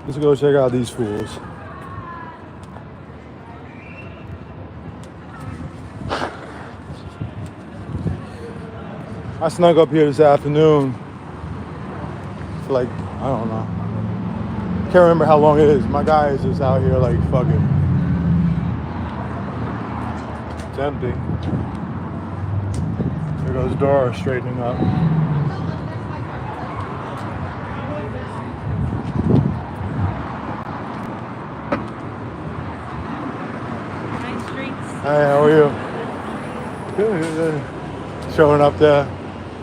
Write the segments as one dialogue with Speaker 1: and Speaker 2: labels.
Speaker 1: Let's go check out these fools. I snuck up here this afternoon for like, I don't know. Can't remember how long it is. My guy is just out here like fucking. It's empty. There goes Dora straightening up. Hey, how are you? Good. Showing up to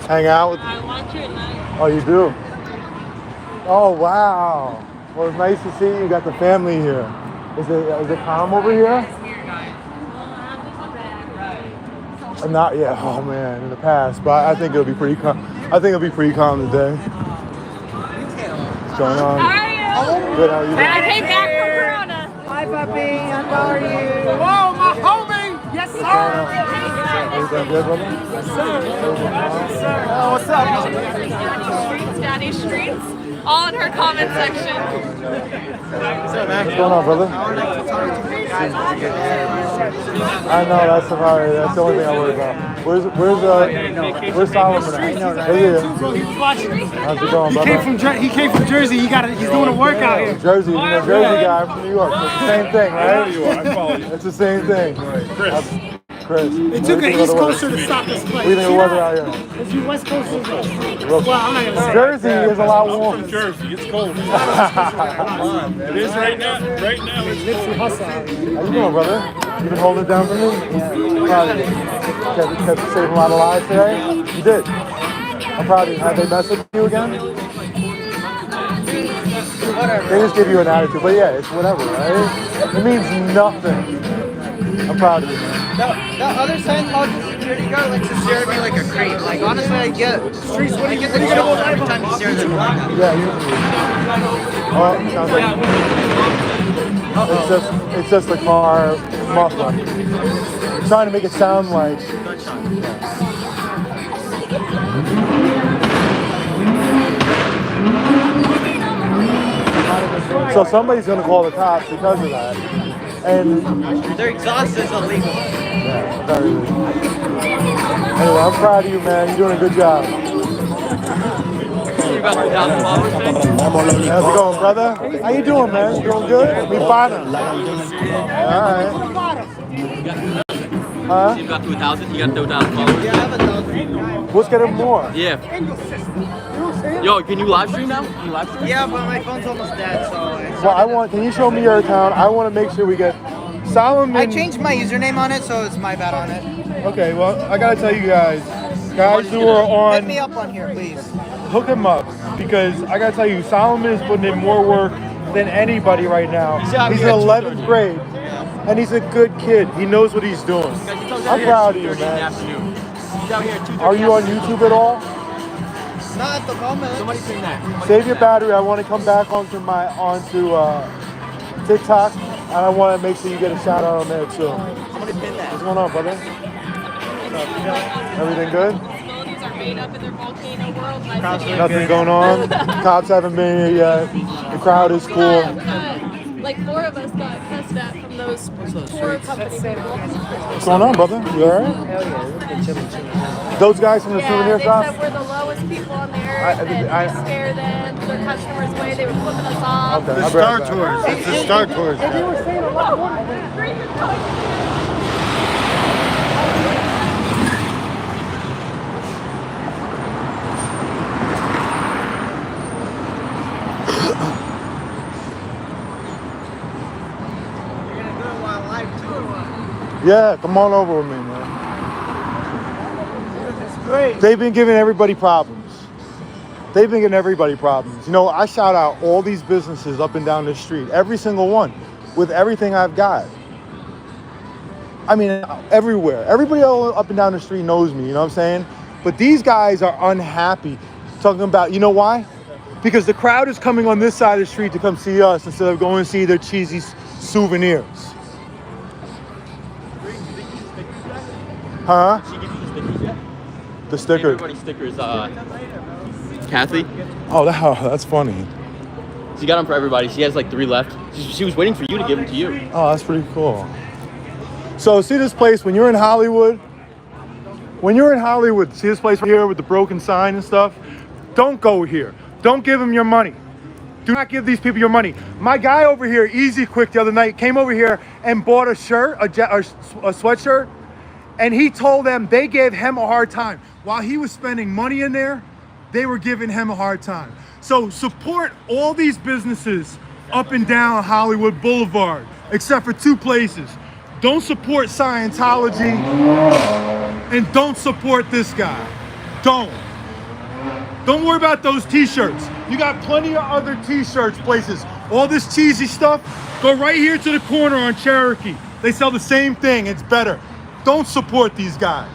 Speaker 1: hang out with.
Speaker 2: I watch your life.
Speaker 1: Oh, you do? Oh, wow. Well, it's nice to see you. You got the family here. Is it calm over here? Not yet. Oh man, in the past, but I think it'll be pretty calm. I think it'll be pretty calm today. What's going on?
Speaker 2: How are you?
Speaker 1: Good. How are you?
Speaker 2: I came back from Corona.
Speaker 3: Hi, puppy. How are you?
Speaker 4: Whoa, my homie! Yes, sir!
Speaker 1: Everything good, brother?
Speaker 4: Yes, sir. Oh, what's up?
Speaker 2: Daddy Streets. All in her comment section.
Speaker 1: What's going on, brother? I know that's the only thing I worry about. Where's Solomon at? How's it going, brother?
Speaker 4: He came from Jersey. He's doing a workout here.
Speaker 1: Jersey, Jersey guy from New York. So it's the same thing, right? It's the same thing. Chris.
Speaker 4: It took an East Coaster to stop this place.
Speaker 1: What do you think of the weather out here?
Speaker 4: It's West Coaster. Well, I'm not gonna say.
Speaker 1: Jersey is a lot warmer.
Speaker 5: From Jersey, it's cold. It is right now. Right now, it's
Speaker 4: Nipsey Hussle.
Speaker 1: How you doing, brother? You been holding it down for me? Probably kept saving a lot of lives today. You did. I'm proud of you. Have they messed with you again? They just give you an attitude, but yeah, it's whatever, right? It means nothing. I'm proud of you, man.
Speaker 3: The other Scientology security guard likes to stare at me like a creep. Like, honestly, I get the chill every time he stares at me.
Speaker 1: Yeah, you. Oh, sounds like. It's just a car muffler. I'm trying to make it sound like. So somebody's gonna call the cops because of that. And
Speaker 3: Their exhaust is illegal.
Speaker 1: yeah, very legal. Anyway, I'm proud of you, man. You're doing a good job. How's it going, brother? How you doing, man? You doing good? We fine. All right. Huh?
Speaker 6: You got to 1,000? You got 2,000 followers?
Speaker 3: Yeah, I have 1,000.
Speaker 1: Let's get him more.
Speaker 6: Yeah. Yo, can you live stream now? Can you live stream?
Speaker 3: Yeah, but my phone's almost dead, so...
Speaker 1: Well, can you show me your account? I want to make sure we get Solomon.
Speaker 3: I changed my username on it, so it's my bad on it.
Speaker 1: Okay, well, I gotta tell you guys who are on,
Speaker 3: Hit me up on here, please.
Speaker 1: hook him up, because I gotta tell you, Solomon is putting in more work than anybody right now. He's in 11th grade, and he's a good kid. He knows what he's doing. I'm proud of you, man. Are you on YouTube at all?
Speaker 3: Not at the moment.
Speaker 6: Somebody's saying that.
Speaker 1: Save your battery. I want to come back onto TikTok, and I want to make sure you get a shout out on there too.
Speaker 6: Somebody pin that.
Speaker 1: What's going on, brother? Everything good?
Speaker 2: Facilities are made up in their volcano world.
Speaker 1: Nothing going on? Cops haven't been here yet. The crowd is cool.
Speaker 2: Like 4 of us got cussed at from those tour company people.
Speaker 1: What's going on, brother? You alright?
Speaker 3: Hell yeah.
Speaker 1: Those guys from the souvenir
Speaker 2: they
Speaker 1: shop?
Speaker 2: said we're the lowest people on the earth and we scare them, their customers away, they were flipping us off.
Speaker 1: Okay,
Speaker 5: the
Speaker 1: I'll
Speaker 5: Star
Speaker 1: grab that.
Speaker 5: Tours. It's the Star Tours.
Speaker 1: Yeah, come on over with me, man.
Speaker 4: Great.
Speaker 1: They've been giving everybody problems. You know, I shout out all these businesses up and down the street, every single one, with everything I've got. I mean, everywhere. Everybody all up and down the street knows me, you know what I'm saying? But these guys are unhappy, talking about, you know why? Because the crowd is coming on this side of the street to come see us instead of going to see their cheesy souvenirs. Huh?
Speaker 6: Did she give you the stickers yet?
Speaker 1: The sticker.
Speaker 6: Everybody's stickers, Kathy.
Speaker 1: Oh, that's funny.
Speaker 6: She got them for everybody. She has like 3 left. She was waiting for you to give them to you.
Speaker 1: Oh, that's pretty cool. So see this place when you're in Hollywood? When you're in Hollywood, see this place right here with the broken sign and stuff? Don't go here. Don't give them your money. Do not give these people your money. My guy over here, Easy Quick, the other night, came over here and bought a shirt, a sweatshirt, and he told them they gave him a hard time. While he was spending money in there, they were giving him a hard time. So support all these businesses up and down Hollywood Boulevard, except for 2 places. Don't support Scientology and don't support this guy. Don't worry about those t-shirts. You got plenty of other t-shirts places. All this cheesy stuff, go right here to the corner on Cherokee. They sell the same thing, it's better. Don't support these guys.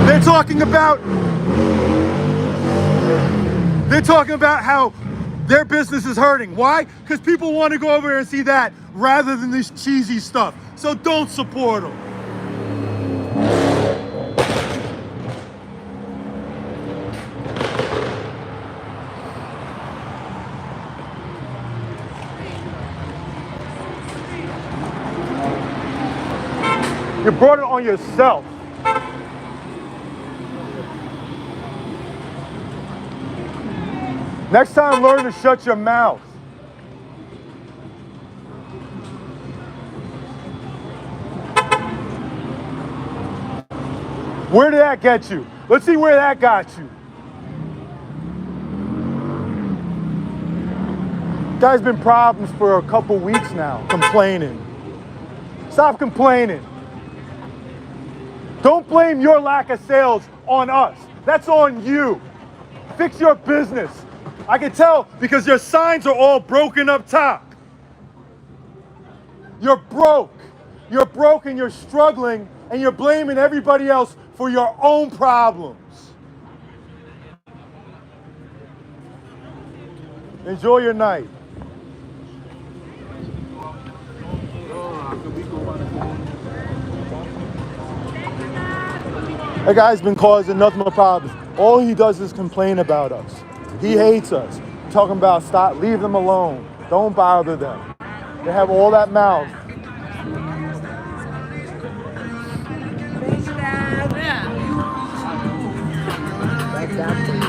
Speaker 1: They're talking about how their business is hurting. Why? Because people want to go over there and see that rather than this cheesy stuff. So don't support them. You brought it on yourself. Next time, learn to shut your mouth. Where did that get you? Let's see where that got you. Guy's been problems for a couple weeks now, complaining. Stop complaining. Don't blame your lack of sales on us. That's on you. Fix your business. I can tell because your signs are all broken up top. You're broke. You're broke and you're struggling and you're blaming everybody else for your own problems. Enjoy your night. That guy's been causing nothing but problems. All he does is complain about us. He hates us. Talking about stop, leave them alone. Don't bother them. They have all that mouth.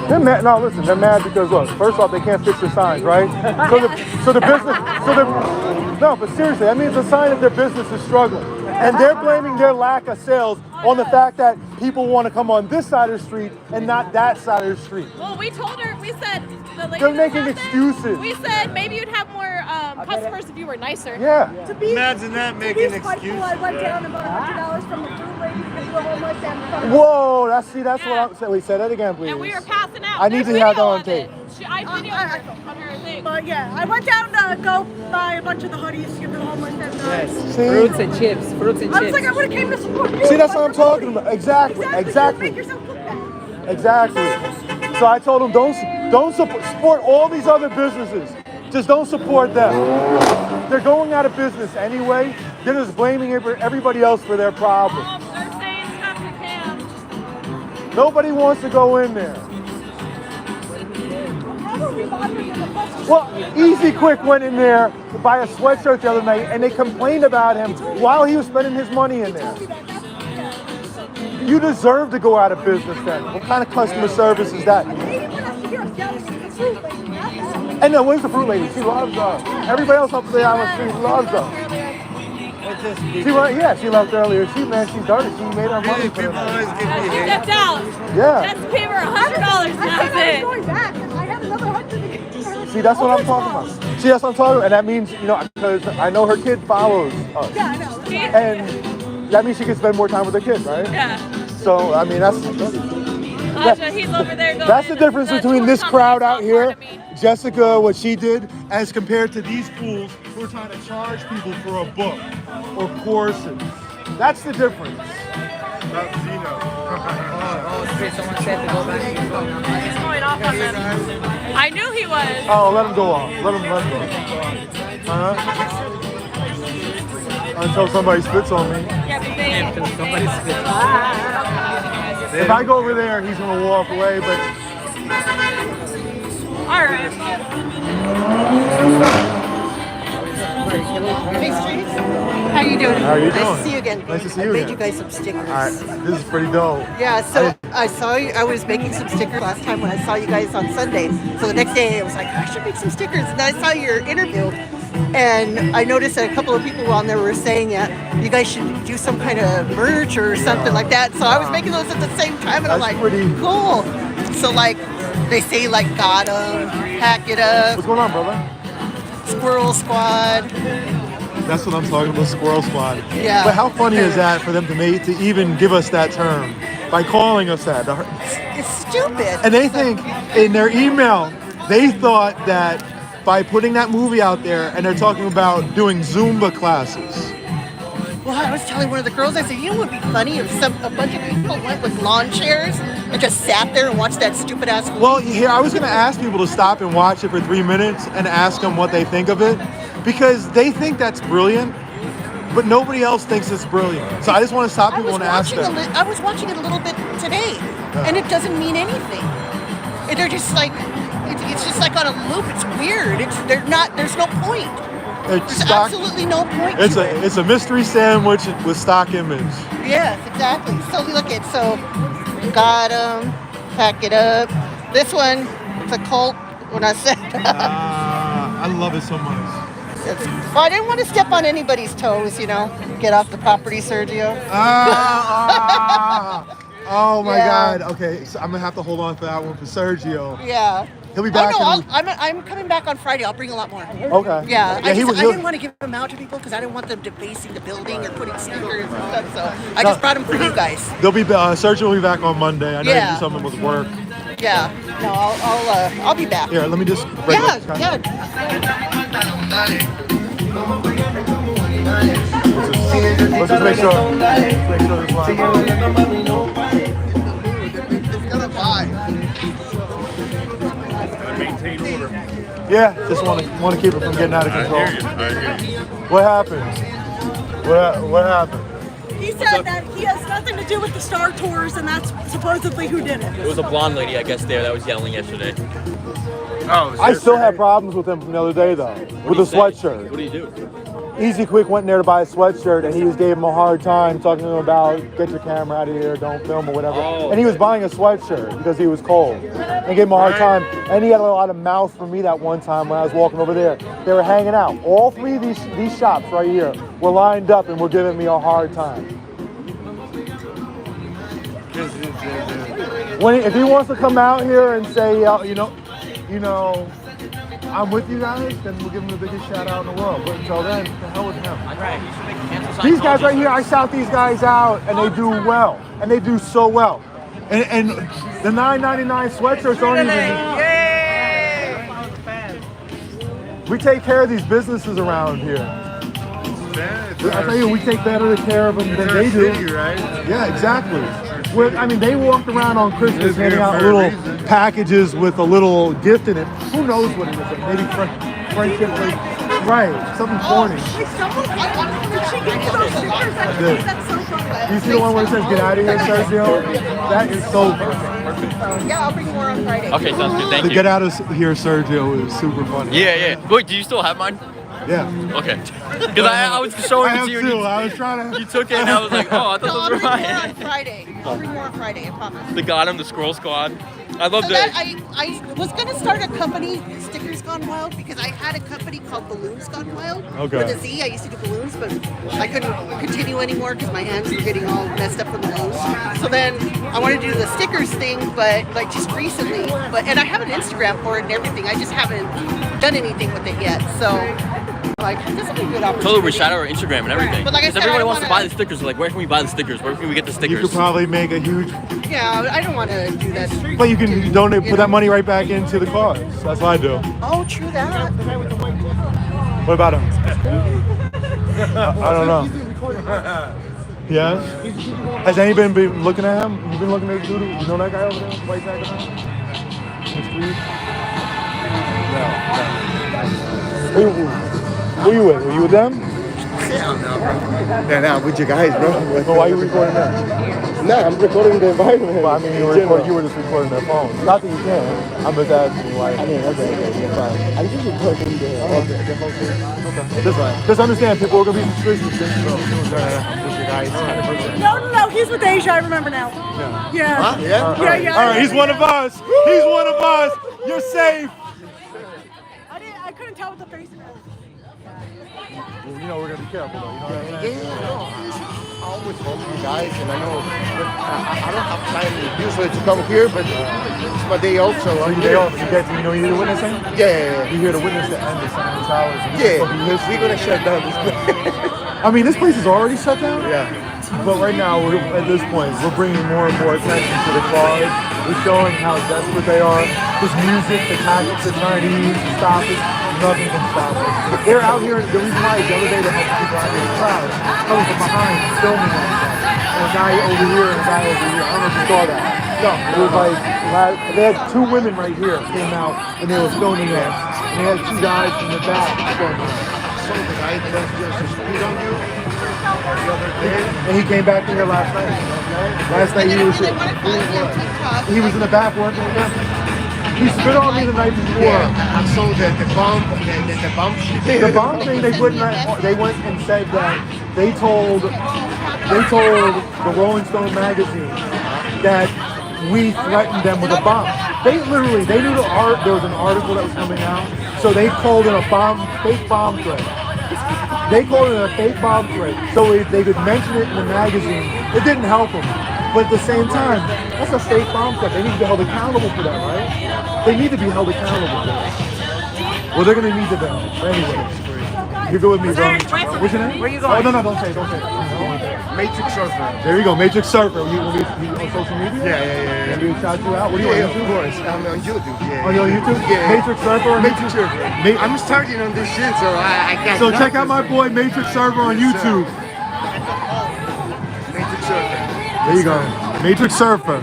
Speaker 1: They're mad. No, listen, they're mad because look, first off, they can't fix their signs, right? No, but seriously, that means a sign that their business is struggling. And they're blaming their lack of sales on the fact that people want to come on this side of the street and not that side of the street.
Speaker 2: Well, we told her, we said, the lady
Speaker 1: They're making excuses.
Speaker 2: We said maybe you'd have more customers if you were nicer.
Speaker 1: Yeah.
Speaker 5: Imagine that making excuses.
Speaker 7: I went down and bought $100 from the food lady because the homeless and
Speaker 1: Whoa, that's what I'm saying. Wait, say that again, please.
Speaker 2: And we were passing out.
Speaker 1: I need to have that on tape.
Speaker 2: I videoed her on her thing.
Speaker 7: But yeah, I went down to go buy a bunch of the hoodies to give to the homeless and
Speaker 1: See?
Speaker 3: Fruits and chips.
Speaker 7: I was like, I would have came to support you.
Speaker 1: See, that's what I'm talking about. Exactly.
Speaker 7: Make yourself look bad.
Speaker 1: Exactly. So I told them, don't support all these other businesses. Just don't support them. They're going out of business anyway. They're just blaming everybody else for their problems.
Speaker 2: They're saying stuff to Cam.
Speaker 1: Nobody wants to go in there. Well, Easy Quick went in there to buy a sweatshirt the other night, and they complained about him while he was spending his money in there. You deserve to go out of business then. What kind of customer service is that? And no, where's the fruit lady? She loves us. Everybody else up there on the street loves us. She left earlier. She's done it. She made her money for the night.
Speaker 2: She stepped out.
Speaker 1: Yeah.
Speaker 2: Just pay her $100. That's it.
Speaker 7: Going back, and I have another 100 to give her.
Speaker 1: See, that's what I'm talking about. See, that's what I'm talking about. And that means, because I know her kid follows us.
Speaker 7: Yeah, I know.
Speaker 1: And that means she can spend more time with her kid, right?
Speaker 2: Yeah.
Speaker 1: So, I mean,
Speaker 2: Aja, he's over there going.
Speaker 1: that's the difference between this crowd out here, Jessica, what she did, as compared to these fools who are trying to charge people for a book or courses. That's the difference. That's Zeno.
Speaker 3: Someone said to go back.
Speaker 2: He's going off on them. I knew he was.
Speaker 1: Oh, let him go off. Let him go. Until somebody spits on me.
Speaker 2: Yeah,
Speaker 1: If I go over there, he's gonna walk away, but
Speaker 7: All right.
Speaker 8: Hey, Streets. How you doing?
Speaker 1: how are you doing?
Speaker 8: Nice to see you again.
Speaker 1: Nice to see
Speaker 8: I
Speaker 1: you
Speaker 8: made
Speaker 1: again.
Speaker 8: you guys some stickers.
Speaker 1: All right, this is pretty dope.
Speaker 8: Yeah, so I saw you. I was making some stickers last time when I saw you guys on Sunday. So the next day I was like, I should make some stickers. And I saw your interview, and I noticed that a couple of people on there were saying that you guys should do some kind of merch or something like that. So I was making those at the same time, and I'm
Speaker 1: That's
Speaker 8: like,
Speaker 1: pretty-
Speaker 8: cool. So like, they say like, got 'em, hack it up,
Speaker 1: What's going on, brother?
Speaker 8: Squirrel Squad.
Speaker 1: That's what I'm talking about, Squirrel Squad.
Speaker 8: Yeah.
Speaker 1: But how funny is that for them to even give us that term by calling us that?
Speaker 8: It's stupid.
Speaker 1: And they think in their email, they thought that by putting that movie out there and they're talking about doing Zumba classes.
Speaker 8: Well, I was telling one of the girls, I said, you know what would be funny if a bunch of people went with lawn chairs and just sat there and watched that stupid ass movie?
Speaker 1: Well, here, I was going to ask people to stop and watch it for 3 minutes and ask them what they think of it because they think that's brilliant, but nobody else thinks it's brilliant. So I just want to stop people and ask them.
Speaker 8: I was watching it a little bit today, and it doesn't mean anything. And they're just like, it's just like on a loop. It's weird. There's no point.
Speaker 1: It's
Speaker 8: There's
Speaker 1: stock.
Speaker 8: absolutely no point
Speaker 1: It's
Speaker 8: to it.
Speaker 1: a mystery sandwich with stock image.
Speaker 8: Yes, exactly. So look at got 'em, pack it up. This one, it's a cult. When I said,
Speaker 1: I love it so much.
Speaker 8: well, I didn't want to step on anybody's toes, Get off the property, Sergio.
Speaker 1: Oh my
Speaker 8: Yeah.
Speaker 1: God. Okay, so I'm gonna have to hold on for that one for Sergio.
Speaker 8: Yeah.
Speaker 1: He'll be back.
Speaker 8: Oh no, I'm coming back on Friday. I'll bring a lot more.
Speaker 1: Okay.
Speaker 8: Yeah, I
Speaker 1: he'll-
Speaker 8: didn't want to give them out to people because I didn't want them defacing the building or putting stickers and stuff. So I just brought them for you guys.
Speaker 1: They'll be Sergio will be back on Monday. I know
Speaker 8: Yeah.
Speaker 1: you do something with work.
Speaker 8: Yeah. No, I'll be back.
Speaker 1: Here, let me just break
Speaker 8: Yeah,
Speaker 1: it.
Speaker 8: yeah.
Speaker 1: Let's just make sure. Make sure this line.
Speaker 5: Maintain order.
Speaker 1: Yeah, just want to keep it from getting out of
Speaker 5: I
Speaker 1: control.
Speaker 5: hear you. I hear you.
Speaker 1: What happened? What happened?
Speaker 7: He said that he has nothing to do with the Star Tours, and that's supposedly who did it.
Speaker 6: It was a blonde lady, I guess, there that was yelling yesterday.
Speaker 5: Oh,
Speaker 1: I still have problems with him from the other day though, with the sweatshirt.
Speaker 6: What do you do?
Speaker 1: Easy Quick went in there to buy a sweatshirt, and he just gave him a hard time, talking to him about get your camera out of here, don't film or whatever.
Speaker 6: Oh.
Speaker 1: And he was buying a sweatshirt because he was cold, and gave him a hard time. And he had a lot of mouth for me that one time when I was walking over there. They were hanging out. All three of these shops right here were lined up and were giving me a hard time. If he wants to come out here and say, I'm with you guys, then we'll give him the biggest shout out in the world. But until then, the hell with him.
Speaker 6: Right, you should make cancel
Speaker 1: These guys
Speaker 6: Scientology.
Speaker 1: right here, I shout these guys out, and they do well, and they do so well. And the $9.99 sweatshirts don't even. We take care of these businesses around here. I tell you, we take better care of them than they do.
Speaker 5: right?
Speaker 1: Yeah, exactly. They walked around on Christmas handing out little packages with a little gift in it. Who knows what it is? Maybe friendship, right? Something corny.
Speaker 7: Did she get you those stickers?
Speaker 1: did.
Speaker 7: That's so funny.
Speaker 1: You see the one where it says "Get out of here, Sergio"? That is so perfect.
Speaker 8: Yeah, I'll bring more on Friday.
Speaker 6: Okay, sounds good. Thank
Speaker 1: The
Speaker 6: you.
Speaker 1: "Get out of here, Sergio" is super funny.
Speaker 6: Yeah. Wait, do you still have mine?
Speaker 1: Yeah.
Speaker 6: Okay. Because I was showing
Speaker 1: I
Speaker 6: it
Speaker 1: have
Speaker 6: to you.
Speaker 1: two.
Speaker 6: And
Speaker 1: I was trying to.
Speaker 6: you took it, and I was like, oh, I thought
Speaker 8: No, I'll
Speaker 6: those
Speaker 8: bring
Speaker 6: were
Speaker 8: more on
Speaker 6: mine.
Speaker 8: Friday. I'll bring more on Friday, I promise.
Speaker 6: The Gotham, the Squirrel Squad. I love
Speaker 8: So
Speaker 6: that.
Speaker 8: that I was going to start a company, Stickers Gone Wild, because I had a company called Balloons Gone Wild.
Speaker 1: Okay.
Speaker 8: With a Z, I used to do balloons, but I couldn't continue anymore because my hands were getting all messed up from the balloons. So then I wanted to do the stickers thing, but like just recently. And I have an Instagram for it and everything. I just haven't done anything with it yet. So like this will be a good opportunity.
Speaker 6: Totally, we shout out our Instagram and everything.
Speaker 8: But like I
Speaker 6: Because
Speaker 8: said,
Speaker 6: everybody
Speaker 8: I
Speaker 6: wants to
Speaker 8: wanna-
Speaker 6: buy the stickers. Like, where can we buy the stickers? Where can we get the
Speaker 1: You
Speaker 6: stickers?
Speaker 1: could probably make a huge.
Speaker 8: Yeah, I don't want to do that.
Speaker 1: But you can donate, put that money right back into the cause. That's what I do.
Speaker 8: Oh, true that.
Speaker 1: What about him? I don't know. Yes? Has anybody been looking at him? You been looking at the dude? You know that guy over there? White tag guy? No. Who you with? Were you with them?
Speaker 9: Hell no, bro. Nah, with your guys, bro.
Speaker 1: So why are you recording them?
Speaker 9: Nah, I'm recording the environment.
Speaker 1: Well, I mean, you were just recording their phone. Not that you can. I'm just asking why.
Speaker 9: I mean, okay, you're fine. I just recording the whole thing.
Speaker 1: Just understand, people are going to be suspicious. Just your guys.
Speaker 7: No, he's with Asia. I remember now. Yeah.
Speaker 9: Huh? Yeah?
Speaker 7: Yeah.
Speaker 1: All right, he's one of us. He's one of us. You're safe.
Speaker 7: I couldn't tell with the face.
Speaker 1: You know we're going to be careful, though. You know what I mean?
Speaker 9: Yeah, no. I always hope you guys, and I know I don't have time usually to come here, but it's my day off, so I'm
Speaker 1: Day off, you get to, you're the witnessing?
Speaker 9: Yeah.
Speaker 1: You're here to witness the end of Scientology.
Speaker 9: Yeah, we're going to shut down this place.
Speaker 1: I mean, this place is already shut down.
Speaker 9: Yeah.
Speaker 1: But right now, at this point, we're bringing more and more attention to the cause. We're showing how desperate they are. This music, the tactics they're trying to use to stop it, nothing can stop it. They're out here, the reason why is the other day they had people out here in the crowd coming from behind, filming them. And a guy over here and a guy over here. I don't know if you saw that. No, it was like, they had two women right here came out and they were filming them. And they had two guys in the back filming them.
Speaker 9: So the guy just speed on you the other day.
Speaker 1: And he came back in here last night. Last night he was in the back working with them. He spit on me the night before.
Speaker 9: Yeah, I saw the bomb shit.
Speaker 1: The bomb thing they went and said that they told the Rolling Stone magazine that we threatened them with a bomb. They knew there was an article that was coming out, so they called it a fake bomb threat. They called it a fake bomb threat, so they could mention it in the magazine. It didn't help them, but at the same time, that's a fake bomb threat. They need to be held accountable for that, right? They need to be held accountable for that. Well, they're gonna need to be. Anyway, you're good with me, bro. What's your name?
Speaker 8: Where you going?
Speaker 1: Oh, no, don't say it.
Speaker 9: Matrix Surfer.
Speaker 1: There you go, Matrix Surfer. You on social media?
Speaker 9: Yeah.
Speaker 1: Can we shout you out? What are you on
Speaker 9: Of
Speaker 1: YouTube?
Speaker 9: course. I'm on YouTube. Yeah.
Speaker 1: On your YouTube?
Speaker 9: Yeah.
Speaker 1: Matrix Surfer?
Speaker 9: Matrix Surfer. I'm starting on this shit, so I can't.
Speaker 1: So check out my boy Matrix Surfer on YouTube.
Speaker 9: Matrix Surfer.
Speaker 1: There you go. Matrix Surfer.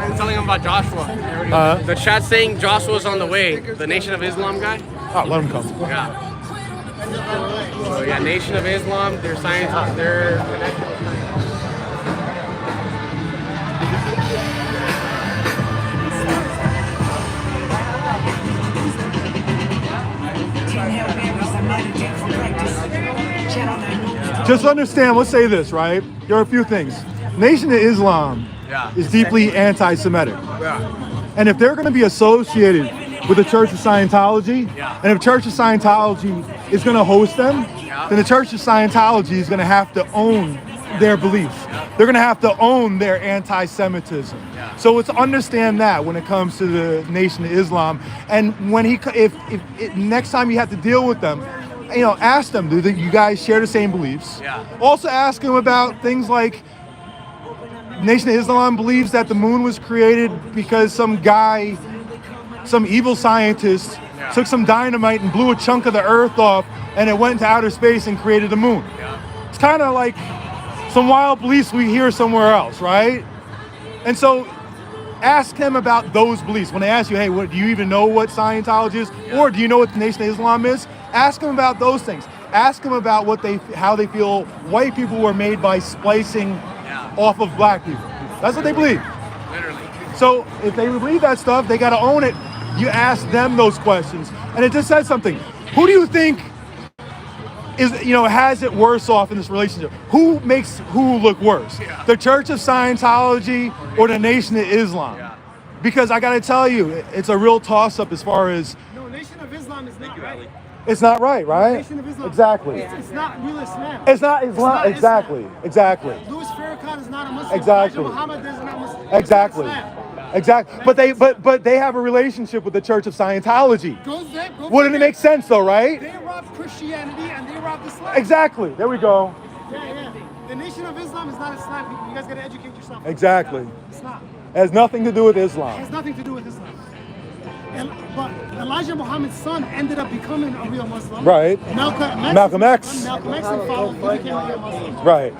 Speaker 6: I'm telling him about Joshua. The chat saying Joshua's on the way. The Nation of Islam guy.
Speaker 1: Oh, let him come.
Speaker 6: Yeah. So yeah, Nation of Islam. They're scientists. They're connected.
Speaker 1: Just understand, let's say this, right? There are a few things. Nation of Islam is deeply anti-Semitic. And if they're going to be associated with the Church of Scientology, and if Church of Scientology is going to host them, then the Church of Scientology is going to have to own their beliefs. They're going to have to own their anti-Semitism. So let's understand that when it comes to the Nation of Islam. And when if next time you have to deal with them, ask them, do you guys share the same beliefs? Also ask them about things like Nation of Islam believes that the moon was created because some evil scientist took some dynamite and blew a chunk of the earth off and it went into outer space and created the moon. It's kind of like some wild beliefs we hear somewhere else, right? And so ask him about those beliefs. When they ask you, hey, do you even know what Scientology is? Or do you know what the Nation of Islam is? Ask them about those things. Ask them about how they feel white people were made by splicing off of black people. That's what they believe.
Speaker 6: Literally.
Speaker 1: So if they believe that stuff, they got to own it. You ask them those questions. And it just says something. Who do you think has it worse off in this relationship? Who makes who look worse? The Church of Scientology or the Nation of Islam? Because I got to tell you, it's a real toss-up as far as...
Speaker 4: No, Nation of Islam is not right.
Speaker 1: It's not right, right?
Speaker 4: Nation of Islam.
Speaker 1: Exactly.
Speaker 4: It's not real Islam.
Speaker 1: It's not Islam. Exactly. Exactly.
Speaker 4: Louis Farrakhan is not a Muslim.
Speaker 1: Exactly.
Speaker 4: Muhammad is not a Muslim.
Speaker 1: Exactly. Exactly. But they have a relationship with the Church of Scientology. Wouldn't it make sense though, right?
Speaker 4: They robbed Christianity and they robbed Islam.
Speaker 1: Exactly. There we go.
Speaker 4: Yeah. The Nation of Islam is not Islam, people. You guys gotta educate yourself.
Speaker 1: Exactly.
Speaker 4: It's not.
Speaker 1: It has nothing to do with Islam.
Speaker 4: It has nothing to do with Islam. But Elijah Muhammad's son ended up becoming a real Muslim.
Speaker 1: Right.
Speaker 4: Malcolm X and followed, he became a real Muslim.
Speaker 1: Right.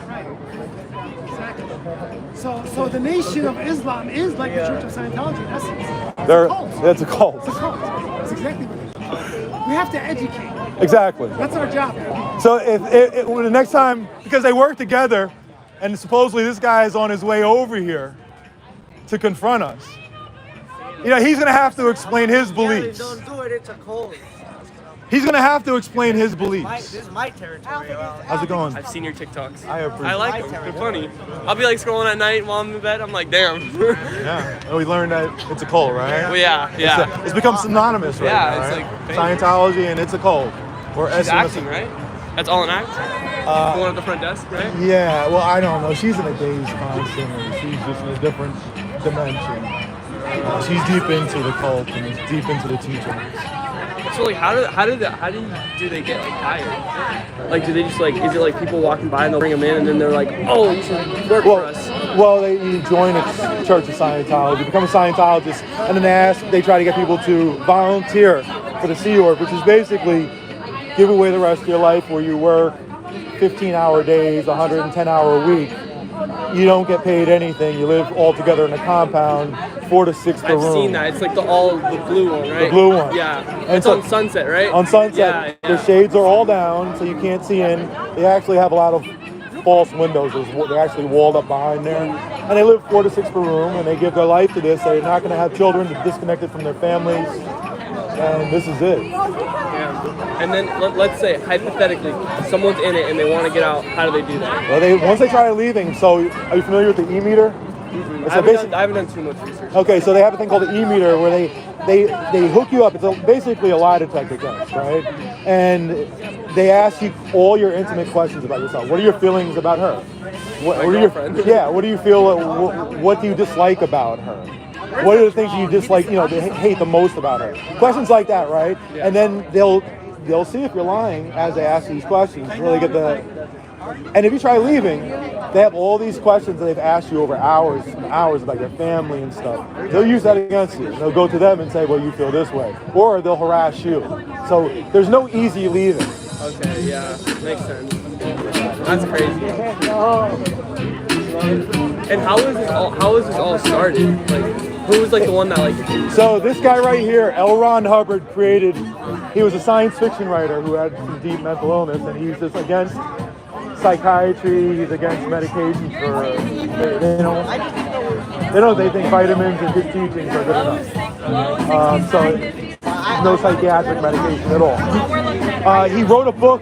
Speaker 4: Exactly. So the Nation of Islam is like the Church of Scientology in essence.
Speaker 1: It's a cult.
Speaker 4: It's a cult. That's exactly what it is. We have to educate.
Speaker 1: Exactly.
Speaker 4: That's our job.
Speaker 1: So if the next time, because they work together, and supposedly this guy is on his way over here to confront us, you know, he's gonna have to explain his beliefs.
Speaker 3: Don't do it. It's a cold.
Speaker 1: He's gonna have to explain his
Speaker 3: This
Speaker 1: beliefs.
Speaker 3: is my territory.
Speaker 1: How's it going?
Speaker 6: I've seen your TikToks.
Speaker 1: I appreciate
Speaker 6: I like them. They're funny. I'll be like scrolling at night while I'm in bed. I'm like, damn.
Speaker 1: Yeah. And we learned that it's a cult, right?
Speaker 6: Well, yeah.
Speaker 1: It's become synonymous right
Speaker 6: Yeah,
Speaker 1: now,
Speaker 6: it's
Speaker 1: right?
Speaker 6: like
Speaker 1: Scientology and it's a cult. Or
Speaker 6: She's
Speaker 1: SMS.
Speaker 6: acting, right? That's all an act? The one at the front desk, right?
Speaker 1: Yeah, well, I don't know. She's in a daze constantly. She's just in a different dimension. She's deep into the cult and deep into the teachings.
Speaker 6: So like, how do they get like hired? Like, do they just like, is it like people walking by and they'll bring them in and then they're like, oh, you should work for us?
Speaker 1: Well, you join a church of Scientology, become a Scientologist, and then they try to get people to volunteer for the Sea Org, which is basically give away the rest of your life where you work 15-hour days, 110-hour week. You don't get paid anything. You live all together in a compound, 4 to 6 per room.
Speaker 6: I've seen that. It's like the blue one, right?
Speaker 1: The blue one.
Speaker 6: Yeah.
Speaker 1: And
Speaker 6: It's
Speaker 1: so-
Speaker 6: on Sunset, right?
Speaker 1: On Sunset,
Speaker 6: Yeah.
Speaker 1: the shades are all down, so you can't see in. They actually have a lot of false windows. They're actually walled up behind there. And they live 4 to 6 per room, and they give their life to this. They're not going to have children disconnected from their families. And this is it.
Speaker 6: Yeah. And then let's say, hypothetically, someone's in it and they want to get out. How do they do that?
Speaker 1: Well, once they try leaving, so are you familiar with the e-meter?
Speaker 6: I haven't done too much research.
Speaker 1: Okay, so they have a thing called the e-meter where they hook you up. It's basically a lie detector test, right? And they ask you all your intimate questions about yourself. What are your feelings about her? What are
Speaker 6: girlfriend.
Speaker 1: what do you feel? What do you dislike about her? What are the things you dislike? You know, they hate the most about her. Questions like that, right?
Speaker 6: Yeah.
Speaker 1: And then they'll see if you're lying as they ask these questions. Really get the. And if you try leaving, they have all these questions that they've asked you over hours and hours about your family and stuff. They'll use that against you. They'll go to them and say, well, you feel this way. Or they'll harass you. So there's no easy leaving.
Speaker 6: Okay, yeah, makes sense. That's crazy. And how is this all started? Like, who was like the one that like?
Speaker 1: So this guy right here, L. Ron Hubbard, he was a science fiction writer who had some deep mental illness, and he's just against psychiatry, he's against medications they think vitamins and good teachings are good enough. So no psychiatric medication at all. He wrote a book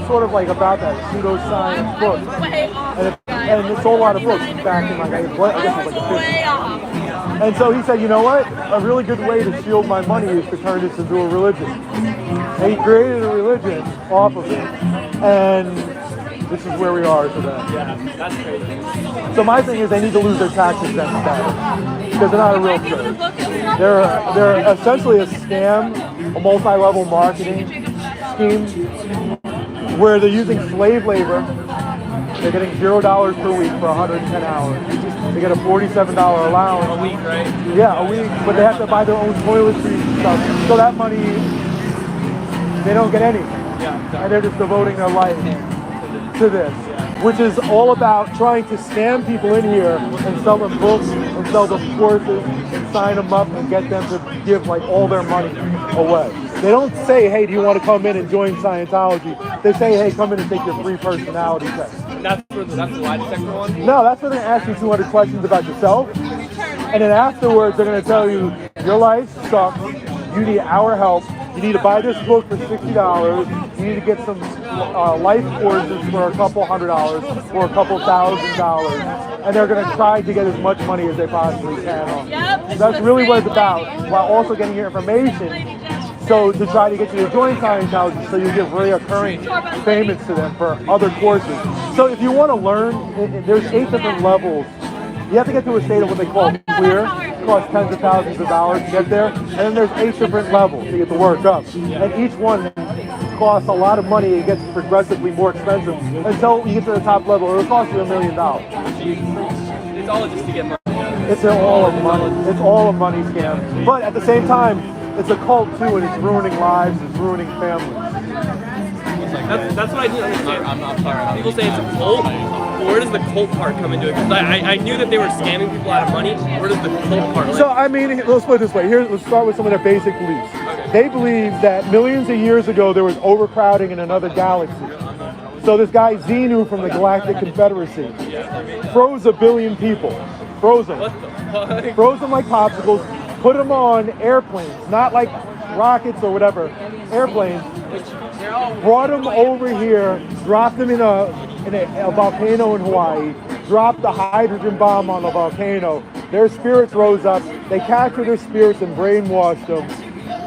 Speaker 1: sort of like about that pseudoscience book. And it sold a lot of books back in like, I guess it was like the 50s. And so he said, you know what? A really good way to shield my money is to turn this into a religion. And he created a religion off of it. And this is where we are today.
Speaker 6: Yeah, that's crazy.
Speaker 1: So my thing is they need to lose their tax exempt status because they're not a real church. They're essentially a scam, a multi-level marketing scheme where they're using slave labor. They're getting $0 per week for 110 hours. They get a $47 allowance.
Speaker 6: A week, right?
Speaker 1: Yeah, a week, but they have to buy their own toiletries and stuff. So that money, they don't get anything.
Speaker 6: Yeah.
Speaker 1: And they're just devoting their life to this, which is all about trying to scam people in here and sell them books and sell them courses and sign them up and get them to give like all their money away. They don't say, hey, do you want to come in and join Scientology? They say, hey, come in and take your free personality test.
Speaker 6: That's the lie detector one?
Speaker 1: No, that's where they're going to ask you 200 questions about yourself. And then afterwards, they're going to tell you, your life sucks. You need our help. You need to buy this book for $60. You need to get some life courses for a couple $100 or a couple $1,000. And they're going to try to get as much money as they possibly can on.
Speaker 2: Yep.
Speaker 1: That's really what it's about, while also getting your information. So to try to get you to join Scientology, so you give reoccurring payments to them for other courses. So if you want to learn, there's 8 different levels. You have to get to a state of what they call clear. It costs tens of thousands of dollars to get there. And then there's 8 different levels to get the work up. And each one costs a lot of money. It gets progressively more expensive until you get to the top level. It'll cost you $1 million.
Speaker 6: It's all just to get money.
Speaker 1: It's all a money. It's all a money scam. But at the same time, it's a cult too, and it's ruining lives, it's ruining families.
Speaker 6: That's what I didn't understand. I'm sorry. People say it's a cult. Where does the cult part come into it? Because I knew that they were scamming people out of money. Where does the cult part?
Speaker 1: So I mean, let's put it this way. Let's start with some of their basic beliefs.
Speaker 6: Okay.
Speaker 1: they believe that millions of years ago there was overcrowding in another galaxy. So this guy Xenu from the Galactic Confederacy froze 1 billion people. Froze them.
Speaker 6: What the fuck?
Speaker 1: Froze them like popsicles, put them on airplanes, not like rockets or whatever, airplanes. Brought them over here, dropped them in a volcano in Hawaii, dropped the hydrogen bomb on the volcano. Their spirits rose up, they captured their spirits and brainwashed them,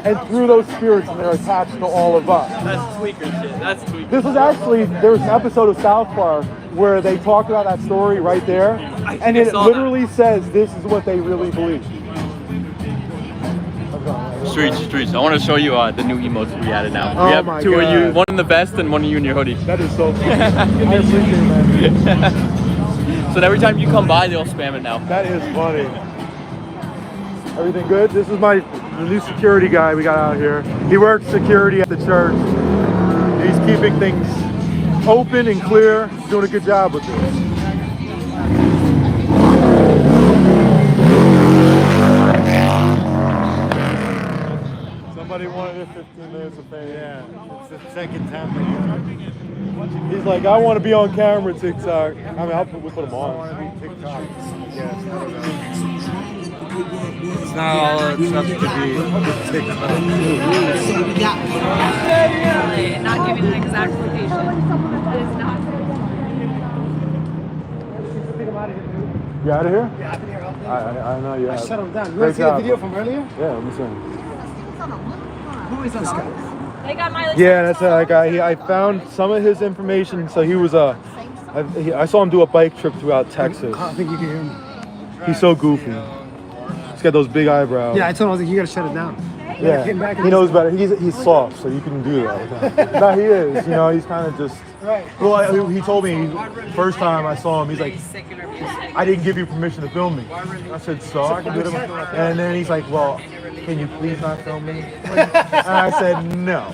Speaker 1: and threw those spirits and they're attached to all of us.
Speaker 6: That's tweaker shit. That's tweaker.
Speaker 1: This was actually, there was an episode of South Park where they talked about that story right there, and it literally says this is what they really believe.
Speaker 5: Streets. I want to show you the new emotes we added now.
Speaker 1: Oh
Speaker 5: We have
Speaker 1: my
Speaker 5: two of you,
Speaker 1: God.
Speaker 5: one in the vest and one of you in your hoodie.
Speaker 1: That is so funny. I appreciate it, man.
Speaker 5: So every time you come by, they'll spam it now.
Speaker 1: That is funny. Everything good? This is the new security guy we got out here. He works security at the church. He's keeping things open and clear. He's doing a good job with this. Somebody wanted 15 minutes of fame. Yeah, it's the second time. He's like, I want to be on camera, TikTok. I mean, we'll put him on. I want to be TikTok. Yes, it's not all it's up to be TikTok.
Speaker 2: Not giving an exact location. It is not.
Speaker 1: You out of here?
Speaker 4: Yeah, I've been here all day.
Speaker 1: I know you.
Speaker 4: I
Speaker 1: have.
Speaker 4: shut him down. You
Speaker 1: Great
Speaker 4: want to see the
Speaker 1: job,
Speaker 4: video
Speaker 1: bro.
Speaker 4: from earlier?
Speaker 1: Yeah, let me see.
Speaker 4: Who is this guy?
Speaker 2: They got my
Speaker 1: Yeah, that's that guy. I found some of his information. So he was I saw him do a bike trip throughout Texas.
Speaker 4: I think you can hear me.
Speaker 1: He's so goofy. He's got those big eyebrows.
Speaker 4: Yeah, I told him, I was like, you gotta shut it down.
Speaker 1: Yeah,
Speaker 4: Came back and
Speaker 1: he knows better. He's soft, so you can do that with him. No, he is. You know, he's kind of just.
Speaker 4: Right.
Speaker 1: Well, he told me first time I saw him, he's like, I didn't give you permission to film me. I said, so I can do it. And then he's like, well, can you please not film me? And I said, no.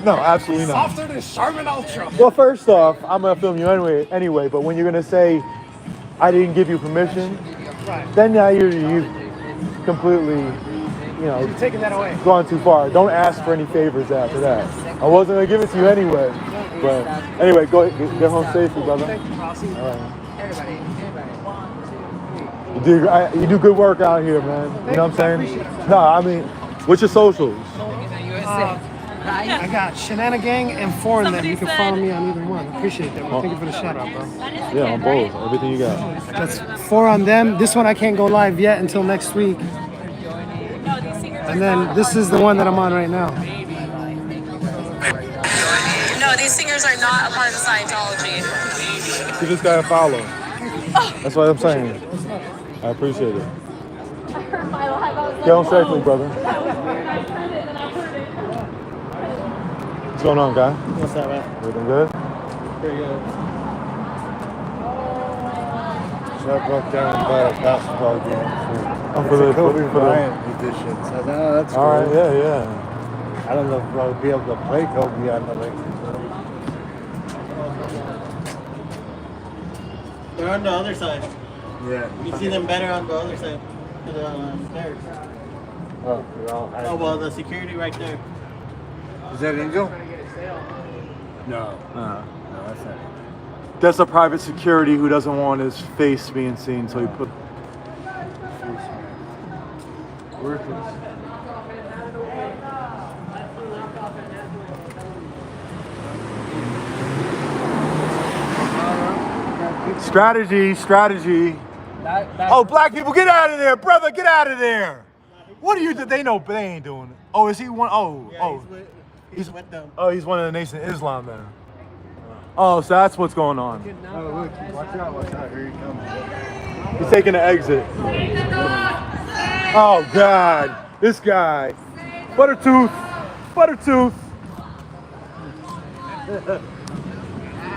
Speaker 1: No, absolutely not.
Speaker 4: Softer than Charmin Ultra.
Speaker 1: Well, first off, I'm gonna film you anyway. But when you're gonna say, I didn't give you permission, then now you completely,
Speaker 4: You're taking that away.
Speaker 1: gone too far. Don't ask for any favors after that. I wasn't gonna give it to you anyway. But anyway, go get home safely, brother.
Speaker 4: Thank you, Posse.
Speaker 1: All right. You do good work out here, man. You know what I'm saying? No, I mean, what's your socials?
Speaker 4: I got Shenana Gang and Foreign them. You can follow me on either one. Appreciate that. Thank you for the shout out, bro.
Speaker 1: Yeah, on both. Everything you got.
Speaker 4: That's 4 on them. This one I can't go live yet until next week. And then this is the one that I'm on right now.
Speaker 2: No, these singers are not a part of Scientology.
Speaker 1: Give this guy a follow. That's what I'm saying. I appreciate it.
Speaker 2: I heard my live. I was like,
Speaker 1: Get home
Speaker 2: whoa.
Speaker 1: safely, brother.
Speaker 2: I heard it and I heard it.
Speaker 1: What's going on, guy?
Speaker 3: What's up, man?
Speaker 1: Everything good?
Speaker 3: Pretty good.
Speaker 9: So I broke down and bought a basketball game.
Speaker 1: Oh, for the
Speaker 9: Kobe
Speaker 1: for
Speaker 9: Bryant edition. So I thought, oh, that's cool.
Speaker 1: All right, yeah.
Speaker 9: I don't know if I'll be able to play Kobe on the Lakers.
Speaker 3: They're on the other side.
Speaker 9: Yeah.
Speaker 3: You see them better on the other side. To the stairs.
Speaker 9: Oh, they're all high.
Speaker 3: Oh, well, the security right there.
Speaker 9: Is that Angel? No.
Speaker 1: Uh,
Speaker 9: No, that's not.
Speaker 1: that's a private security who doesn't want his face being seen, so he put.
Speaker 9: Worthless.
Speaker 1: Strategy. Oh, black people, get out of there, brother, get out of there. What do you do? They know, but they ain't doing it. Oh, is he one? Oh,
Speaker 3: He's with them.
Speaker 1: oh, he's one of the Nation of Islam then. Oh, so that's what's going on.
Speaker 9: Oh, look. Watch out. Here he comes.
Speaker 1: He's taking the exit. Oh, God. This guy. Buttertooth.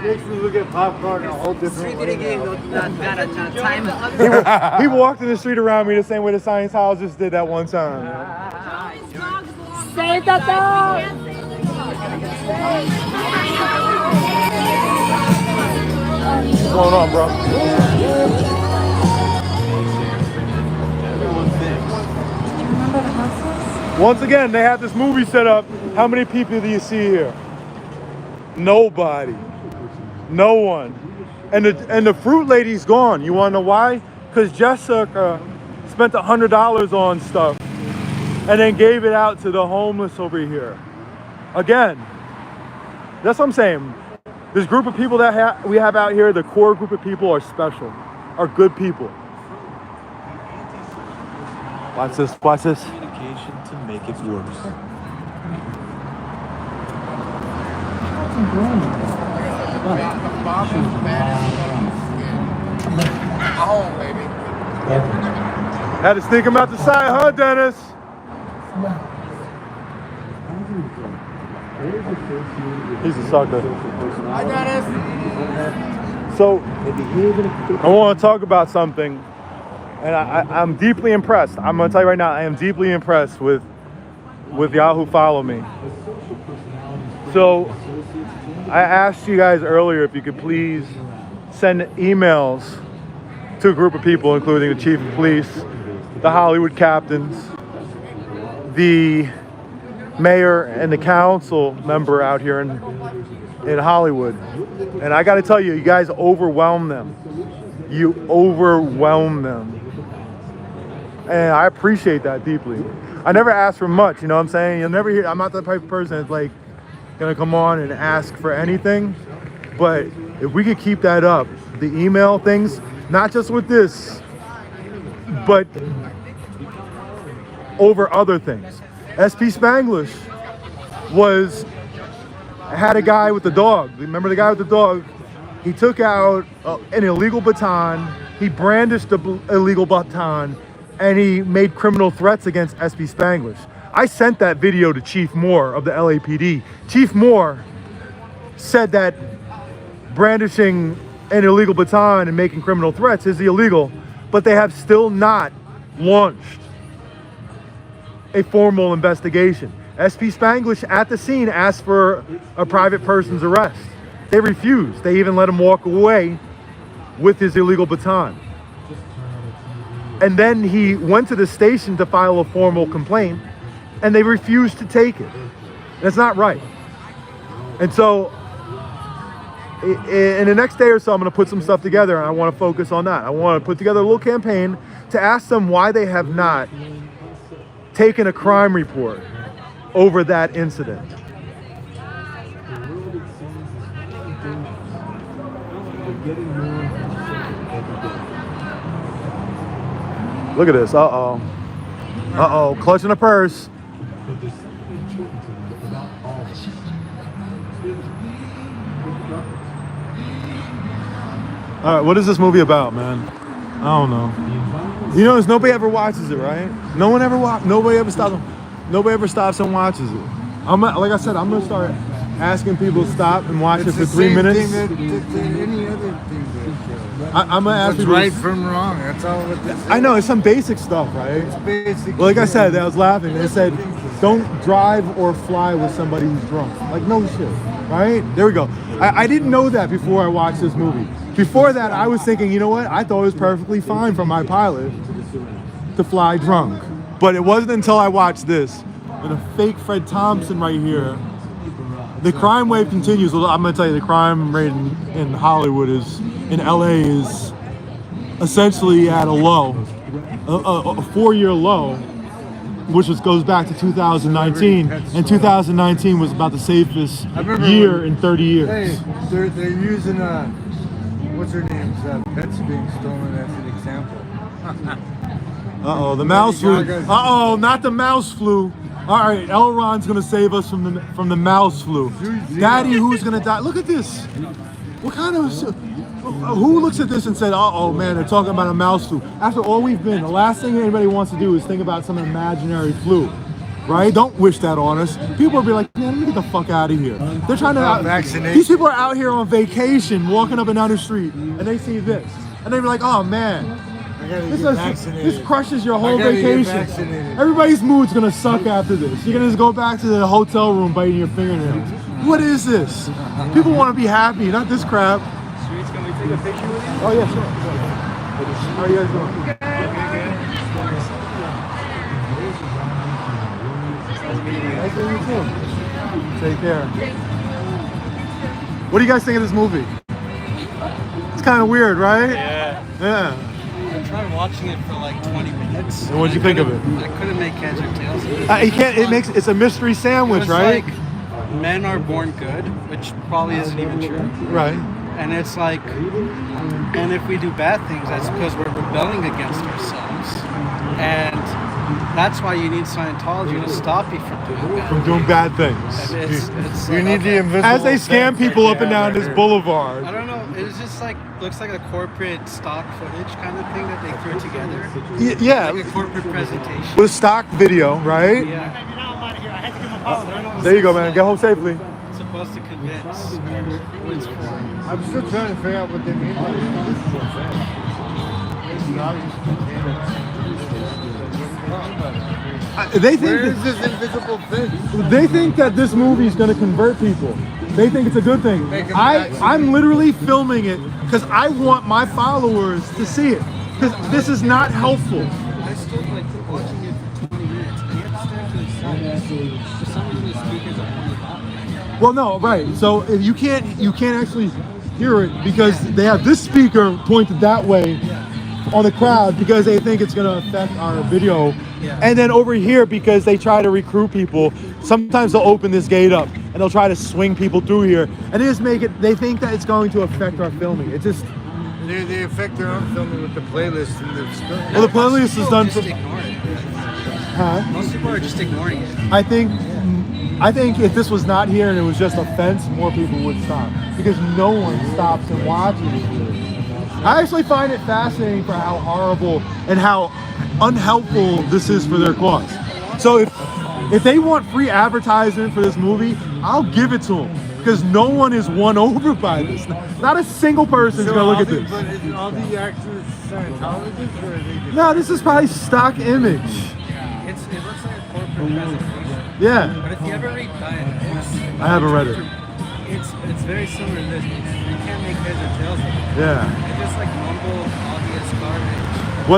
Speaker 9: Makes me look at popcorn a whole different way.
Speaker 1: He walked in the street around me the same way the Scientologist did that one time.
Speaker 2: Say that.
Speaker 1: What's going on, bro? Once again, they have this movie set up. How many people do you see here? Nobody. No one. And the fruit lady's gone. You wanna know why? Because Jessica spent $100 on stuff and then gave it out to the homeless over here. Again, that's what I'm saying. This group of people that we have out here, the core group of people are special, are good people. Watch this, watch this.
Speaker 10: Communication to make it worse.
Speaker 9: Home, baby.
Speaker 1: Had to sneak him out the side, huh, Dennis? He's a sucker.
Speaker 9: Hi, Dennis.
Speaker 1: So, I want to talk about something, and I'm deeply impressed. I'm going to tell you right now, I am deeply impressed with y'all who follow me. So, I asked you guys earlier if you could please send emails to a group of people, including the chief of police, the Hollywood captains, the mayor, and the council member out here in Hollywood. And I got to tell you, you guys overwhelm them. You overwhelm them. And I appreciate that deeply. I never ask for much, you know what I'm saying? You'll never hear, I'm not the type of person that's like gonna come on and ask for anything. But if we could keep that up, the email things, not just with this, but over other things. SP Spanglish had a guy with the dog. Remember the guy with the dog? He took out an illegal baton. He brandished the illegal baton, and he made criminal threats against SP Spanglish. I sent that video to Chief Moore of the LAPD. Chief Moore said that brandishing an illegal baton and making criminal threats is illegal, but they have still not launched a formal investigation. SP Spanglish at the scene asked for a private person's arrest. They refused. They even let him walk away with his illegal baton. And then he went to the station to file a formal complaint, and they refused to take it. That's not right. And so in the next day or so, I'm going to put some stuff together, and I want to focus on that. I want to put together a little campaign to ask them why they have not taken a crime report over that incident. Look at this. Uh-oh. Uh-oh. Clutching a purse. All right, what is this movie about, man? I don't know. You notice nobody ever watches it, right? Nobody ever stops and watches it. Like I said, I'm gonna start asking people to stop and watch it for 3 minutes.
Speaker 11: It's the same thing that any other thing that
Speaker 1: I'm gonna ask people.
Speaker 11: right from wrong. That's all what this is.
Speaker 1: I know it's some basic stuff, right?
Speaker 11: It's basic.
Speaker 1: Well, like I said, I was laughing. They said, "Don't drive or fly with somebody who's drunk." Like no shit, right? There we go. I didn't know that before I watched this movie. Before that, I was thinking, you know what? I thought it was perfectly fine for my pilot to fly drunk. But it wasn't until I watched this. And a fake Fred Thompson right here. The crime wave continues. Well, I'm going to tell you, the crime rate in Hollywood in LA is essentially at a low, a 4-year low, which goes back to 2019. And 2019 was about the safest year in 30 years.
Speaker 11: Hey, they're using what's her name's pets being stolen as an example.
Speaker 1: Uh-oh, the mouse flu. Uh-oh, not the mouse flu. All right, Elron's gonna save us from the mouse flu. Daddy, who's gonna die? Look at this. What kind of? Who looks at this and said, "Uh-oh, man, they're talking about a mouse flu"? After all we've been, the last thing anybody wants to do is think about some imaginary flu, right? Don't wish that on us. People will be like, "Man, let me get the fuck out of here." They're trying to. These people are out here on vacation, walking up and down the street, and they see this, and they be like, "Oh man." This crushes your whole vacation. Everybody's mood's gonna suck after this. You're gonna just go back to the hotel room biting your fingernails. What is this? People want to be happy, not this crap.
Speaker 6: Streets, can we take a picture with you?
Speaker 1: Oh yeah, sure. How are you guys doing? Nice meeting you too. Take care. What do you guys think of this movie? It's kind of weird, right?
Speaker 3: Yeah.
Speaker 1: Yeah.
Speaker 3: I tried watching it for like 20 minutes.
Speaker 1: And what'd you think of it?
Speaker 3: I couldn't make heads or tails of it.
Speaker 1: You can't. It's a mystery sandwich,
Speaker 3: It was
Speaker 1: right?
Speaker 3: like men are born good, which probably isn't even true.
Speaker 1: Right.
Speaker 3: And it's like, and if we do bad things, that's because we're rebelling against ourselves. And that's why you need Scientology to stop you from doing bad
Speaker 1: things.
Speaker 3: And it's
Speaker 11: You
Speaker 3: like,
Speaker 11: need the invisible.
Speaker 1: As they scam people up and down this boulevard.
Speaker 3: I don't know. It's just like looks like a corporate stock footage kind of thing that they threw together.
Speaker 1: Yeah.
Speaker 3: Like a corporate presentation.
Speaker 1: With stock video, right?
Speaker 3: Yeah.
Speaker 1: There you go, man. Get home safely.
Speaker 3: It's supposed to convince. What it's for.
Speaker 11: I'm still trying to figure out what they mean by the invisible thing. It's not just
Speaker 1: They think
Speaker 11: Where is this invisible thing?
Speaker 1: They think that this movie is going to convert people. They think it's a good thing. I'm literally filming it because I want my followers to see it. Because this is not helpful.
Speaker 3: I still like watching it for 20 minutes. And you have to stand to the side. For some reason, the speakers are on the bottom.
Speaker 1: Well, no, right. So if you can't actually hear it because they have this speaker pointed that way on the crowd because they think it's going to affect our video. And then over here, because they try to recruit people, sometimes they'll open this gate up and they'll try to swing people through here and they just make it, they think that it's going to affect our filming. It just...
Speaker 11: They affect their own filming with the playlist and the stuff.
Speaker 1: Well, the playlist is done for...
Speaker 3: Ignore it.
Speaker 1: Huh?
Speaker 3: Most people are just ignoring it.
Speaker 1: I think if this was not here and it was just a fence, more people would stop. Because no one stops and watches it. I actually find it fascinating for how horrible and how unhelpful this is for their cause. So if they want free advertisement for this movie, I'll give it to them. Because no one is won over by this. Not a single person is going to look at this.
Speaker 11: But is all the actors Scientologists or are they just...
Speaker 1: No, this is probably stock image.
Speaker 3: It looks like a corporate presentation.
Speaker 1: Yeah.
Speaker 3: But if you ever read Diet,
Speaker 1: I haven't read it.
Speaker 3: It's very similar to this. You can't make heads or tails of it.
Speaker 1: Yeah.
Speaker 3: It's just like mumble, obvious garbage.
Speaker 1: Well,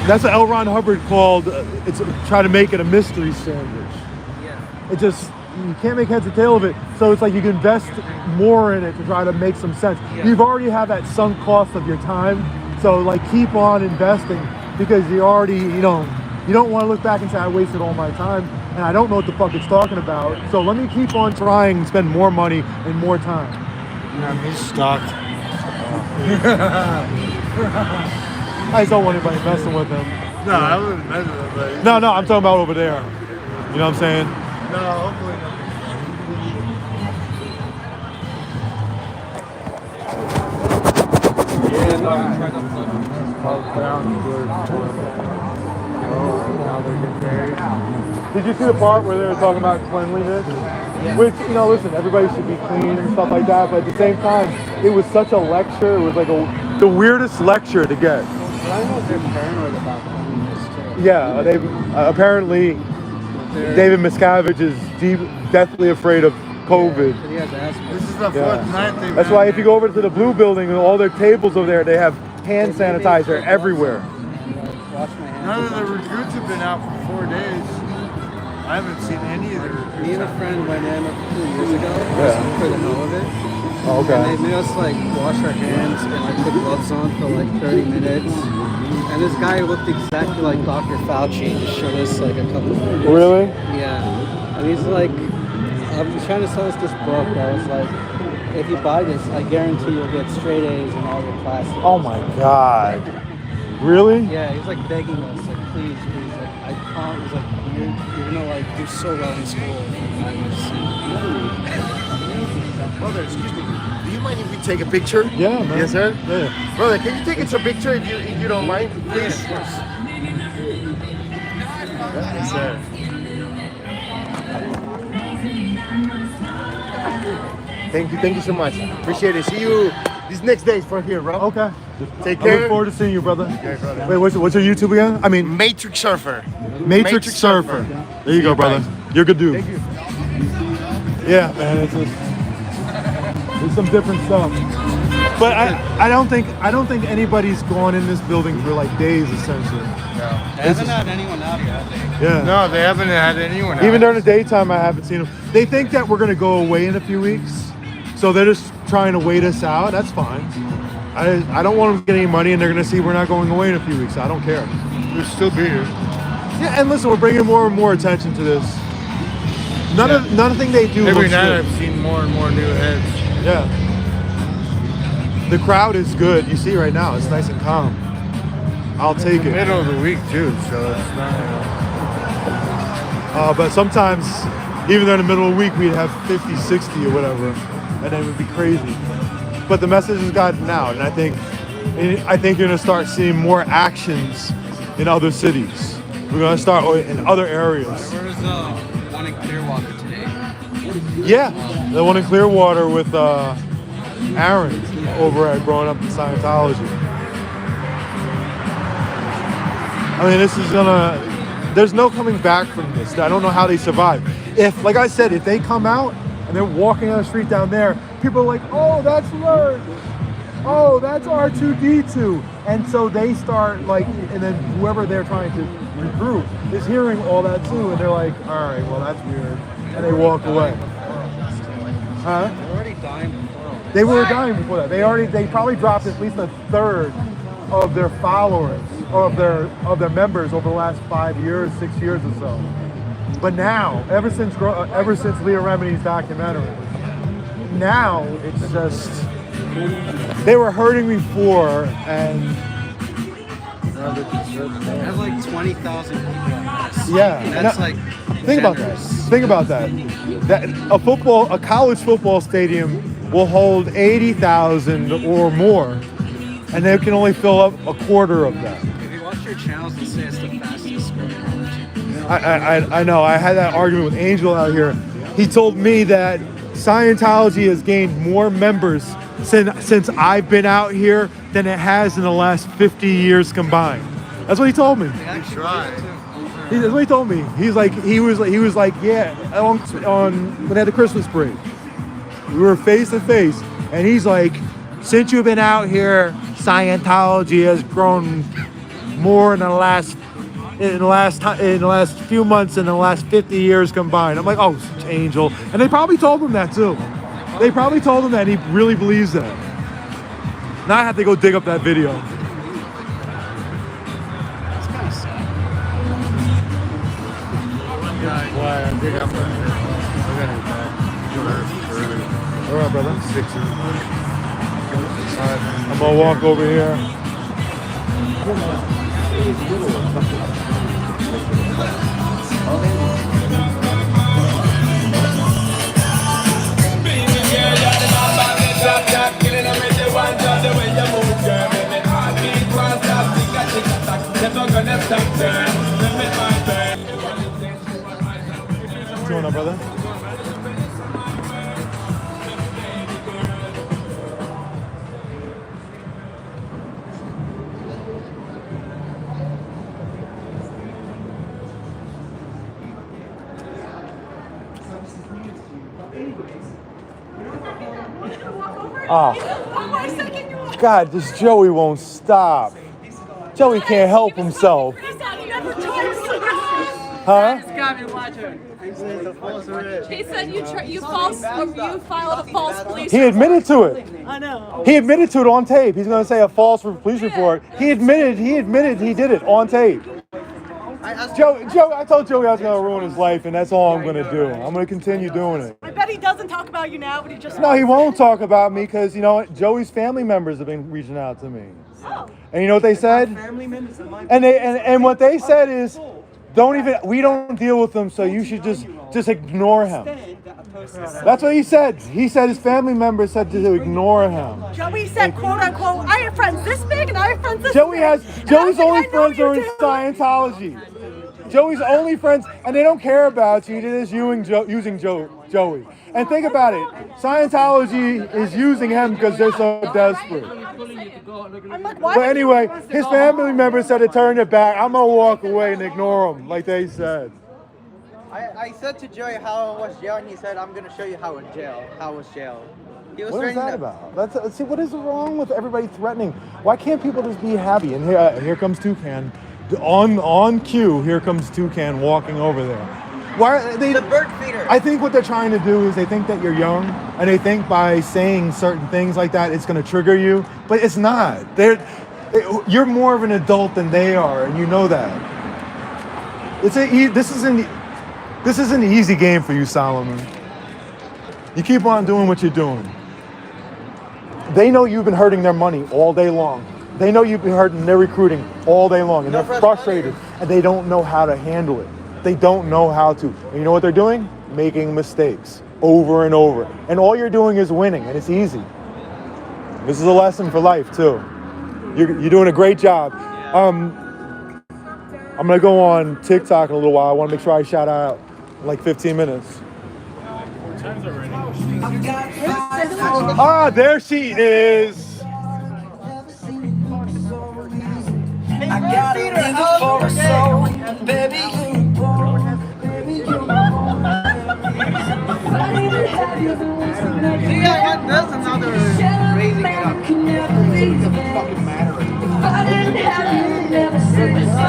Speaker 1: that's what L. Ron Hubbard called. It's try to make it a mystery sandwich.
Speaker 3: Yeah.
Speaker 1: It just you can't make heads or tail of it. So it's like you can invest more in it to try to make some sense.
Speaker 3: Yeah.
Speaker 1: You've already have that sunk cost of your time. So like keep on investing because you already you don't want to look back and say I wasted all my time and I don't know what the fuck it's talking about. So let me keep on trying and spend more money and more time.
Speaker 11: Yeah, he's stocked.
Speaker 1: I just don't want anybody messing with him.
Speaker 11: No, I wouldn't mess with him. But
Speaker 1: No, I'm talking about over there. You know what I'm saying?
Speaker 11: no, hopefully not.
Speaker 1: Did you see the part where they were talking about cleanliness? Yeah. Which, listen, everybody should be clean and stuff like that, but at the same time, it was such a lecture. It was like the weirdest lecture to get.
Speaker 3: But I know they're paranoid about cleanliness too.
Speaker 1: Yeah, they apparently David Miscavige is deathly afraid of COVID.
Speaker 3: He has asthma.
Speaker 11: This is the fourth night they've
Speaker 1: That's why if you go over to the Blue Building and all their tables over there, they have hand sanitizer everywhere.
Speaker 3: Wash my hands.
Speaker 11: None of the recruits have been out for 4 days. I haven't seen any of the recruits.
Speaker 3: Me and a friend went in a few years ago
Speaker 1: Yeah.
Speaker 3: for the hell of it.
Speaker 1: Oh,
Speaker 3: And
Speaker 1: okay.
Speaker 3: they made us like wash our hands and like put gloves on for like 30 minutes. And this guy looked exactly like Dr. Fauci and just showed us like a couple of photos.
Speaker 1: Really?
Speaker 3: Yeah. And he's like, I'm trying to sell us this book that was like, if you buy this, I guarantee you'll get straight A's in all your classes.
Speaker 1: Oh my God. Really?
Speaker 3: Yeah, he's like begging us, like please, like I can't. He's like you're gonna like do so well in school. If you buy this.
Speaker 9: Brother, excuse me. Do you mind if we take a picture?
Speaker 1: Yeah, man.
Speaker 9: Yes, sir.
Speaker 1: Yeah.
Speaker 9: Brother, can you take us a picture if you don't mind, please? Yes, sir. Thank you so much. Appreciate it. See you these next days from here, bro.
Speaker 1: Okay.
Speaker 9: Take
Speaker 1: I
Speaker 9: care.
Speaker 1: look forward to seeing you, brother.
Speaker 9: Okay, brother.
Speaker 1: Wait, what's your YouTube again? I mean,
Speaker 9: Matrix Surfer.
Speaker 1: Matrix Surfer. There you go, brother. You're a good dude.
Speaker 9: Thank you.
Speaker 1: Yeah, man. It's some different stuff. But I don't think anybody's gone in this building for like days essentially.
Speaker 9: Yeah.
Speaker 3: They haven't had anyone out here, have they?
Speaker 1: Yeah.
Speaker 9: No, they haven't had anyone.
Speaker 1: Even
Speaker 9: out.
Speaker 1: during the daytime, I haven't seen them. They think that we're gonna go away in a few weeks, so they're just trying to wait us out. That's fine. I don't want them to get any money, and they're gonna see we're not going away in a few weeks. I don't care.
Speaker 9: We'll still be here.
Speaker 1: Yeah, and listen, we're bringing more and more attention to this. Nothing they do.
Speaker 9: Every
Speaker 1: looks
Speaker 9: night
Speaker 1: good.
Speaker 9: I've seen more and more new heads.
Speaker 1: Yeah. The crowd is good. You see right now, it's nice and calm. I'll take
Speaker 9: It's the
Speaker 1: it.
Speaker 9: middle of the week too, so it's not.
Speaker 1: But sometimes, even in the middle of the week, we'd have 50, 60 or whatever, and then it would be crazy. But the message has gotten out, and I think you're gonna start seeing more actions in other cities. We're gonna start in other areas.
Speaker 3: Where was the one in Clearwater today?
Speaker 1: Yeah, the one in Clearwater with Aaron over at Growing Up in Scientology. I mean, there's no coming back from this. I don't know how they survive. Like I said, if they come out and they're walking on the street down there, people are like, oh, that's Lurch. Oh, that's R2D2. And so they start and then whoever they're trying to recruit is hearing all that too. And they're like, all right, well, that's weird. And they walk away. Huh?
Speaker 3: They're already dying before.
Speaker 1: They were dying before that. They probably dropped at least a third of their followers or of their members over the last 5 years, 6 years or so. But now, ever since Leah Remini's documentary, now it's just they were hurting before, and
Speaker 3: There's like 20,000 people on this.
Speaker 1: yeah,
Speaker 3: And that's
Speaker 1: now,
Speaker 3: like.
Speaker 1: think about that. Think about that. That a college football stadium will hold 80,000 or more, and they can only fill up a quarter of that.
Speaker 3: If you watch your channels, they say it's the fastest growing religion.
Speaker 1: I know. I had that argument with Angel out here. He told me that Scientology has gained more members since I've been out here than it has in the last 50 years combined. That's what he told me.
Speaker 3: That's
Speaker 1: That's what he told me. He was like, yeah, on when they had the Christmas break, we were face to face, and he's like, since you've been out here, Scientology has grown more in the last few months than the last 50 years combined. I'm like, oh, Angel, and they probably told him that too. They probably told him that, and he really believes that. Now I have to go dig up that video.
Speaker 3: It's kind of sad.
Speaker 9: Why? I think I'm gonna
Speaker 1: All right, brother.
Speaker 9: 6.
Speaker 1: I'm gonna walk over here. What's going on, brother? Oh, God, this Joey won't stop. Joey can't help himself. Huh?
Speaker 2: He said you filed a false police
Speaker 1: He admitted to it.
Speaker 7: I know.
Speaker 1: He admitted to it on tape. He's going to say a false police report. He admitted he did it on tape. Joe, I told Joey I was going to ruin his life, and that's all I'm going to do. I'm going to continue doing it.
Speaker 7: I bet he doesn't talk about you now, but he just.
Speaker 1: No, he won't talk about me because, you know what? Joey's family members have been reaching out to me. And you know what they said? And what they said is, we don't deal with them, so you should just ignore him. That's what he said. He said his family members said to ignore him.
Speaker 7: Joey said, quote unquote, I have friends this big and I have friends this
Speaker 1: Joey's
Speaker 7: big.
Speaker 1: only friends are in Scientology. Joey's only friends, and they don't care about you. They're just using Joey. And think about it. Scientology is using him because they're so desperate. But anyway, his family members said to turn it back. I'm going to walk away and ignore them, like they said.
Speaker 12: I said to Joey how was jail, and he said, I'm going to show you how was jail.
Speaker 1: What is that about? Let's see, what is wrong with everybody threatening? Why can't people just be happy? And here comes Toucan. On cue, here comes Toucan walking over there. Why are they?
Speaker 12: The bird feeder.
Speaker 1: I think what they're trying to do is they think that you're young, and they think by saying certain things like that, it's going to trigger you. But it's not. You're more of an adult than they are, and you know that. This isn't an easy game for you, Solomon. You keep on doing what you're doing. They know you've been hurting their money all day long. They know you've been hurting their recruiting all day long, and they're frustrated, and they don't know how to handle it. They don't know how to. And you know what they're doing? Making mistakes over and over. And all you're doing is winning, and it's easy. This is a lesson for life, too. You're doing a great job. I'm going to go on TikTok in a little while. I want to make sure I shout out in like 15 minutes. Ah, there she is.
Speaker 12: I got it for a soul, baby. That's another raising it up.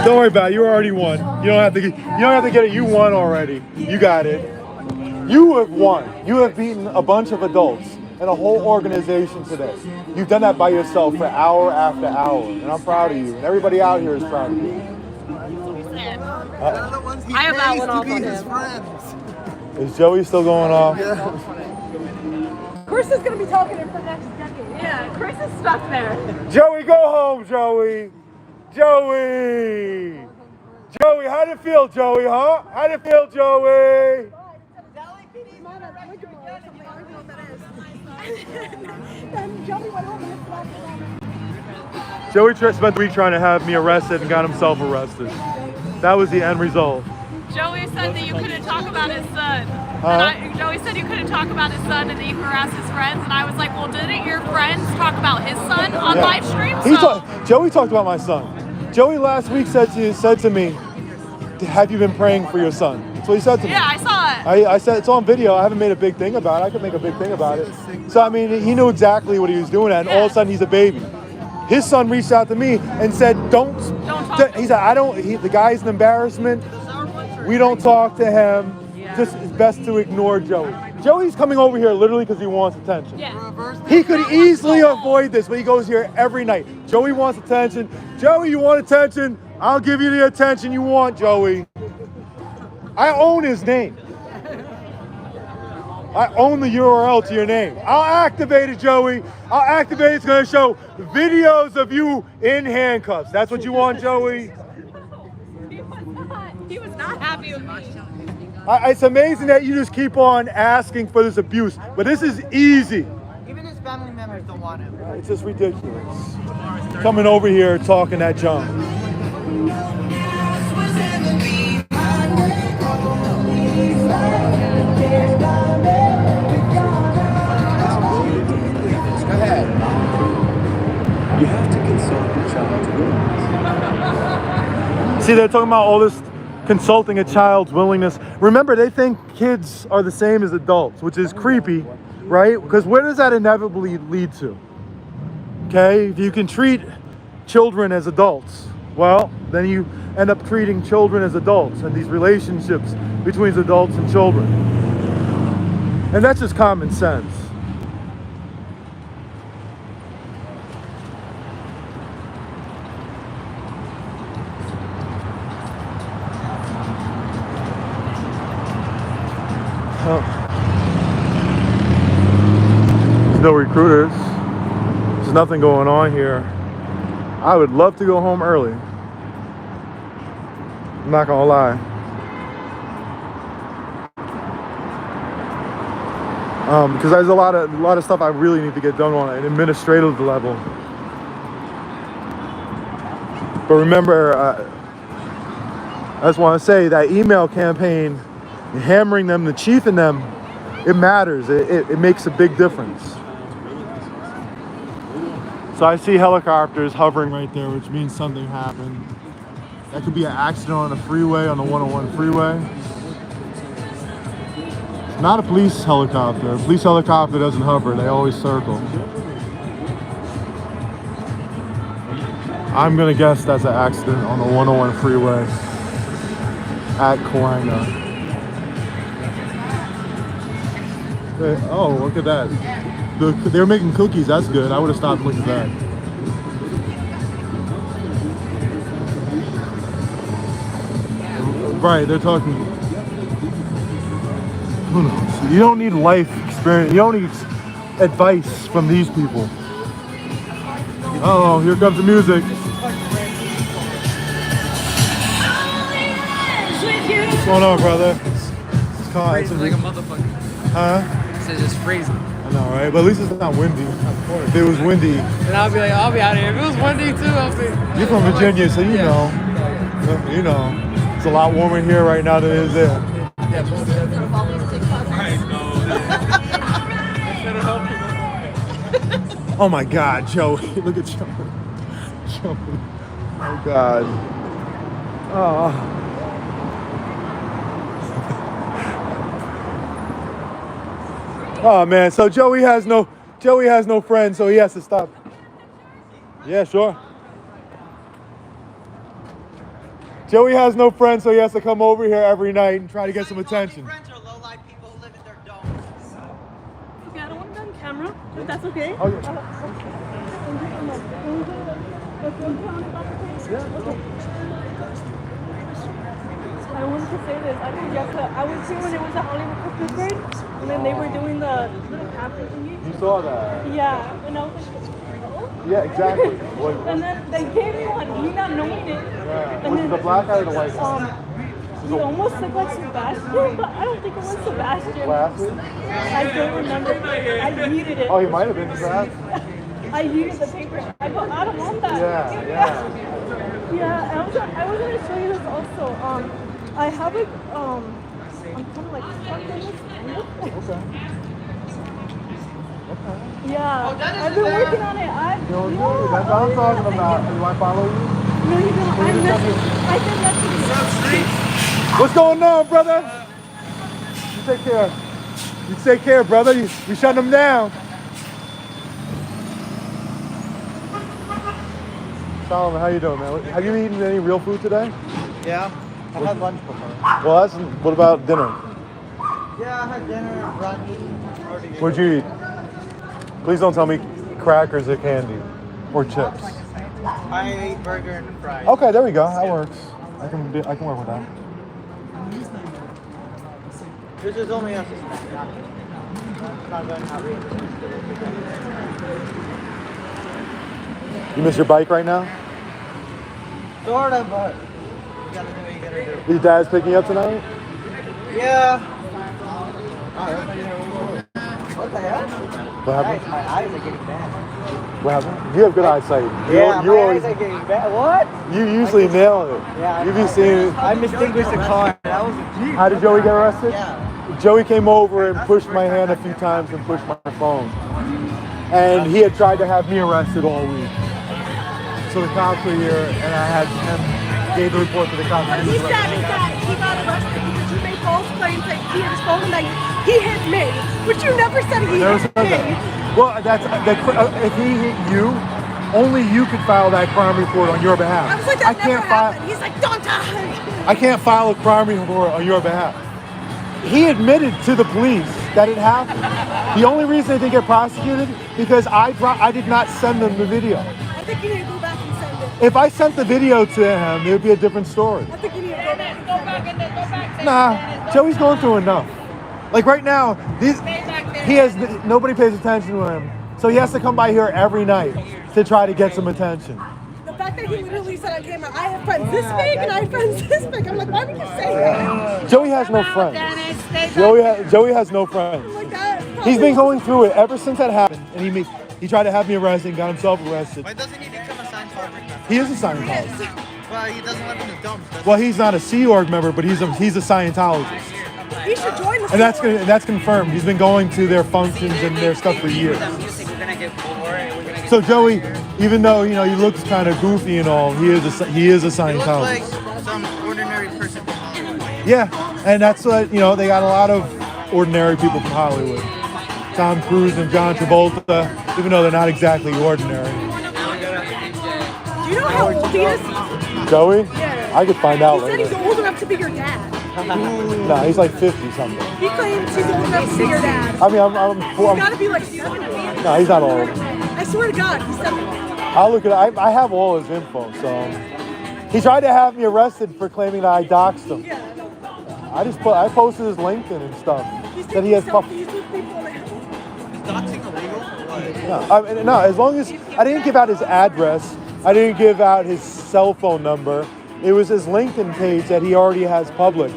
Speaker 1: Don't worry about it. You already won. You don't have to get it. You won already. You got it. You have won. You have beaten a bunch of adults and a whole organization today. You've done that by yourself for hour after hour, and I'm proud of you. And everybody out here is proud of you.
Speaker 2: I have that one off on him.
Speaker 1: Is Joey still going off?
Speaker 7: Yeah. Chris is going to be talking for the next decade.
Speaker 2: Yeah, Chris is stuck there.
Speaker 1: Joey, go home, Joey. Joey, how'd it feel, Joey, huh? How'd it feel, Joey? Joey spent the week trying to have me arrested and got himself arrested. That was the end result.
Speaker 2: Joey said that you couldn't talk about his son.
Speaker 1: Huh?
Speaker 2: Joey said you couldn't talk about his son and that you harass his friends. And I was like, well, didn't your friends talk about his son on live stream?
Speaker 1: Joey talked about my son. Joey last week said to me, have you been praying for your son? That's what he said to me.
Speaker 2: Yeah, I saw it.
Speaker 1: I said, it's on video. I haven't made a big thing about it. I could make a big thing about it. So, I mean, he knew exactly what he was doing. And all of a sudden, he's a baby. His son reached out to me and said, don't talk. He said, the guy's an embarrassment. We don't talk to him. Just it's best to ignore Joey. Joey's coming over here literally because he wants attention.
Speaker 2: Yeah.
Speaker 1: He could easily avoid this, but he goes here every night. Joey wants attention. Joey, you want attention? I'll give you the attention you want, Joey. I own his name. I own the URL to your name. I'll activate it, Joey. I'll activate it. It's going to show videos of you in handcuffs. That's what you want, Joey?
Speaker 2: He was not happy with me.
Speaker 1: It's amazing that you just keep on asking for this abuse, but this is easy.
Speaker 12: Even his family members don't want him.
Speaker 1: It's just ridiculous. Coming over here talking that junk.
Speaker 10: Go ahead. You have to consult your child's willingness.
Speaker 1: See, they're talking about all this consulting a child's willingness. Remember, they think kids are the same as adults, which is creepy, right? Because where does that inevitably lead to? Okay, if you can treat children as adults, well, then you end up treating children as adults and these relationships between adults and children. And that's just common sense. There's no recruiters. There's nothing going on here. I would love to go home early. I'm not gonna lie. Because there's a lot of stuff I really need to get done on an administrative level. But remember, I just want to say that email campaign, hammering them, the chief in them, it matters. It makes a big difference. So I see helicopters hovering right there, which means something happened. That could be an accident on the freeway, on the 101 freeway. Not a police helicopter. A police helicopter doesn't hover. They always circle. I'm gonna guess that's an accident on the 101 freeway at Coanga. Oh, look at that. They're making cookies. That's good. I would have stopped and looked at that. Right, they're talking. Who knows? You don't need life experience. You don't need advice from these people. Oh, here comes the music. What's going on, brother? It's called. It's
Speaker 13: like a motherfucker.
Speaker 1: Huh?
Speaker 13: It's just freezing.
Speaker 1: I know, right? But at least it's not windy. If it was windy.
Speaker 13: And I'll be out here. If it was windy too, I'll be.
Speaker 1: You're from Virginia, so you know. You know. It's a lot warmer here right now than it is there. Oh my God, Joey. Look at Joey. Joey. Oh God. Oh. Oh man, so Joey has no friends, so he has to stop. Yeah, sure. Joey has no friends, so he has to come over here every night and try to get some attention.
Speaker 7: Okay, I don't want to be on camera, if that's okay.
Speaker 1: Oh, yeah.
Speaker 7: I wanted to say this. I didn't get that. I was here when it was the Hollywood Christmas parade, and then they were doing the little pamphlet thingy.
Speaker 1: You saw that?
Speaker 7: Yeah, and I was like,
Speaker 1: Yeah, exactly.
Speaker 7: and then they gave me one, me not knowing it.
Speaker 1: Yeah.
Speaker 7: And
Speaker 1: Was
Speaker 7: then,
Speaker 1: it the black guy or the white guy?
Speaker 7: He almost looked like Sebastian, but I don't think it was Sebastian.
Speaker 1: Glasses?
Speaker 7: I don't remember. I yeeted it.
Speaker 1: Oh, he might have been Sebastian.
Speaker 7: I yeeted the paper. I go, I don't want that.
Speaker 1: Yeah.
Speaker 7: Yeah, and I was gonna show you this also. I have like I'm kind of like stuck in this.
Speaker 1: Okay.
Speaker 7: Yeah, I've been working on it.
Speaker 1: That's what I'm talking about. Do I follow you?
Speaker 7: No, you don't. I can message you.
Speaker 1: What's going on, brother? You take care. You take care, brother. You shut them down. Solomon, how you doing, man? Have you eaten any real food today?
Speaker 14: Yeah, I had lunch before.
Speaker 1: Well, what about dinner?
Speaker 14: Yeah, I had dinner, brunch.
Speaker 1: What'd you eat? Please don't tell me crackers or candy or chips.
Speaker 14: I ate burger and fries.
Speaker 1: Okay, there we go. That works. I can work with that.
Speaker 14: This is only us. Not going out.
Speaker 1: You miss your bike right now?
Speaker 14: Sort of, but you gotta do what you gotta do.
Speaker 1: Your dad's picking you up tonight?
Speaker 14: Yeah. What the hell?
Speaker 1: What happened?
Speaker 14: Guys, my eyes are getting bad.
Speaker 1: What happened? You have good eyesight.
Speaker 14: Yeah,
Speaker 1: you
Speaker 14: my
Speaker 1: always,
Speaker 14: eyes are getting bad. What?
Speaker 1: You usually nail it.
Speaker 14: Yeah,
Speaker 1: You be seeing it.
Speaker 14: I mistinguished a car. That was a Jeep.
Speaker 1: How did Joey get arrested?
Speaker 14: Yeah.
Speaker 1: Joey came over and pushed my hand a few times and pushed my phone. And he had tried to have me arrested all week. So the cops were here and I had him gave the report to the cops.
Speaker 7: What he said is that he got arrested because you made false claims that he had his phone and that he hit me. But you never said he
Speaker 1: Never
Speaker 7: hit
Speaker 1: said
Speaker 7: me.
Speaker 1: that. Well, if he hit you, only you could file that crime report on your behalf.
Speaker 7: I was like, that never happened. He's like, don't die.
Speaker 1: I can't file a crime report on your behalf. He admitted to the police that it happened. The only reason they didn't get prosecuted because I did not send them the video.
Speaker 7: I think you need to go back and send it.
Speaker 1: If I sent the video to him, it would be a different story.
Speaker 7: I think you need to go back and send it.
Speaker 1: Nah, Joey's going through enough. Like right now, nobody pays attention to him, so he has to come by here every night to try to get some attention.
Speaker 7: The fact that he literally said on camera, I have friends this big and I have friends this big. I'm like, why would you say that?
Speaker 1: Joey has no friends. Joey has no friends. He's been going through it ever since that happened, and he tried to have me arrested and got himself arrested.
Speaker 14: Why doesn't he become a Scientologist?
Speaker 1: He is a Scientologist.
Speaker 14: Well, he doesn't live in the dumps.
Speaker 1: Well, he's not a Sea Org member, but he's a Scientologist.
Speaker 7: He should join the
Speaker 1: And that's confirmed. He's been going to their functions and their stuff for years. So Joey, even though he looks kind of goofy and all, he is a Scientologist.
Speaker 14: He looks like some ordinary person.
Speaker 1: Yeah, and that's what they got a lot of ordinary people from Hollywood. Tom Cruise and John Travolta, even though they're not exactly ordinary.
Speaker 7: Do you know how old he is?
Speaker 1: Joey?
Speaker 7: Yeah.
Speaker 1: I could find out
Speaker 7: He said
Speaker 1: later.
Speaker 7: he's old enough to be your dad.
Speaker 1: No, he's like 50 something.
Speaker 7: He claims he's old enough to be your dad.
Speaker 1: I mean, I'm
Speaker 7: He's gotta be like 70.
Speaker 1: no, he's not old.
Speaker 7: I swear to God, he's 70.
Speaker 1: I'll look at it. I have all his info, so. He tried to have me arrested for claiming that I doxed him. I posted his LinkedIn and stuff. That he has
Speaker 14: Doxing illegal?
Speaker 1: no, as long as I didn't give out his address, I didn't give out his cell phone number. It was his LinkedIn page that he already has public.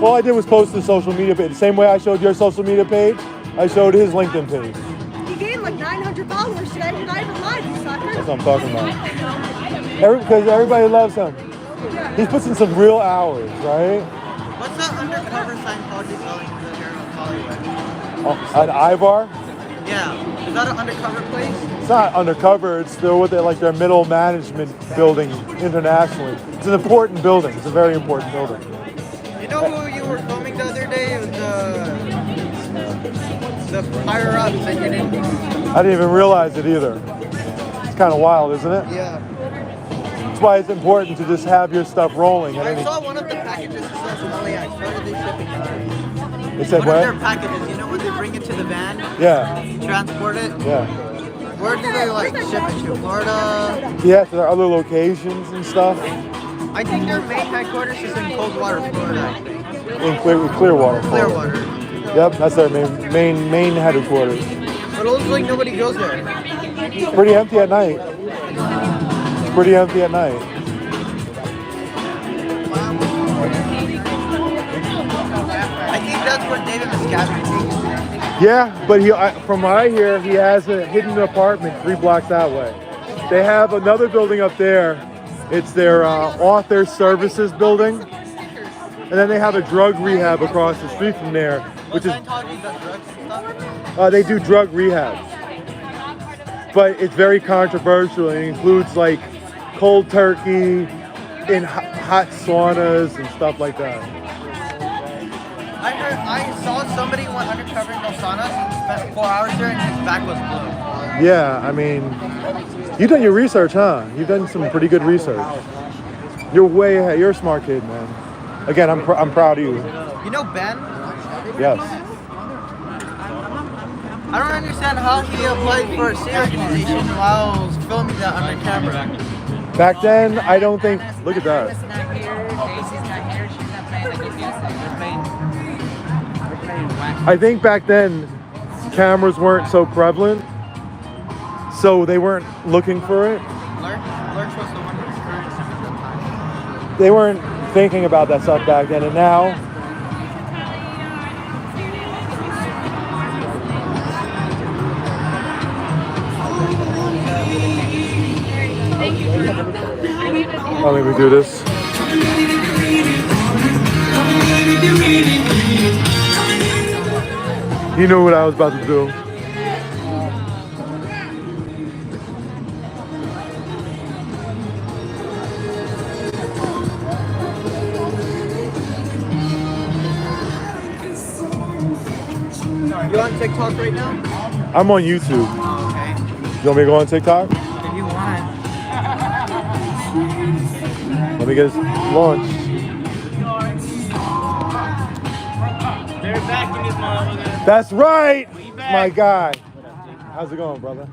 Speaker 1: All I did was post the social media page. The same way I showed your social media page, I showed his LinkedIn page.
Speaker 7: He gained like 900 followers today. You're not even live, you sucker.
Speaker 1: That's what I'm talking about. Because everybody loves him. He's put in some real hours, right?
Speaker 14: What's that undercover Scientology building here in Hollywood?
Speaker 1: Oh, an Ivar?
Speaker 14: Yeah. Is that an undercover place?
Speaker 1: It's not undercover. It's still with like their middle management building internationally. It's an important building. It's a very important building.
Speaker 14: You know who you were filming the other day? It was the higher ups that you didn't.
Speaker 1: I didn't even realize it either. It's kind of wild, isn't it?
Speaker 14: Yeah.
Speaker 1: That's why it's important to just have your stuff rolling. At
Speaker 14: I
Speaker 1: any...
Speaker 14: saw one of the packages that says LAX. Where are they shipping it?
Speaker 1: They said
Speaker 14: one
Speaker 1: what?
Speaker 14: of their packages, you know when they bring it to the van?
Speaker 1: Yeah.
Speaker 14: Transport it?
Speaker 1: Yeah.
Speaker 14: Where do they like ship it to? Florida?
Speaker 1: Yeah, to their other locations and stuff.
Speaker 14: I think their main headquarters is in Coldwater, Florida, I think.
Speaker 1: In Clearwater.
Speaker 14: Clearwater.
Speaker 1: Yep, that's their main headquarters.
Speaker 14: But it looks like nobody goes there.
Speaker 1: It's pretty empty at night. It's pretty empty at night.
Speaker 14: I think that's where David Miscavige takes.
Speaker 1: Yeah, but from what I hear, he has a hidden apartment 3 blocks that way. They have another building up there. It's their author services building. And then they have a drug rehab across the street from there, which is they do drug rehab. But it's very controversial. It includes like cold turkey in hot saunas and stuff like that.
Speaker 14: I saw somebody went undercover in those saunas and spent 4 hours there and his back was blue.
Speaker 1: Yeah, I mean, you've done your research, huh? You've done some pretty good research. You're way ahead. You're a smart kid, man. Again, I'm proud of you.
Speaker 14: You know Ben?
Speaker 1: Yes.
Speaker 14: I don't understand how he applied for a state organization while I was filming that on the camera.
Speaker 1: Back then, I don't think. Look at that. I think back then, cameras weren't so prevalent, so they weren't lurch was the one who was current. They weren't thinking about that stuff back then, and now. Oh, let me do this. You knew what I was about to do.
Speaker 14: You on TikTok right now?
Speaker 1: I'm on YouTube.
Speaker 14: Oh, okay.
Speaker 1: You want me to go on TikTok?
Speaker 14: If you want.
Speaker 1: Let me get this launched.
Speaker 5: They're back in this motherfucker.
Speaker 1: That's right, my guy. How's it going, brother?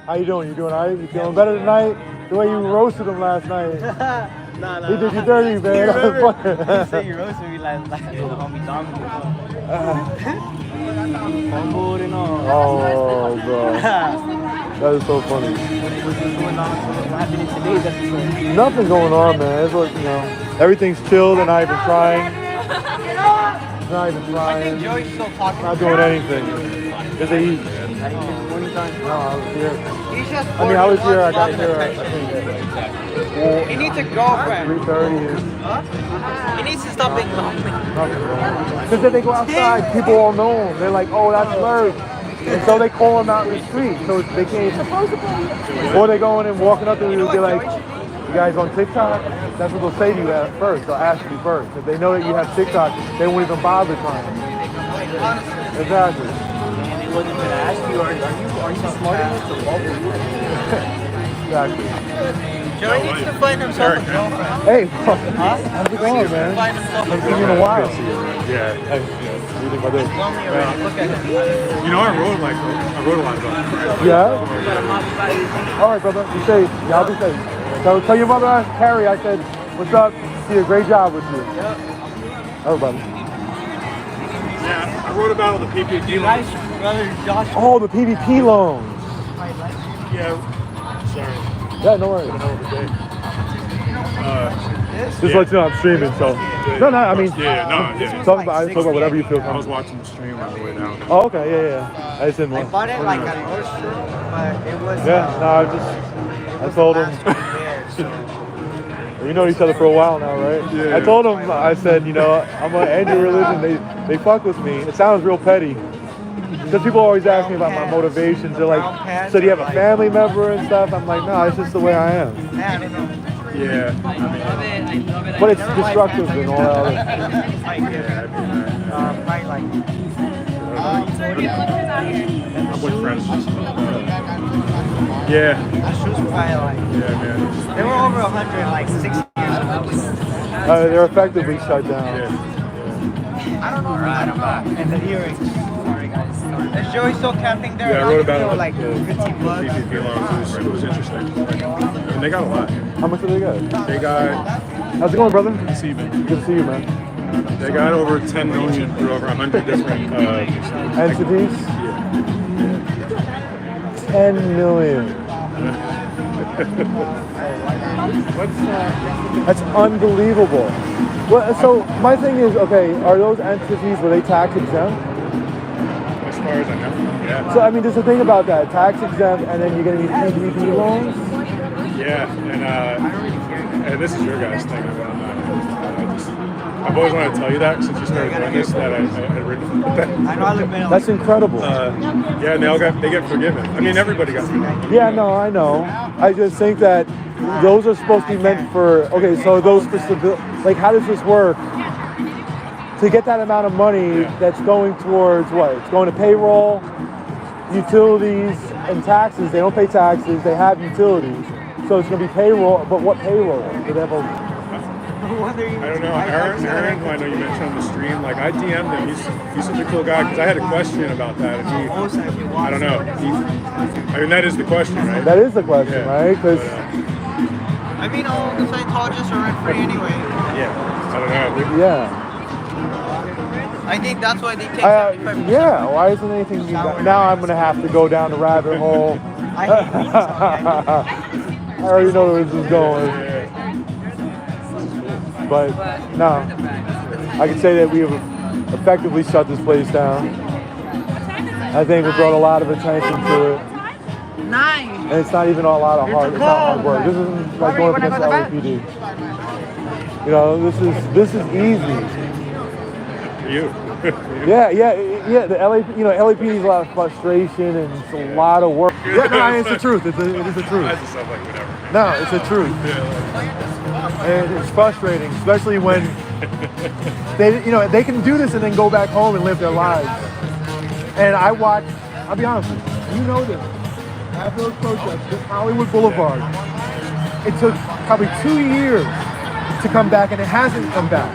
Speaker 1: How you doing? You doing all right? You feeling better tonight? The way you roasted him last night.
Speaker 14: Nah.
Speaker 1: He did you dirty, man.
Speaker 14: You say you roasted me like the homie Dominic. And all.
Speaker 1: Oh, bro. That is so funny.
Speaker 14: What happened in today's episode?
Speaker 1: Nothing going on, man. It's like, everything's chilled. They're not even trying. Not even trying.
Speaker 14: I think Joey's still talking.
Speaker 1: Not doing anything. Did they eat?
Speaker 14: Morning time.
Speaker 1: No, I was here.
Speaker 14: He's just
Speaker 1: I got here at,
Speaker 14: He needs a girlfriend.
Speaker 1: 3:30.
Speaker 14: He needs to stop being lonely.
Speaker 1: Because then they go outside, people all know him. They're like, oh, that's Merv. And so they call him out in the street. So they can't. Or they go in and walking up to him and be like, You guys on TikTok? That's what they'll say to you at first. They'll ask you first. If they know that you have TikTok, they won't even bother trying. Exactly.
Speaker 15: They wouldn't even ask you, are you smart enough to love it?
Speaker 1: Exactly.
Speaker 14: Joey needs to find himself a girlfriend.
Speaker 1: Hey, how's it going, man?
Speaker 14: Find himself a
Speaker 1: It's been a while.
Speaker 5: Yeah.
Speaker 1: Hey, what do you think about this?
Speaker 14: Look at him.
Speaker 5: You know, I wrote a lot about it.
Speaker 1: Yeah? All right, brother. Be safe. Y'all be safe. So tell your mother, Carrie, I said, what's up? She did a great job with you. Everybody.
Speaker 5: Yeah, I wrote about all the PPP loans.
Speaker 1: Oh, the PPP loans.
Speaker 5: Yeah. Sorry.
Speaker 1: Yeah, no worries. Just let you know I'm streaming, so. No, I mean. Talk about whatever you feel
Speaker 5: I was
Speaker 1: comfortable.
Speaker 5: watching the stream on the way down.
Speaker 1: Oh, okay, yeah. I just didn't
Speaker 14: I
Speaker 1: want.
Speaker 14: bought it like at Nordstrom, but it was.
Speaker 1: Yeah, no, I told him. We know each other for a while now, right?
Speaker 5: Yeah.
Speaker 1: I told him, I said, you know, I'm gonna end your religion. They fuck with me. It sounds real petty. Because people always ask me about my motivations. They're like, so do you have a family member and stuff? I'm like, no, it's just the way I am.
Speaker 5: Yeah.
Speaker 1: But it's destructive and all that.
Speaker 5: I'm with friends. Yeah.
Speaker 14: That shoes were probably like.
Speaker 5: Yeah, man.
Speaker 14: They were over 100 like 6 years ago.
Speaker 1: They're effectively shut down.
Speaker 14: I don't know. And the earrings. Is Joey still camping there?
Speaker 5: Yeah, I wrote about
Speaker 14: like
Speaker 5: the PPP loans. It was interesting. And they got a lot.
Speaker 1: How much do they get?
Speaker 5: They got.
Speaker 1: How's it going, brother?
Speaker 5: Good to see you, man.
Speaker 1: Good to see you, man.
Speaker 5: They got over 10 million through over 100 different
Speaker 1: entities. 10 million. That's unbelievable. Well, so my thing is, okay, are those entities, were they tax exempt?
Speaker 5: As far as I know, yeah.
Speaker 1: So I mean, just the thing about that, tax exempt, and then you're going to need PPP loans.
Speaker 5: Yeah, and this is your guys' thing. I've always wanted to tell you that since you started doing this that I had written that.
Speaker 1: That's incredible.
Speaker 5: Yeah, and they get forgiven. I mean, everybody got forgiven.
Speaker 1: Yeah, no, I know. I just think that those are supposed to be meant for. Okay, so those for like, how does this work? To get that amount of money that's going towards what? It's going to payroll, utilities, and taxes. They don't pay taxes. They have utilities. So it's going to be payroll. But what payroll? Do they have a?
Speaker 5: I don't know. Aaron, who I know you mentioned on the stream, like I DM'd him. He's such a cool guy because I had a question about that, and I don't know. I mean, that is the question, right?
Speaker 1: That is the question, right? Because
Speaker 14: I mean, all the Scientologists are rent free anyway.
Speaker 5: Yeah, I don't know.
Speaker 1: Yeah.
Speaker 14: I think that's why they take 75%.
Speaker 1: Yeah. Why isn't anything? Now I'm gonna have to go down the rabbit hole. I already know where this is going. But no, I can say that we have effectively shut this place down. I think we brought a lot of attention to it. And it's not even a lot of hard. It's not hard work. This isn't like going up against the LAPD. You know, this is easy.
Speaker 5: You.
Speaker 1: Yeah. The LAPD is a lot of frustration and it's a lot of work. Yeah, no, it's the truth. It is the truth.
Speaker 5: I just sound like whatever.
Speaker 1: No, it's the truth. And it's frustrating, especially when they can do this and then go back home and live their lives. And I'll be honest with you, know this. After those protests, this Hollywood Boulevard, it took probably 2 years to come back, and it hasn't come back.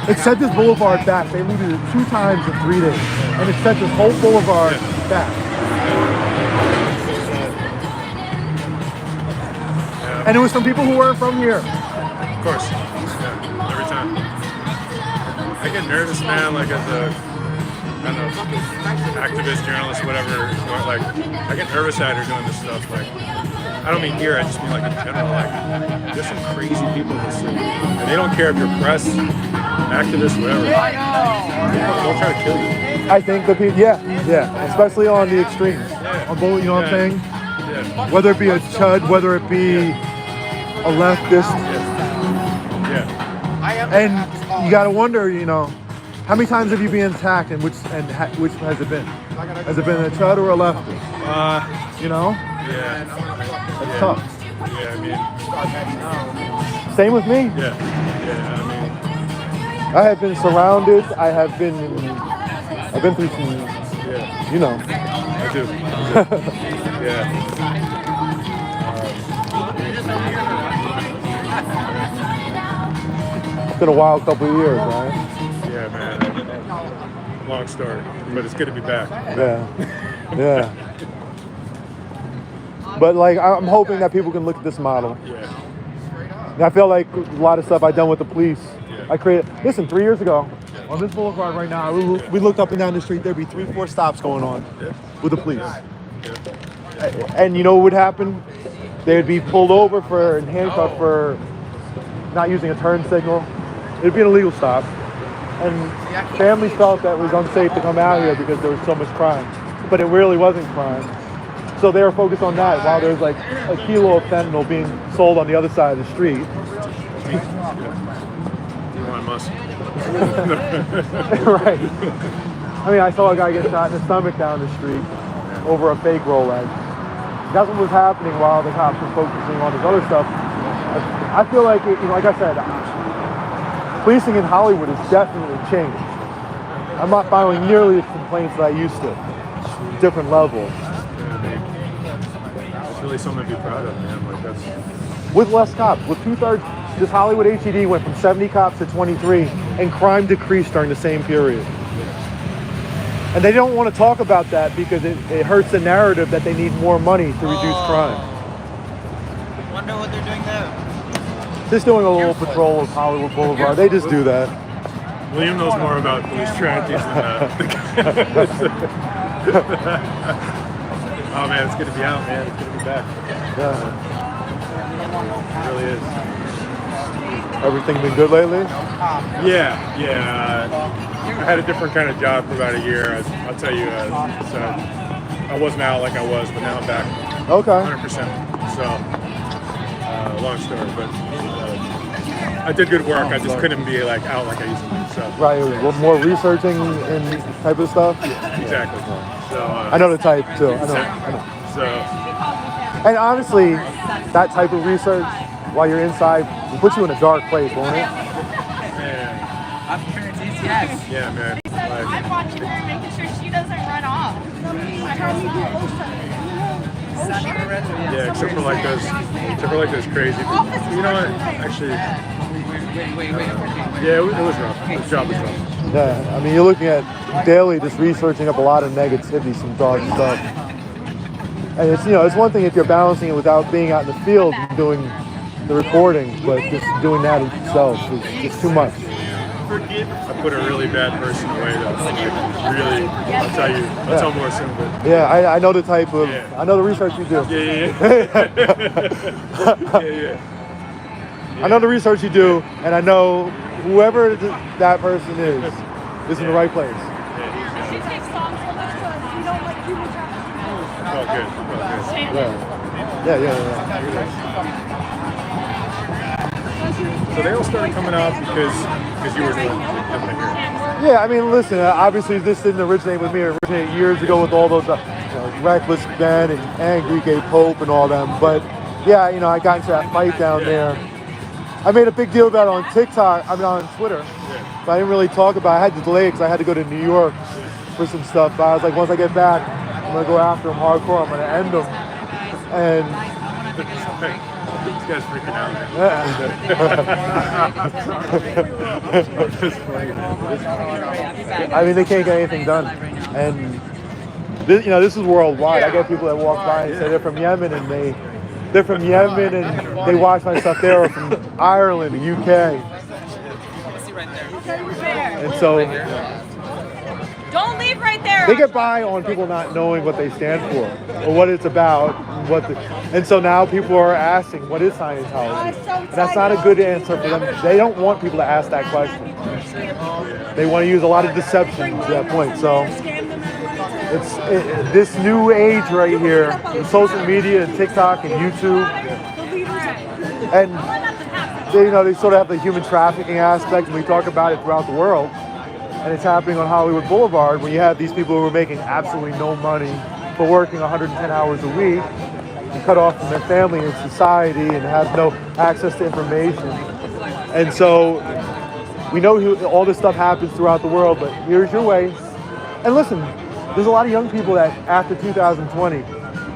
Speaker 1: It set this boulevard back. They looted it 2 times in 3 days, and it set this whole boulevard back. And it was from people who weren't from here.
Speaker 5: Of course. Yeah, every time. I get nervous, man, like as a kind of activist, journalist, whatever. Like, I get nervous out here doing this stuff. Like, I don't mean here, I just mean like in general. Like, there's some crazy people in this city. And they don't care if you're press, activist, whatever. They'll try to kill you.
Speaker 1: I think the people, yeah. Especially on the extremes. On both, you know what I'm saying?
Speaker 5: Yeah.
Speaker 1: Whether it be a chud, whether it be a leftist.
Speaker 5: Yeah.
Speaker 1: And you gotta wonder, how many times have you been attacked, and which has it been? Has it been a chud or a leftist?
Speaker 5: Yeah.
Speaker 1: It's tough.
Speaker 5: Yeah, I mean,
Speaker 1: Same with me.
Speaker 5: yeah, I mean,
Speaker 1: I have been surrounded. I've been through some,
Speaker 5: yeah,
Speaker 1: you know.
Speaker 5: I do. Yeah.
Speaker 1: It's been a wild couple of years, right?
Speaker 5: Yeah, man. Long story, but it's good to be back.
Speaker 1: Yeah. Yeah. But like, I'm hoping that people can look at this model.
Speaker 5: Yeah.
Speaker 1: And I feel like a lot of stuff I've done with the police.
Speaker 5: Yeah.
Speaker 1: I created, listen, 3 years ago, on this boulevard right now, we looked up and down the street, there'd be 3-4 stops going on with the police. And you know what would happen? They'd be pulled over for and handcuffed for not using a turn signal. It'd be an illegal stop. And families felt that it was unsafe to come out here because there was so much crime. But it really wasn't crime. So they were focused on that while there's like a kilo of fentanyl being sold on the other side of the street.
Speaker 5: Elon Musk.
Speaker 1: Right. I mean, I saw a guy get shot in the stomach down the street over a fake Rolex. That's what was happening while the cops were focusing on this other stuff. I feel like, like I said, policing in Hollywood has definitely changed. I'm not filing nearly as complaints that I used to. Different levels.
Speaker 5: It's really something to be proud of, man. Like that's
Speaker 1: with less cops. With 2/3, this Hollywood HED went from 70 cops to 23, and crime decreased during the same period. And they don't want to talk about that because it hurts the narrative that they need more money to reduce crime.
Speaker 14: Wonder what they're doing there.
Speaker 1: Just doing a little patrol of Hollywood Boulevard. They just do that.
Speaker 5: William knows more about police tragedies than that. Oh man, it's good to be out, man. It's good to be back.
Speaker 1: Yeah.
Speaker 5: It really is.
Speaker 1: Everything been good lately?
Speaker 5: Yeah. I had a different kind of job for about a year. I'll tell you, so I wasn't out like I was, but now I'm back.
Speaker 1: Okay.
Speaker 5: 100%. So, long story, but I did good work. I just couldn't be like out like I used to be. So.
Speaker 1: Right, more researching and type of stuff?
Speaker 5: Yeah, exactly. So,
Speaker 1: I know the type too. I know.
Speaker 5: So.
Speaker 1: And honestly, that type of research, while you're inside, will put you in a dark place, won't it?
Speaker 2: Yes.
Speaker 5: Yeah, man.
Speaker 2: I'm watching her, making sure she doesn't run off.
Speaker 5: Yeah, except for like those crazy. You know what? Actually, yeah, it was rough. The job was rough.
Speaker 1: Yeah, I mean, you're looking at daily just researching up a lot of negativity, some dark stuff. And it's, it's one thing if you're balancing it without being out in the field and doing the recording, but just doing that itself is too much.
Speaker 5: I put a really bad person away though. Like, really, I'll tell more soon, but.
Speaker 1: Yeah, I know the type of, I know the research you do.
Speaker 5: Yeah.
Speaker 1: I know the research you do, and I know whoever that person is in the right place.
Speaker 7: She takes songs from us because we don't like human trafficking.
Speaker 5: Oh, good.
Speaker 1: Yeah.
Speaker 5: So they all started coming out because you were doing it here.
Speaker 1: Yeah, I mean, listen, obviously this didn't originate with me. It originated years ago with all those Reckless Ben and Angry Gay Pope and all them. But yeah, I got into that fight down there. I made a big deal about it on TikTok, on Twitter. But I didn't really talk about it. I had to delay it because I had to go to New York for some stuff. But I was like, once I get back, I'm going to go after them hardcore. I'm going to end them. And
Speaker 5: this guy's freaking out.
Speaker 1: I mean, they can't get anything done. And this is worldwide. I get people that walk by and say they're from Yemen and they're from Yemen and they watch my stuff there, or from Ireland, the UK. And so
Speaker 2: don't leave right there.
Speaker 1: they get by on people not knowing what they stand for or what it's about. And so now people are asking, what is Scientology? And that's not a good answer for them. They don't want people to ask that question. They want to use a lot of deception to that point. So it's this new age right here, in social media and TikTok and YouTube, and they sort of have the human trafficking aspect, and we talk about it throughout the world. And it's happening on Hollywood Boulevard when you have these people who are making absolutely no money for working 110 hours a week. and cut off from their family and society and have no access to information. And so we know all this stuff happens throughout the world, but here's your way. And listen, there's a lot of young people that after 2020,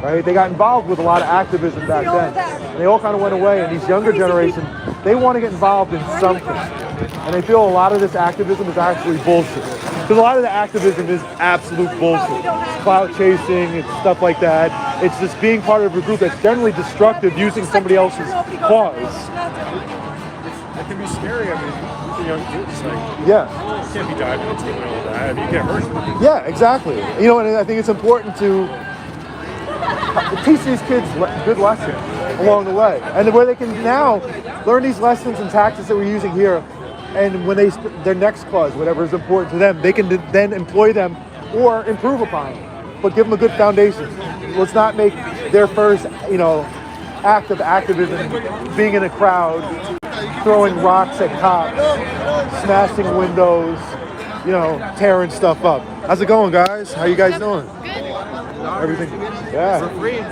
Speaker 1: right, they got involved with a lot of activism back then. And they all kind of went away, and these younger generation, they want to get involved in something. And they feel a lot of this activism is actually bullshit. Because a lot of the activism is absolute bullshit. Clout chasing, it's stuff like that. It's just being part of a group that's generally destructive, using somebody else's cause.
Speaker 5: It can be scary. I mean, it's like,
Speaker 1: yeah,
Speaker 5: you can't be diving into the middle of that. You get hurt.
Speaker 1: Yeah, exactly. You know, and I think it's important to teach these kids good lessons along the way, and where they can now learn these lessons and tactics that we're using here, and when their next cause, whatever is important to them, they can then employ them or improve upon it, but give them a good foundation. Let's not make their first, act of activism being in a crowd, throwing rocks at cops, smashing windows, tearing stuff up. How's it going, guys? How you guys doing? Everything. Yeah.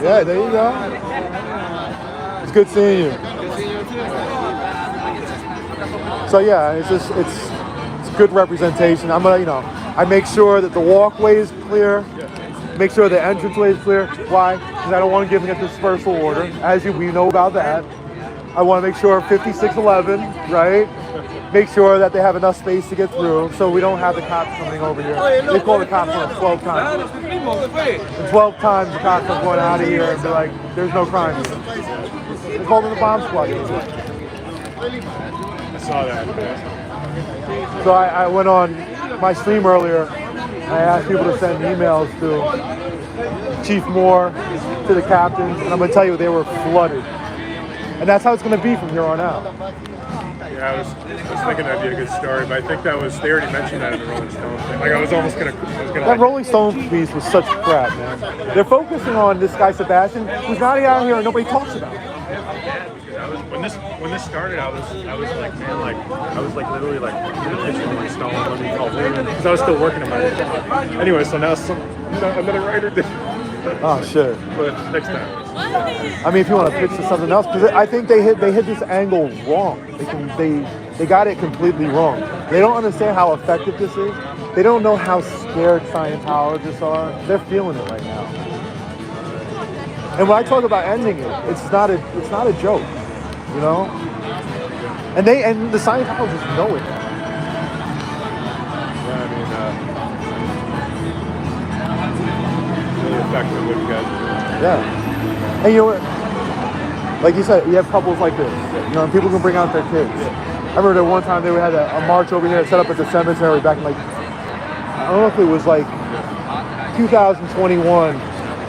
Speaker 1: Yeah, there you go. It's good seeing you. So yeah, it's good representation. I'm gonna, I make sure that the walkway is clear. Make sure the entranceway is clear. Why? Because I don't want to give them a dispersal order. As we know about that. I want to make sure 5611, right? Make sure that they have enough space to get through, so we don't have the cops coming over here. They call the cops on 12 times. And 12 times the cops are going out of here and be like, there's no crime here. They called them the bomb squad.
Speaker 5: I saw that.
Speaker 1: So I went on my stream earlier. I asked people to send emails to Chief Moore, to the captains, and I'm going to tell you, they were flooded. And that's how it's going to be from here on out.
Speaker 5: Yeah, I was thinking that'd be a good story, but I think they already mentioned that in the Rolling Stone thing. Like I was gonna.
Speaker 1: That Rolling Stone piece was such crap, man. They're focusing on this guy Sebastian, who's not out here and nobody talks about him.
Speaker 5: When this started, I was like, man, like I was like literally like pitching Rolling Stone, what do you call it? Because I was still working on my job. Anyway, so now another writer did.
Speaker 1: Oh shit!
Speaker 5: But next time.
Speaker 1: I mean, if you want to pitch to something else, because I think they hit this angle wrong. They got it completely wrong. They don't understand how effective this is. They don't know how scared Scientologists are. They're feeling it right now. And when I talk about ending it, it's not a joke, And the Scientologists know it.
Speaker 5: Yeah, I mean, really effective what you guys are doing.
Speaker 1: Yeah. And like you said, you have couples like this, and people can bring out their kids. I remember that one time they had a march over here set up at the cemetery back in I don't know if it was 2021.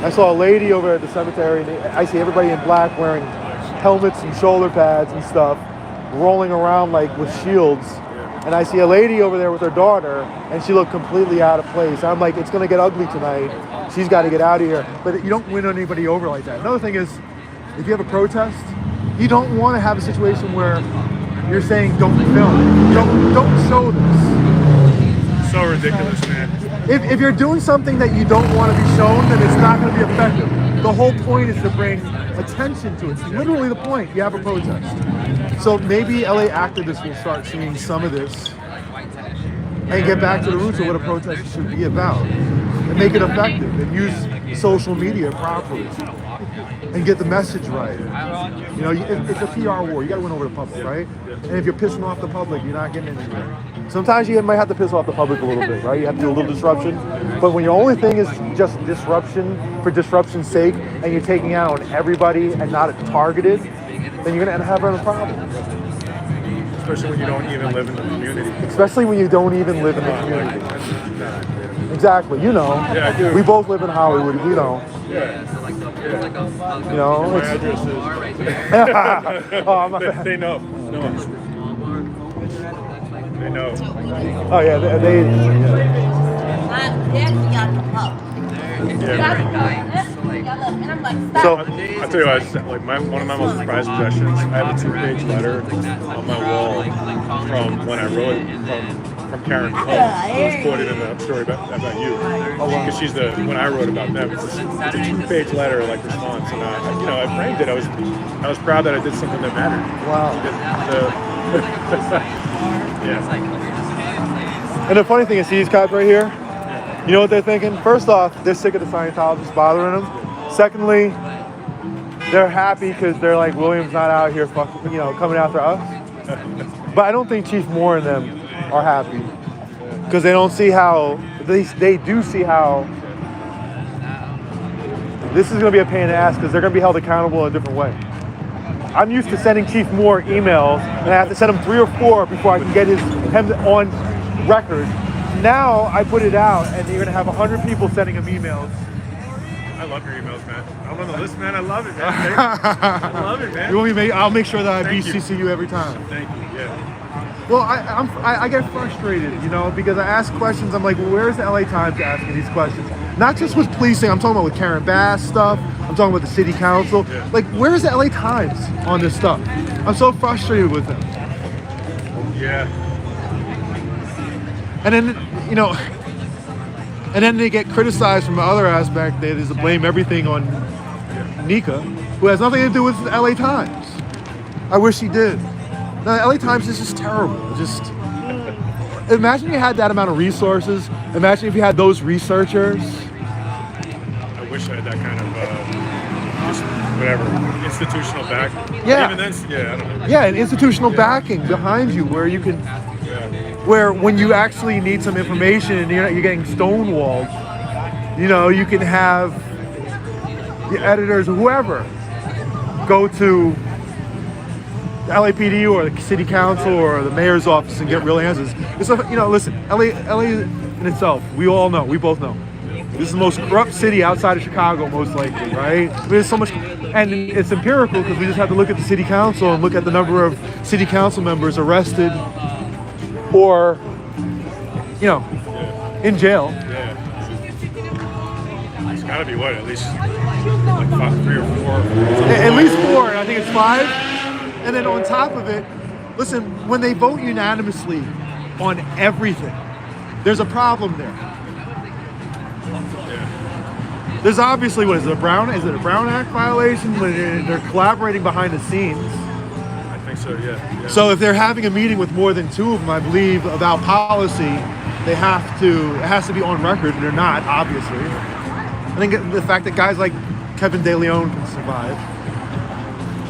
Speaker 1: I saw a lady over at the cemetery, and I see everybody in black wearing helmets and shoulder pads and stuff, rolling around with shields. And I see a lady over there with her daughter, and she looked completely out of place. I'm like, it's going to get ugly tonight. She's got to get out of here. But you don't win anybody over like that. Another thing is, if you have a protest, you don't want to have a situation where you're saying don't film, don't show this.
Speaker 5: So ridiculous, man.
Speaker 1: If you're doing something that you don't want to be shown, then it's not going to be effective. The whole point is to bring attention to it. It's literally the point. You have a protest. So maybe LA activists will start seeing some of this and get back to the roots of what a protest should be about and make it effective and use social media properly and get the message right. It's a PR war. You got to win over the public, right? And if you're pissing off the public, you're not getting anywhere. Sometimes you might have to piss off the public a little bit, right? You have to do a little disruption. But when your only thing is just disruption for disruption's sake and you're taking out on everybody and not targeted, then you're going to have a problem.
Speaker 5: Especially when you don't even live in the community.
Speaker 1: Exactly,
Speaker 5: Yeah, I do.
Speaker 1: We both live in Hollywood,
Speaker 5: Yeah. My address is. They know. They know.
Speaker 1: Oh yeah, they
Speaker 5: So I tell you what, one of my most prized possessions. I have a 2-page letter on my wall from when I wrote from from Karen Combs, who was quoted in the story about you. Because she's when I wrote about them, it's a 2-page letter like response, and I framed it. I was proud that I did something that mattered.
Speaker 1: Wow.
Speaker 5: Yeah.
Speaker 1: And the funny thing is, see these cops right here? You know what they're thinking? First off, they're sick of the Scientologists bothering them. Secondly, they're happy because they're like, William's not out here coming after us. But I don't think Chief Moore and them are happy because they don't see how, they do see how this is going to be a pain in the ass because they're going to be held accountable in a different way. I'm used to sending Chief Moore emails and I have to send him 3 or 4 before I can get him on record. Now I put it out and you're going to have 100 people sending him emails.
Speaker 5: I love your emails, man. I'm on the list, man. I love it, man. I love it, man.
Speaker 1: I'll make sure that I BCC you every time.
Speaker 5: Thank you. Yeah.
Speaker 1: Well, I get frustrated, because I ask questions. I'm like, well, where's the LA Times asking these questions? Not just with policing. I'm talking about with Karen Bass stuff. I'm talking about the city council.
Speaker 5: Yeah.
Speaker 1: Like, where's the LA Times on this stuff? I'm so frustrated with them.
Speaker 5: Yeah.
Speaker 1: And then, and then they get criticized from the other aspect. They just blame everything on Nika, who has nothing to do with the LA Times. I wish he did. The LA Times is just terrible. Imagine you had that amount of resources. Imagine if you had those researchers.
Speaker 5: I wish I had that kind of, just whatever, institutional back.
Speaker 1: Yeah.
Speaker 5: Even then, I don't know.
Speaker 1: Yeah, an institutional backing behind you where you can, where when you actually need some information and you're getting stonewalled, you can have the editors or whoever go to the LAPD or the city council or the mayor's office and get real answers. It's listen, LA in itself, we both know. This is the most corrupt city outside of Chicago, most likely, right? There's so much, and it's empirical because we just have to look at the city council and look at the number of city council members arrested or, in jail.
Speaker 5: Yeah. It's got to be at least like 3 or 4.
Speaker 1: At least 4, I think it's 5. And then on top of it, listen, when they vote unanimously on everything, there's a problem there.
Speaker 5: Yeah.
Speaker 1: There's obviously, is it a Brown Act violation when they're collaborating behind the scenes?
Speaker 5: I think so, yeah.
Speaker 1: So if they're having a meeting with more than 2 of them, I believe, about policy, it has to be on record, and they're not, obviously. I think the fact that guys like Kevin De Leon can survive.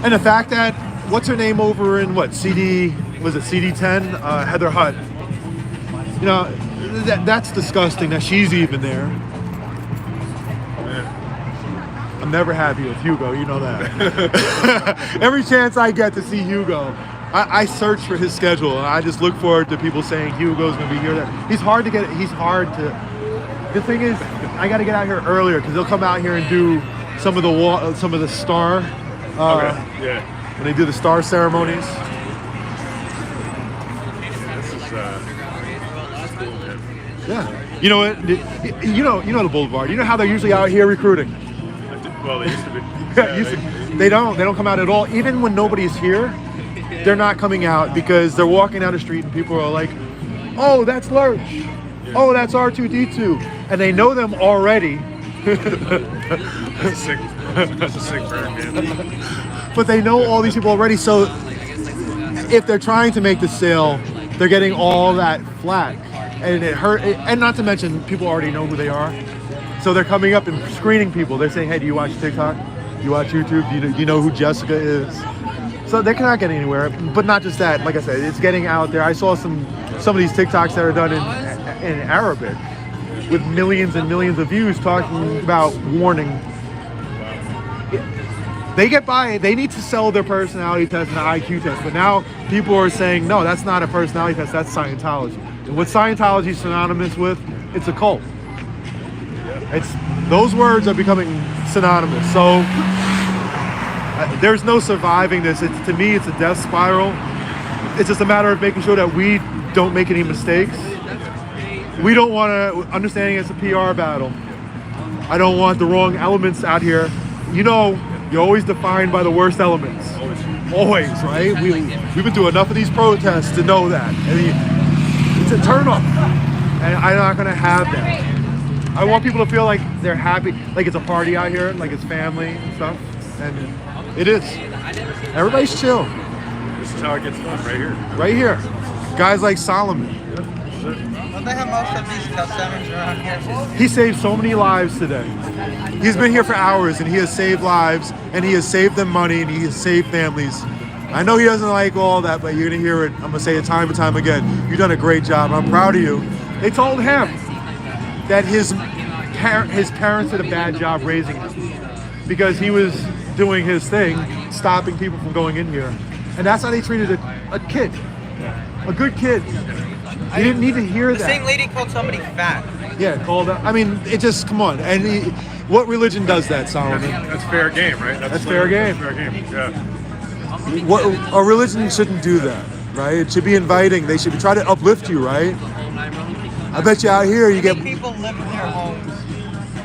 Speaker 1: And the fact that, what's her name over in CD10? Heather Hutt. That's disgusting that she's even there. I'm never happy with Hugo, you know that. Every chance I get to see Hugo, I search for his schedule and I just look forward to people saying Hugo's gonna be here. There. He's hard to. The thing is, I got to get out here earlier because they'll come out here and do some of the star. When they do the star ceremonies.
Speaker 5: This is cool, man.
Speaker 1: Yeah. You know what? You know the Boulevard. You know how they're usually out here recruiting.
Speaker 5: Well, they used to be.
Speaker 1: They don't come out at all. Even when nobody's here, they're not coming out because they're walking down the street and people are like, "Oh, that's Lurch. Oh, that's R2D2," and they know them already.
Speaker 5: That's a sick burn, man.
Speaker 1: But they know all these people already, so if they're trying to make the sale, they're getting all that flack, and it hurt. And not to mention, people already know who they are, so they're coming up and screening people. They're saying, "Hey, do you watch TikTok? Do you watch YouTube? Do you know who Jessica is?" So they cannot get anywhere. But not just that. Like I said, it's getting out there. I saw some of these TikToks that are done in Arabic with millions and millions of views talking about warning. They get by. They need to sell their personality test and an IQ test. But now people are saying, no, that's not a personality test. That's Scientology. And what Scientology is synonymous with, it's a cult. Those words are becoming synonymous. So there's no surviving this. To me, it's a death spiral. It's just a matter of making sure that we don't make any mistakes. We don't want to, understanding it's a PR battle. I don't want the wrong elements out here. You're always defined by the worst elements. Always, right? We've been through enough of these protests to know that. It's a turn up. And I'm not gonna have that. I want people to feel like they're happy, like it's a party out here, like it's family and stuff. And it is. Everybody's chill.
Speaker 5: This is how it gets done, right here.
Speaker 1: Right here. Guys like Solomon.
Speaker 14: Don't they have most of these health centers around here?
Speaker 1: He saved so many lives today. He's been here for hours and he has saved lives and he has saved them money and he has saved families. I know he doesn't like all that, but you're gonna hear it. I'm gonna say it time and time again. You've done a great job. I'm proud of you. They told him that his parents did a bad job raising him because he was doing his thing, stopping people from going in here. And that's how they treated a kid, a good kid. You didn't need to hear
Speaker 14: The
Speaker 1: that.
Speaker 14: same lady called somebody fat.
Speaker 1: Yeah, called out. I mean, it just, come on. And what religion does that, Solomon?
Speaker 5: That's fair game, right?
Speaker 1: That's fair game.
Speaker 5: Fair game, yeah.
Speaker 1: What, a religion shouldn't do that, right? It should be inviting. They should be trying to uplift you, right? I bet you out here you get
Speaker 14: People live in their homes.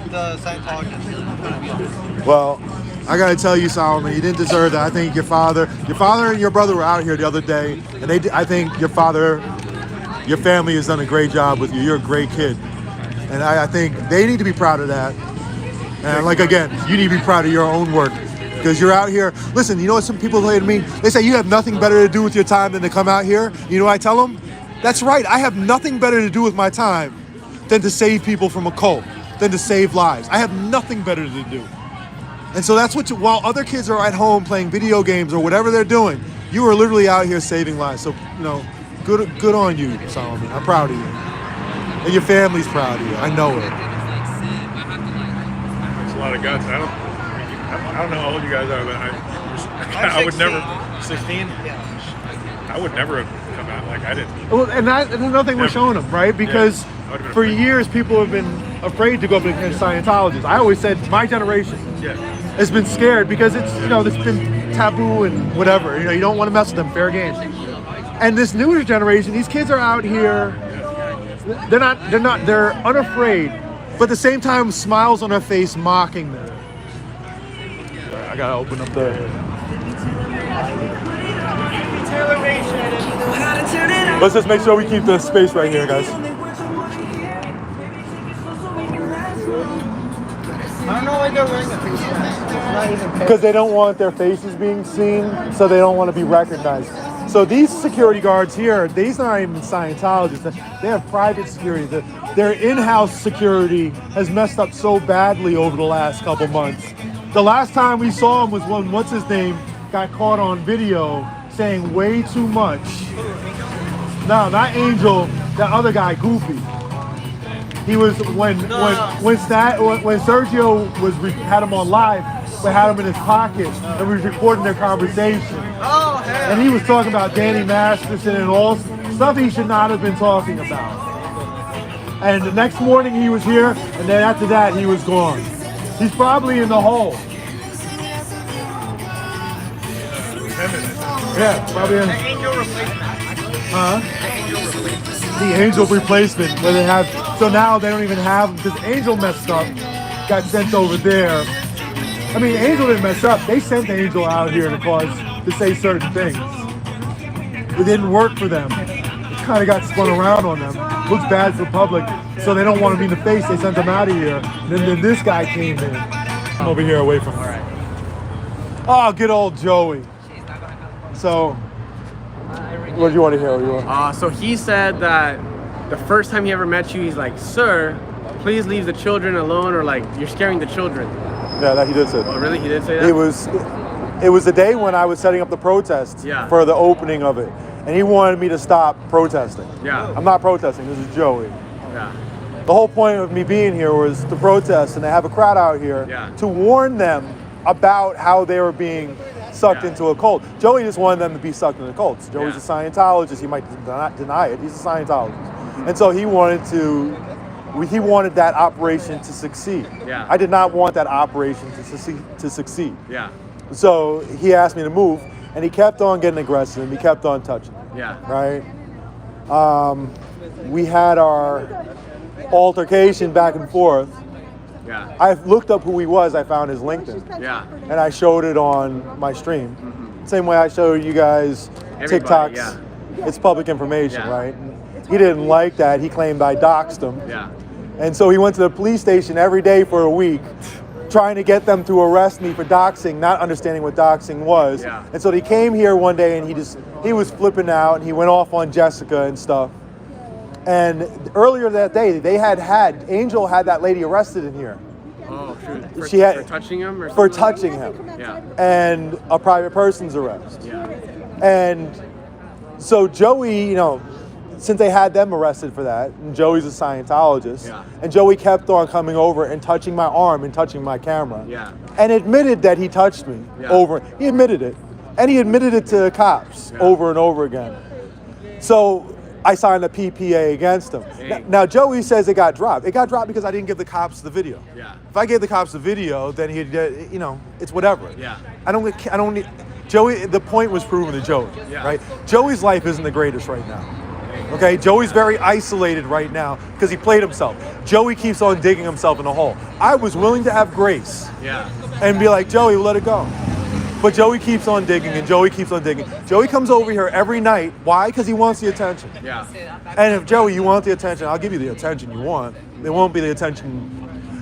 Speaker 14: The Scientologists.
Speaker 1: Well, I gotta tell you, Solomon, you didn't deserve that. I think your father and your brother were out here the other day, and I think your family has done a great job with you. You're a great kid, and I think they need to be proud of that. And like again, you need to be proud of your own work because you're out here. Listen, you know what some people say to me? They say you have nothing better to do with your time than to come out here. You know what I tell them? That's right. I have nothing better to do with my time than to save people from a cult, than to save lives. I have nothing better to do. And so that's what while other kids are at home playing video games or whatever they're doing, you are literally out here saving lives. So, good on you, Solomon. I'm proud of you. And your family's proud of you. I know it.
Speaker 5: It's a lot of guts. I don't know how old you guys are, but I would never, 16? Yeah. I would never have come out like I didn't.
Speaker 1: Well, and that's another thing we're showing them, right? Because for years, people have been afraid to go up against Scientologists. I always said my generation has been scared because it's, it's been taboo and whatever. You don't want to mess with them, fair game. And this newer generation, these kids are out here, they're unafraid, but at the same time, smiles on their face mocking them. I gotta open up the... Let's just make sure we keep the space right here, guys.
Speaker 14: I don't know why they're wearing a face mask.
Speaker 1: Because they don't want their faces being seen, so they don't want to be recognized. So these security guards here, these aren't even Scientologists. They have private security. Their in-house security has messed up so badly over the last couple months. The last time we saw him was when, what's-his-name, got caught on video saying way too much. No, not Angel, that other guy, Goofy. He was, when Sergio had him on live, but had him in his pocket and was recording their conversation.
Speaker 14: Oh, hell.
Speaker 1: And he was talking about Danny Masterson and all stuff he should not have been talking about. And the next morning he was here, and then after that he was gone. He's probably in the hole. Yeah, probably in.
Speaker 14: The angel replacement.
Speaker 1: The angel replacement, where they have, so now they don't even have, because Angel messed up, got sent over there. I mean, Angel didn't mess up. They sent the Angel out here to say certain things. It didn't work for them. It kind of got spun around on them. Looks bad for the public, so they don't want to be in the face. They sent them out of here. And then this guy came in. I'm over here away from her. Oh, good old Joey. So, what do you want to hear?
Speaker 13: So he said that the first time he ever met you, he's like, "Sir, please leave the children alone," or like, "You're scaring the children."
Speaker 1: Yeah, that he did say that.
Speaker 13: Oh, really? He did say that?
Speaker 1: It was the day when I was setting up the protest for the opening of it. And he wanted me to stop protesting.
Speaker 13: Yeah.
Speaker 1: I'm not protesting, this is Joey.
Speaker 13: Yeah.
Speaker 1: The whole point of me being here was to protest and to have a crowd out here to warn them about how they were being sucked into a cult. Joey just wanted them to be sucked into cults. Joey's a Scientologist. He might deny it. He's a Scientologist. And so he wanted that operation to succeed.
Speaker 13: Yeah.
Speaker 1: I did not want that operation to succeed.
Speaker 13: Yeah.
Speaker 1: So he asked me to move, and he kept on getting aggressive, and he kept on touching me.
Speaker 13: Yeah.
Speaker 1: Right? We had our altercation back and forth.
Speaker 13: Yeah.
Speaker 1: I looked up who he was. I found his LinkedIn.
Speaker 13: Yeah.
Speaker 1: And I showed it on my stream. Same way I showed you guys
Speaker 13: Everybody,
Speaker 1: TikToks. It's public information, right? He didn't like that. He claimed I doxed him.
Speaker 13: Yeah.
Speaker 1: And so he went to the police station every day for a week, trying to get them to arrest me for doxing, not understanding what doxing was.
Speaker 13: Yeah.
Speaker 1: And so he came here one day and he was flipping out and he went off on Jessica and stuff. And earlier that day, Angel had that lady arrested in here.
Speaker 13: Oh, shoot. For touching him or something?
Speaker 1: For touching him.
Speaker 13: Yeah.
Speaker 1: And a private person's arrest.
Speaker 13: Yeah.
Speaker 1: And so Joey, since they had them arrested for that, and Joey's a Scientologist,
Speaker 13: Yeah.
Speaker 1: and Joey kept on coming over and touching my arm and touching my camera.
Speaker 13: Yeah.
Speaker 1: And admitted that he touched me over. He admitted it. And he admitted it to the cops over and over again. So I signed a PPA against him. Now Joey says it got dropped. It got dropped because I didn't give the cops the video.
Speaker 13: Yeah.
Speaker 1: If I gave the cops the video, then he'd get, it's whatever.
Speaker 13: Yeah.
Speaker 1: I don't need, Joey, the point was proven to Joey, right? Joey's life isn't the greatest right now. Okay, Joey's very isolated right now because he played himself. Joey keeps on digging himself in a hole. I was willing to have grace and be like, Joey, let it go. But Joey keeps on digging and Joey keeps on digging. Joey comes over here every night. Why? Because he wants the attention.
Speaker 13: Yeah.
Speaker 1: And if Joey, you want the attention, I'll give you the attention you want. It won't be the attention.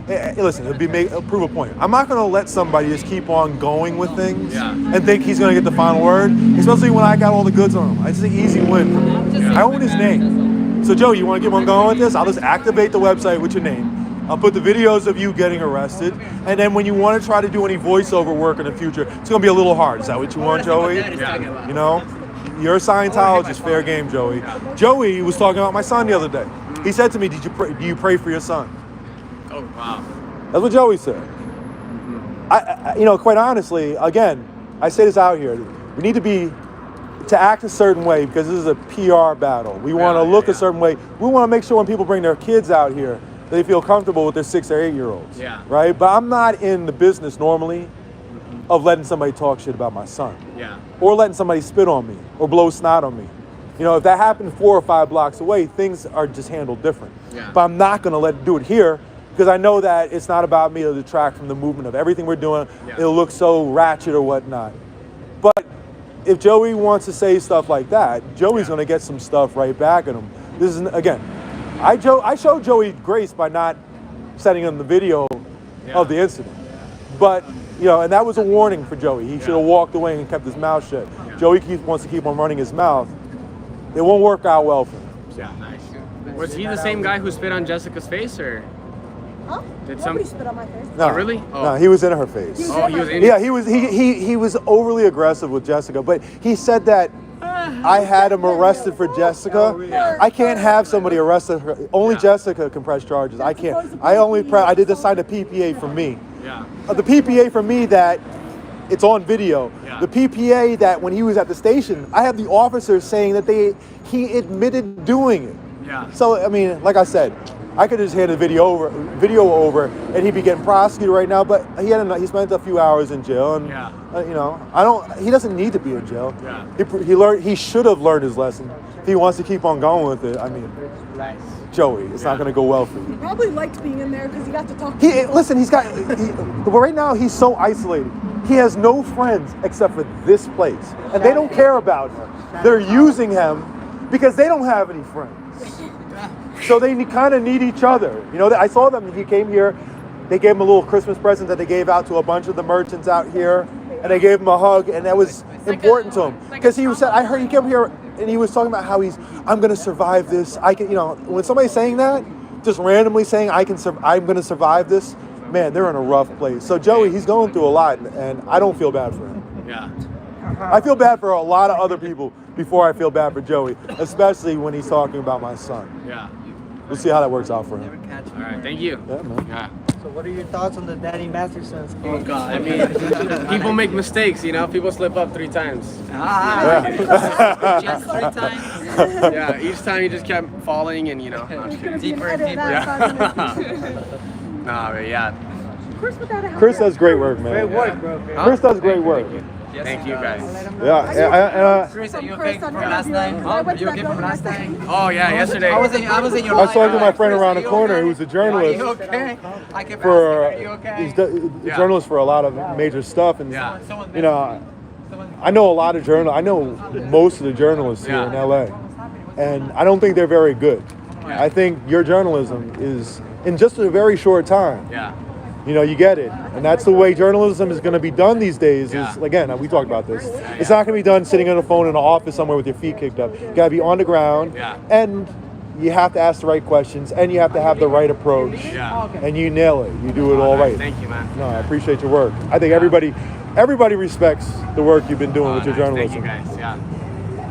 Speaker 1: Listen, it'll prove a point. I'm not going to let somebody just keep on going with things and think he's going to get the final word, especially when I got all the goods on him. It's an easy win for me. I own his name. So Joe, you want to keep on going with this? I'll just activate the website with your name. I'll put the videos of you getting arrested, and then when you want to try to do any voiceover work in the future, it's going to be a little hard. Is that what you want, Joey?
Speaker 13: Yeah.
Speaker 1: You're a Scientologist. Fair game, Joey. Joey was talking about my son the other day. He said to me, do you pray for your son?
Speaker 13: Oh, wow.
Speaker 1: That's what Joey said. I quite honestly, again, I say this out here. We need to act a certain way because this is a PR battle. We want to look a certain way. We want to make sure when people bring their kids out here, they feel comfortable with their 6 or 8 year olds.
Speaker 13: Yeah.
Speaker 1: Right? But I'm not in the business normally of letting somebody talk shit about my son.
Speaker 13: Yeah.
Speaker 1: Or letting somebody spit on me or blow snot on me. If that happened 4 or 5 blocks away, things are just handled different.
Speaker 13: Yeah.
Speaker 1: But I'm not going to do it here because I know that it's not about me to detract from the movement of everything we're doing.
Speaker 13: Yeah.
Speaker 1: It'll look so ratchet or whatnot. But if Joey wants to say stuff like that, Joey's going to get some stuff right back at him. This is, again, I showed Joey grace by not sending him the video of the incident. But, and that was a warning for Joey. He should have walked away and kept his mouth shut.
Speaker 13: Yeah.
Speaker 1: Joey wants to keep on running his mouth. It won't work out well for him.
Speaker 13: Yeah, nice. Was he the same guy who spit on Jessica's face, or?
Speaker 7: Huh?
Speaker 13: Did
Speaker 7: Nobody spit on my face.
Speaker 1: No,
Speaker 13: really?
Speaker 1: No, he was in her face.
Speaker 7: He was in
Speaker 1: Yeah, he was overly aggressive with Jessica, but he said that I had him arrested for Jessica. I can't have somebody arrested. Only Jessica can press charges. I can't. I did sign a PPA for me.
Speaker 13: Yeah.
Speaker 1: The PPA for me that it's on video.
Speaker 13: Yeah.
Speaker 1: The PPA that when he was at the station, I have the officers saying that he admitted doing it.
Speaker 13: Yeah.
Speaker 1: So I mean, like I said, I could have just hand the video over, and he'd be getting prosecuted right now. But he spent a few hours in jail, and he doesn't need to be in jail.
Speaker 13: Yeah.
Speaker 1: He should have learned his lesson. If he wants to keep on going with it, I mean, Joey, it's not going to go well for you.
Speaker 7: He probably liked being in there because he got to talk.
Speaker 1: Right now he's so isolated. He has no friends except for this place, and they don't care about him. They're using him because they don't have any friends. So they kind of need each other. I saw them. He came here. They gave him a little Christmas present that they gave out to a bunch of the merchants out here, and they gave him a hug, and that was important to him because I heard he came here and he was talking about how I'm going to survive this. I can, when somebody's saying that, just randomly saying I'm going to survive this, man, they're in a rough place. So Joey, he's going through a lot, and I don't feel bad for him.
Speaker 13: Yeah.
Speaker 1: I feel bad for a lot of other people before I feel bad for Joey, especially when he's talking about my son.
Speaker 13: Yeah.
Speaker 1: We'll see how that works out for him.
Speaker 13: All right, thank you.
Speaker 1: Yeah, man.
Speaker 13: Yeah.
Speaker 14: So what are your thoughts on the Daddy Masterson's case?
Speaker 13: Oh God, I mean, people make mistakes, People slip up 3 times.
Speaker 14: Just 3 times?
Speaker 13: Yeah, each time he just kept falling and, no, I'm just kidding.
Speaker 14: Deeper and deeper.
Speaker 13: Nah, but yeah.
Speaker 1: Chris does great work, man.
Speaker 14: Great work, bro.
Speaker 1: Chris does great work.
Speaker 13: Thank you guys.
Speaker 1: Yeah.
Speaker 14: Chris, are you okay from last night? Are you okay from last night?
Speaker 13: Oh yeah, yesterday.
Speaker 14: I was in your
Speaker 1: I was talking to my friend around the corner who's a journalist.
Speaker 14: Are you okay? I kept
Speaker 1: For
Speaker 14: asking, are you okay?
Speaker 1: he's a journalist for a lot of major stuff, and I know a lot of I know most of the journalists here in LA. And I don't think they're very good. I think your journalism is, in just a very short time, you know, you get it. And that's the way journalism is going to be done these days. Is, again, we talked about this. It's not going to be done sitting on a phone in an office somewhere with your feet kicked up. You got to be on the ground. And you have to ask the right questions, and you have to have the right approach. And you nail it. You do it all right.
Speaker 13: Thank you, man.
Speaker 1: No, I appreciate your work. I think everybody respects the work you've been doing with your journalism.
Speaker 13: Thank you, guys.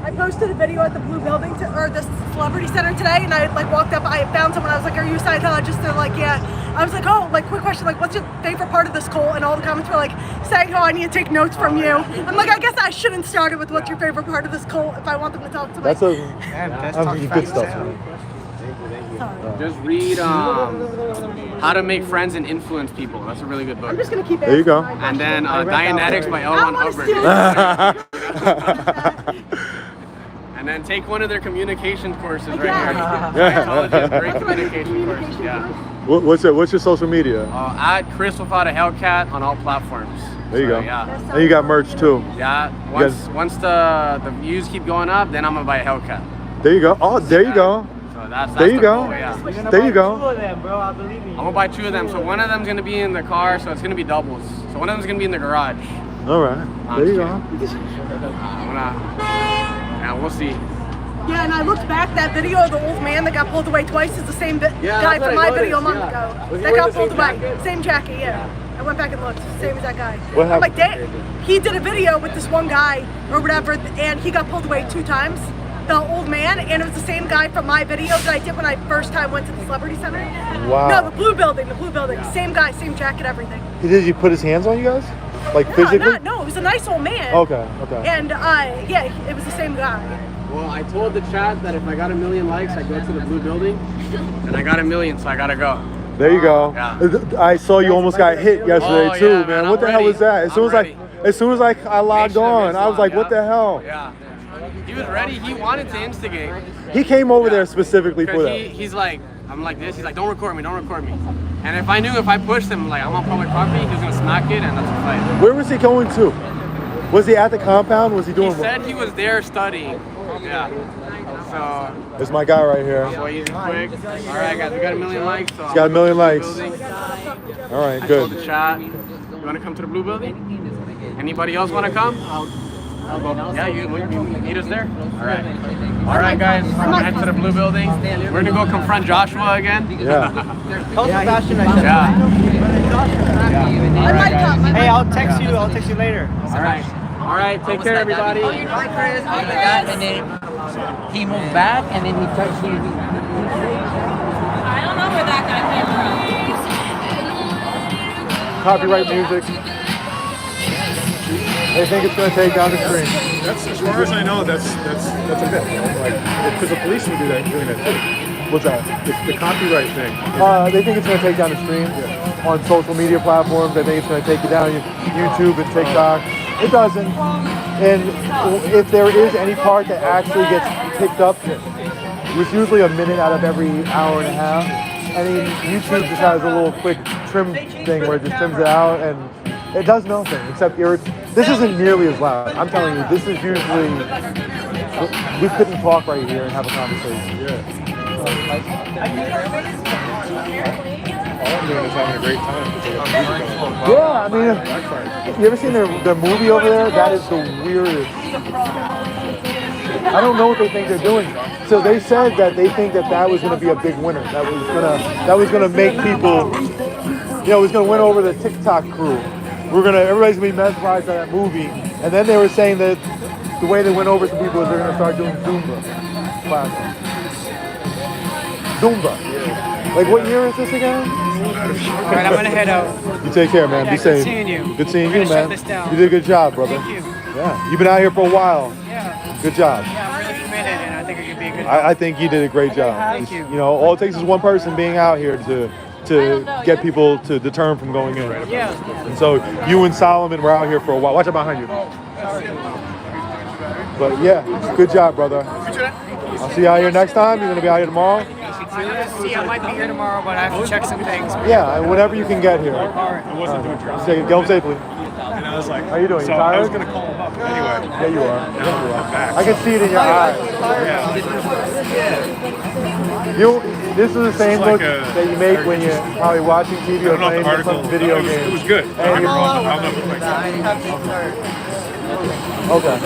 Speaker 7: I posted a video at the Blue Building or the Celebrity Center today, and I like walked up. I found someone. I was like, "Are you a Scientologist?" They're like, "Yeah." I was like, "Oh, like quick question. Like, what's your favorite part of this cult?" And all the comments were like, saying, "Oh, I need to take notes from you." I'm like, I guess I shouldn't start it with what's your favorite part of this cult if I want them to talk to me.
Speaker 1: That's good stuff.
Speaker 13: Just read How to Make Friends and Influence People. That's a really good book.
Speaker 7: I'm just gonna keep it.
Speaker 1: There you go.
Speaker 13: And then Dianetics by L. Ron Hubbard. And then take one of their communication courses right here. Scientology is a great communication course. Yeah.
Speaker 1: What's your social media?
Speaker 13: At Chris Without a Hellcat on all platforms.
Speaker 1: There you go.
Speaker 13: Yeah.
Speaker 1: And you got merch too.
Speaker 13: Yeah. Once the views keep going up, then I'm gonna buy a Hellcat.
Speaker 1: There you go. Oh, there you go.
Speaker 13: So that's
Speaker 1: there you
Speaker 13: the
Speaker 1: go.
Speaker 13: goal, yeah.
Speaker 1: There you go.
Speaker 15: 2 of them, bro. I believe in you.
Speaker 13: I'm gonna buy 2 of them. So one of them's gonna be in the car, so it's gonna be doubles. So one of them's gonna be in the garage.
Speaker 1: All right. There you go.
Speaker 13: Yeah, we'll see.
Speaker 7: Yeah, and I looked back, that video of the old man that got pulled away twice is the same guy from my video a month ago. That got pulled away. Same jacket, yeah. I went back and looked, same as that guy.
Speaker 1: What happened?
Speaker 7: I'm like, damn. He did a video with this one guy or whatever, and he got pulled away 2 times. The old man, and it was the same guy from my video that I did when I first time went to the Celebrity Center.
Speaker 1: Wow.
Speaker 7: No, the Blue Building, Same guy, same jacket, everything.
Speaker 1: Did he put his hands on you guys? Like physically?
Speaker 7: No, it was a nice old man.
Speaker 1: Okay.
Speaker 7: And yeah, it was the same guy.
Speaker 13: Well, I told the chat that if I got 1 million likes, I'd go to the Blue Building. And I got 1 million, so I gotta go.
Speaker 1: There you go.
Speaker 13: Yeah.
Speaker 1: I saw you almost got hit yesterday too,
Speaker 13: yeah,
Speaker 1: man. What the hell was that? As soon as I logged on, I was like, what the hell?
Speaker 13: Yeah. He was ready. He wanted to instigate.
Speaker 1: He came over there specifically for that.
Speaker 13: He's like, I'm like this. He's like, don't record me. And if I knew if I pushed him, like I'm on public property, he was gonna smack it, and that's a fight.
Speaker 1: Where was he going to? Was he at the compound? Was he doing?
Speaker 13: He said he was there studying. Yeah. So.
Speaker 1: It's my guy right here.
Speaker 13: So easy, quick. All right, guys, we got 1 million likes. So
Speaker 1: He's got 1 million likes. All right,
Speaker 13: I
Speaker 1: good.
Speaker 13: told the chat. You want to come to the Blue Building? Anybody else want to come? I'll go. Yeah, you meet us there. All right, guys. We're gonna head to the Blue Building. We're gonna go confront Joshua again.
Speaker 1: Yeah.
Speaker 14: Tell Sebastian I said Hey, I'll text you later.
Speaker 13: All right. Take care, everybody.
Speaker 14: Bye, Chris.
Speaker 15: And then he moved back, and then he touched you.
Speaker 2: I don't know where that guy came from.
Speaker 1: Copyright music. They think it's going to take down the screen.
Speaker 5: That's as far as I know. That's a myth. Like, because the police would doing that too.
Speaker 1: What's that?
Speaker 5: The copyright thing.
Speaker 1: They think it's going to take down the stream on social media platforms. They think it's going to take it down YouTube and TikTok. It doesn't. And if there is any part that actually gets picked up, it's usually a minute out of every hour and a half. I mean, YouTube just has a little quick trim thing where it just trims it out, and it does nothing except this isn't nearly as loud. I'm telling you, this is usually, we couldn't talk right here and have a conversation.
Speaker 5: Yeah. All I'm doing is having a great time.
Speaker 1: Yeah, I mean, you ever seen the movie over there? That is the weirdest. I don't know what they think they're doing. So they said that they think that was going to be a big winner. That was going to make people, it was going to win over the TikTok crew. Everybody's going to be mesmerized by that movie. And then they were saying that the way they went over some people is they're going to start doing Zumba classes. Zumba. Like, what year is this again?
Speaker 14: All right, I'm gonna head out.
Speaker 1: You take care, man.
Speaker 14: Yeah,
Speaker 1: Be safe.
Speaker 14: Good seeing you.
Speaker 1: Good seeing
Speaker 14: We're
Speaker 1: you,
Speaker 14: gonna
Speaker 1: man.
Speaker 14: shut this down.
Speaker 1: You did a good job, brother.
Speaker 14: Thank you.
Speaker 1: Yeah, you've been out here for a while.
Speaker 14: Yeah.
Speaker 1: Good job.
Speaker 14: Yeah, I'm really committed, and I think it could be a good job.
Speaker 1: I think you did a great job.
Speaker 14: Thank you.
Speaker 1: All it takes is one person being out here to get people to deter them from going in.
Speaker 14: Yeah.
Speaker 1: And so you and Solomon were out here for a while. Watch out behind you. But yeah, good job, brother. I'll see you out here next time. You're gonna be out here tomorrow.
Speaker 14: See, I might be here tomorrow, but I have to check some things.
Speaker 1: Yeah, and whenever you can get here.
Speaker 14: All right.
Speaker 5: I wasn't doing drugs.
Speaker 1: Get home safely.
Speaker 5: And I was like,
Speaker 1: how you doing?
Speaker 5: So
Speaker 1: You tired?
Speaker 5: I was gonna call him up anyway.
Speaker 1: Yeah, you are.
Speaker 5: Now I'm back.
Speaker 1: I can see it in your eyes.
Speaker 5: Yeah.
Speaker 1: This is the same
Speaker 5: like
Speaker 1: look
Speaker 5: a-
Speaker 1: that you make when you're probably watching TV
Speaker 5: I
Speaker 1: or
Speaker 5: don't know if
Speaker 1: playing
Speaker 5: the article.
Speaker 1: some video
Speaker 5: it was,
Speaker 1: game.
Speaker 5: It was good. Don't get me wrong. I'll never play.
Speaker 1: Okay.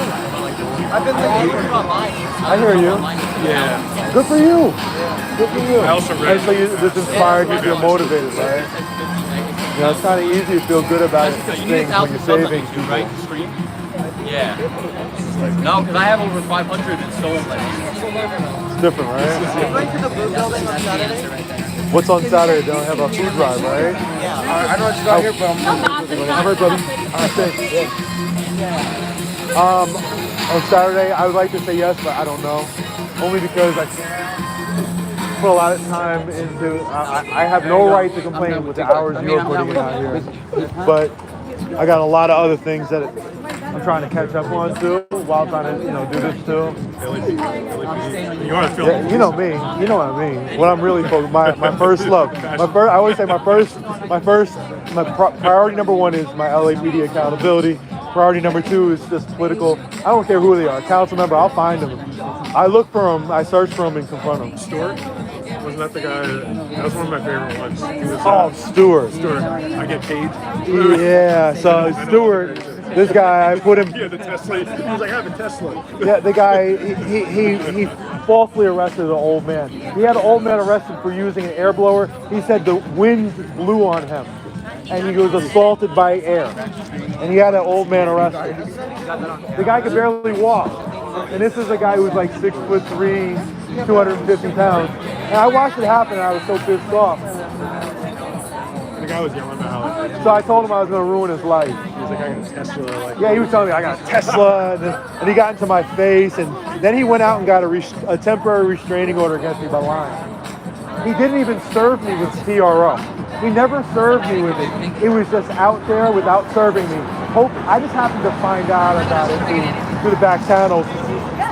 Speaker 14: I've been looking for online.
Speaker 1: I hear you.
Speaker 5: Yeah.
Speaker 1: Good for you. Good for you.
Speaker 5: I also read.
Speaker 1: And so this inspired you to feel motivated, right? You know, it's kind of easy to feel good about things when you're saving people.
Speaker 15: Right? Screen? Yeah. No, because I have over 500 in stolen letters.
Speaker 1: It's different, right?
Speaker 14: We're going to the Blue Building on Saturday.
Speaker 1: What's on Saturday? They don't have a food drive, right?
Speaker 14: Yeah.
Speaker 11: I know it's not here, but
Speaker 1: All right, brother. All right, thanks. On Saturday, I would like to say yes, but I don't know. Only because I put a lot of time into. I have no right to complain with the hours you're putting in out here, but I got a lot of other things that I'm trying to catch up on too, while trying to do this too.
Speaker 5: You want to feel?
Speaker 1: Yeah, you know me. You know what I mean. What I'm really focused. My first love. I always say my priority number one is my LAPD accountability. Priority number two is just political. I don't care who they are. Council member, I'll find them. I look for them. I search for them and confront them.
Speaker 5: Stuart? Wasn't that the guy? That was one of my favorite ones. He was,
Speaker 1: Stewart.
Speaker 5: Stuart. I get paid.
Speaker 1: Yeah. So Stewart, this guy, I put him.
Speaker 5: Yeah, the Tesla. He was like, I have a Tesla.
Speaker 1: Yeah, the guy, he falsely arrested an old man. He had an old man arrested for using an air blower. He said the wind blew on him, and he was assaulted by air. And he had an old man arrested. The guy could barely walk. And this is a guy who's like 6'3", 250 pounds. And I watched it happen, and I was so pissed off.
Speaker 5: The guy was yelling about how.
Speaker 1: So I told him I was going to ruin his life.
Speaker 5: He was like, I got a Tesla. Like,
Speaker 1: Yeah, he was telling me I got a Tesla, and he got into my face, and then he went out and got a temporary restraining order against me by lying. He didn't even serve me with CRO. He never served me with it. It was just out there without serving me. I just happened to find out about it through the back channels.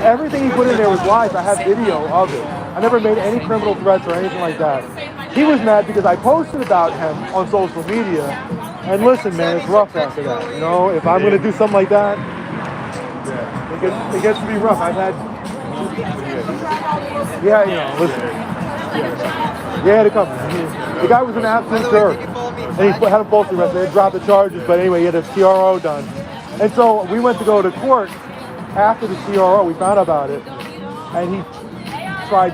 Speaker 1: Everything he put in there was lies. I have video of it. I never made any criminal threats or anything like that. He was mad because I posted about him on social media. And listen, man, it's rough after that. You know, if I'm going to do something like that, it gets to be rough. I've had, listen. Yeah, to come. The guy was an absolute jerk. And he had him falsely arrested. They dropped the charges, but anyway, he had a CRO done. And so we went to go to court after the CRO. We found out about it. And he tried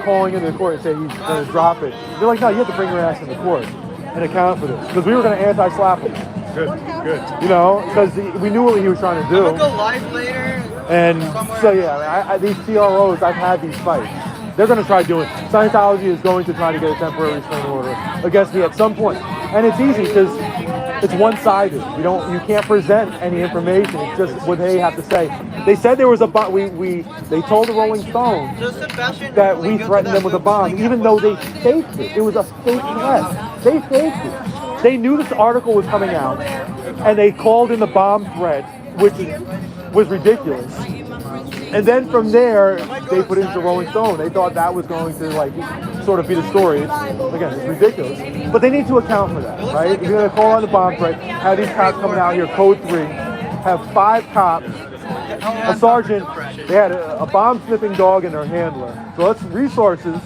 Speaker 1: calling into the court and said he's going to drop it. They're like, no, you have to bring your ass into court and account for this. Because we were going to anti-slap him.
Speaker 5: Good.
Speaker 1: You know, because we knew what he was trying to do.
Speaker 14: We'll go live later.
Speaker 1: And so, yeah, these CROs, I've had these fights. They're going to try doing it. Scientology is going to try to get a temporary restraining order against me at some point. And it's easy because it's one-sided. You can't present any information. It's just what they have to say. They said there was a bomb. They told the Rolling Stones that we threatened them with a bomb, even though they faked it. It was a fake threat. They faked it. They knew this article was coming out, and they called in the bomb threat, which was ridiculous. And then from there, they put it into Rolling Stone. They thought that was going to sort of be the story. Again, it's ridiculous. But they need to account for that, right? If you're going to call on the bomb threat, have these cops coming out here, code 3, have 5 cops, a sergeant, they had a bomb-sniffing dog and their handler. So that's resources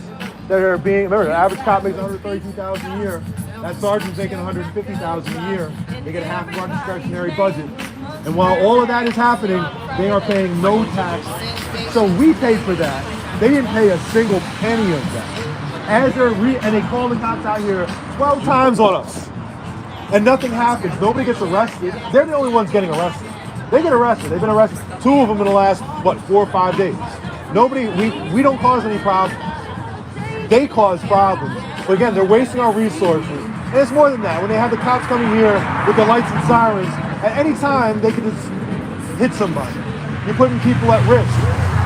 Speaker 1: that are being, remember, the average cop makes $132,000 a year. That sergeant's making $150,000 a year. They get half of our discretionary budget. And while all of that is happening, they are paying no tax. So we paid for that. They didn't pay a single penny of that. And they call the cops out here 12 times on us. And nothing happens. Nobody gets arrested. They're the only ones getting arrested. They get arrested. They've been arrested. 2 of them in the last, 4 or 5 days. We don't cause any problems. They cause problems. But again, they're wasting our resources. And it's more than that. When they have the cops coming here with the lights and sirens, at any time they can just hit somebody. You're putting people at risk.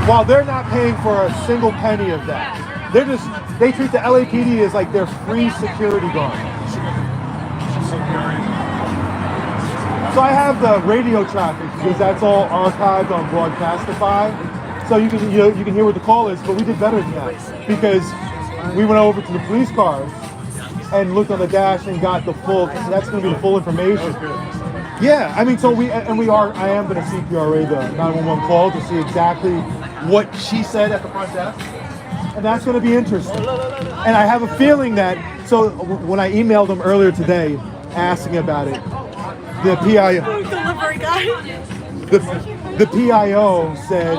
Speaker 1: While they're not paying for a single penny of that. They treat the LAPD as like their free security guard. So I have the radio traffic because that's all archived on Broadcastify. So you can hear what the call is, but we did better than that because we went over to the police cars and looked on the dash and got the full. That's going to be the full information. Yeah, I mean, so I am going to CPRA the 911 call to see exactly what she said at the front desk. And that's going to be interesting. And I have a feeling that, so when I emailed them earlier today asking about it, the PIO,
Speaker 7: Delivery guy.
Speaker 1: the PIO said,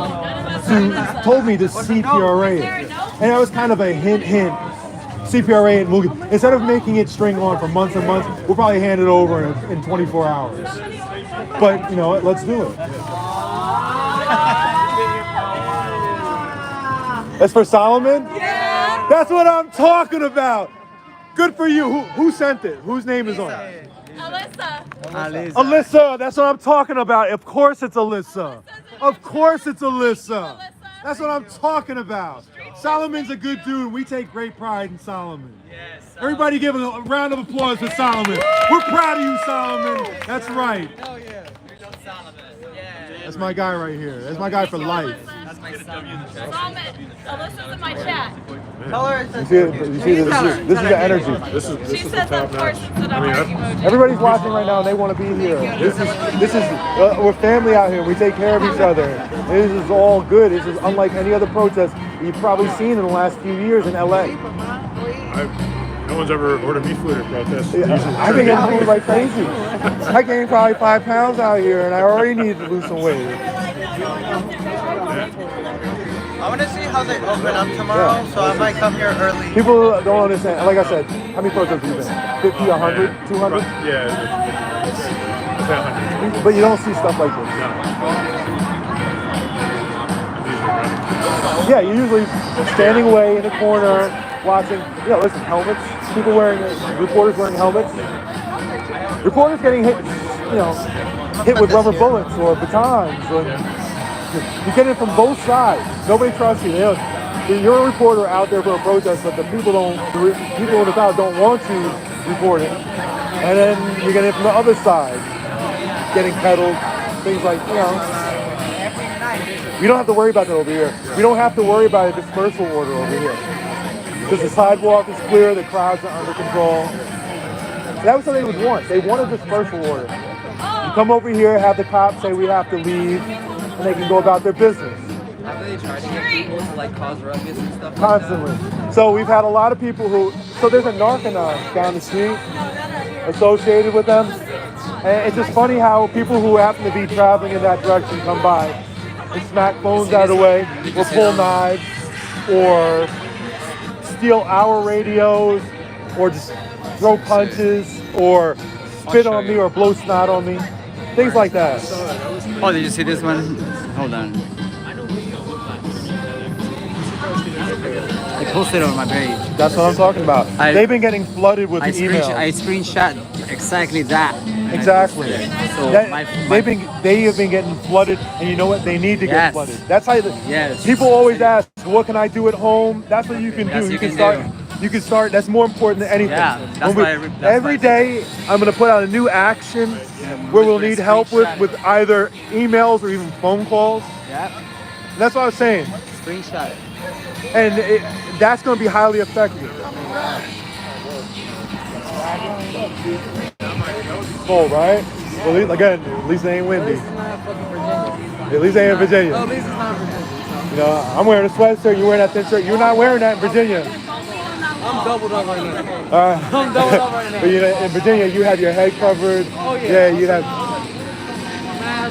Speaker 1: told me to CPRA it. And that was kind of a hint. CPRA it, instead of making it string on for months and months, we'll probably hand it over in 24 hours. But, you know what, let's do it. That's for Solomon?
Speaker 7: Yeah.
Speaker 1: That's what I'm talking about. Good for you. Who sent it? Whose name is on it? Alyssa. That's what I'm talking about. Of course it's Alyssa. Of course it's Alyssa. That's what I'm talking about. Solomon's a good dude. We take great pride in Solomon. Everybody give a round of applause for Solomon. We're proud of you, Solomon. That's right. That's my guy right here. That's my guy for life.
Speaker 2: That's my son. Alyssa's in my chat.
Speaker 14: Tell her.
Speaker 1: You see this is the energy.
Speaker 5: This is
Speaker 2: She says, of course, it's an emoji.
Speaker 1: Everybody's watching right now and they want to be here. This is we're family out here. We take care of each other. This is all good. This is unlike any other protest you've probably seen in the last few years in LA.
Speaker 5: No one's ever ordered me food at protests.
Speaker 1: I've been getting food like crazy. I gained probably 5 pounds out here and I already need to lose some weight.
Speaker 14: I want to see how they open up tomorrow, so I might come here early.
Speaker 1: People don't understand. Like I said, how many protests have you been? 50, 100, 200?
Speaker 5: Yeah.
Speaker 1: But you don't see stuff like this. Yeah, you're usually standing away in the corner, watching. Yeah, listen, helmets. People reporters wearing helmets. Reporters getting hit, hit with rubber bullets or batons. You get it from both sides. Nobody trusts you. You're a reporter out there for a protest, but the people in the crowd don't want to report it. And then you're getting it from the other side, getting peddled, things like, We don't have to worry about that over here. We don't have to worry about a dispersal order over here. Because the sidewalk is clear, the crowds are under control. That was what they would want. They want a dispersal order. You come over here, have the cops say we have to leave, and they can go about their business.
Speaker 6: Have they tried to get people to like cause ruckus and stuff?
Speaker 1: Constantly. So we've had a lot of people so there's a narconon down the street associated with them. And it's just funny how people who happen to be traveling in that direction come by and smack phones out of the way, or pull knives, or steal our radios, or just throw punches, or spit on me, or blow snot on me. Things like that.
Speaker 16: Oh, did you see this one? Hold on. I posted it on my page.
Speaker 1: That's what I'm talking about. They've been getting flooded with emails.
Speaker 16: I screenshot exactly that.
Speaker 1: Exactly.
Speaker 16: So
Speaker 1: they have been getting flooded, and you know what? They need to get flooded. That's how. People always ask, "What can I do at home?" That's what you can do. You can start. You can start. That's more important than anything.
Speaker 16: Yeah,
Speaker 1: every day, I'm going to put out a new action where we'll need help with either emails or even phone calls.
Speaker 16: Yeah.
Speaker 1: That's what I was saying.
Speaker 16: Screenshot it.
Speaker 1: And that's going to be highly effective. Cold, right? Well, again, at least they ain't windy. At least they ain't in Virginia.
Speaker 14: At least it's not Virginia.
Speaker 1: I'm wearing a sweatshirt. You're wearing that thin shirt. You're not wearing that in Virginia.
Speaker 14: I'm doubled up right now.
Speaker 1: I'm
Speaker 14: doubled up right now.
Speaker 1: But in Virginia, you have your head covered.
Speaker 14: Oh, yeah.
Speaker 1: You have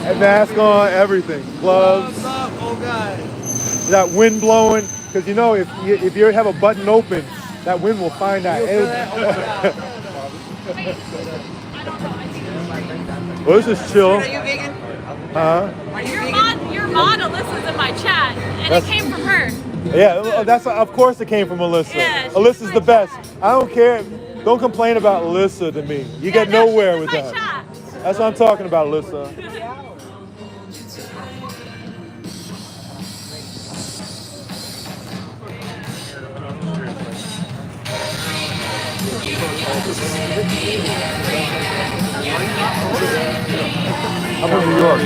Speaker 1: a mask on, everything. Gloves.
Speaker 14: Oh, God.
Speaker 1: That wind blowing. Because if you have a button open, that wind will find that. Well, this is chill.
Speaker 14: Are you vegan?
Speaker 1: Huh?
Speaker 2: Your mod Alyssa's in my chat, and it came from her.
Speaker 1: Yeah, of course it came from Alyssa.
Speaker 2: Yeah,
Speaker 1: Alyssa's the best. I don't care. Don't complain about Alyssa to me. You get nowhere with that. That's what I'm talking about, Alyssa. I'm from New York.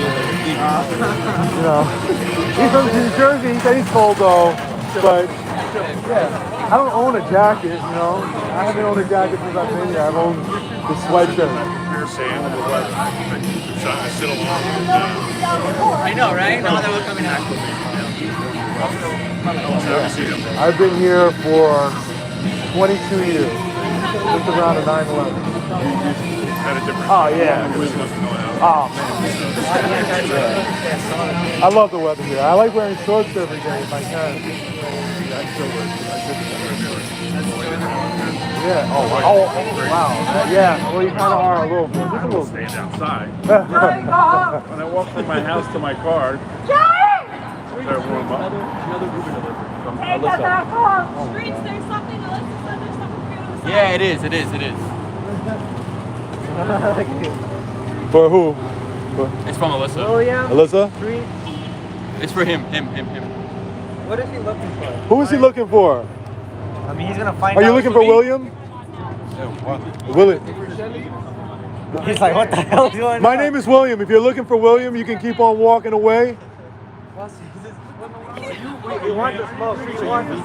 Speaker 1: He's from New Jersey. He said he's cold though, but yeah, I don't own a jacket. I haven't owned a jacket since I've been here. I've owned the sweatshirt.
Speaker 5: You're saying I sit along.
Speaker 14: I know, right? Now that we're coming out.
Speaker 1: I've been here for 22 years. Just around the 9/11.
Speaker 5: Had a different.
Speaker 1: Oh yeah. Oh man. I love the weather here. I like wearing shorts every day if I can. Yeah. Oh wow. Yeah. Well, you kind of are a little bit. Just a little.
Speaker 5: Stand outside. When I walk from my house to my car, I warm up.
Speaker 2: Take that back home. Streets, there's something to listen to. There's something for you to listen to.
Speaker 15: Yeah, it is. It is. It is.
Speaker 1: For who?
Speaker 15: It's from Alyssa.
Speaker 1: Alyssa?
Speaker 15: It's for him.
Speaker 14: What is he looking for?
Speaker 1: Who is he looking for?
Speaker 14: I mean, he's gonna find
Speaker 1: Are
Speaker 14: out.
Speaker 1: you looking for William? William.
Speaker 14: He's like, what the hell is going on?
Speaker 1: My name is William. If you're looking for William, you can keep on walking away.
Speaker 14: You want the smoke? You want the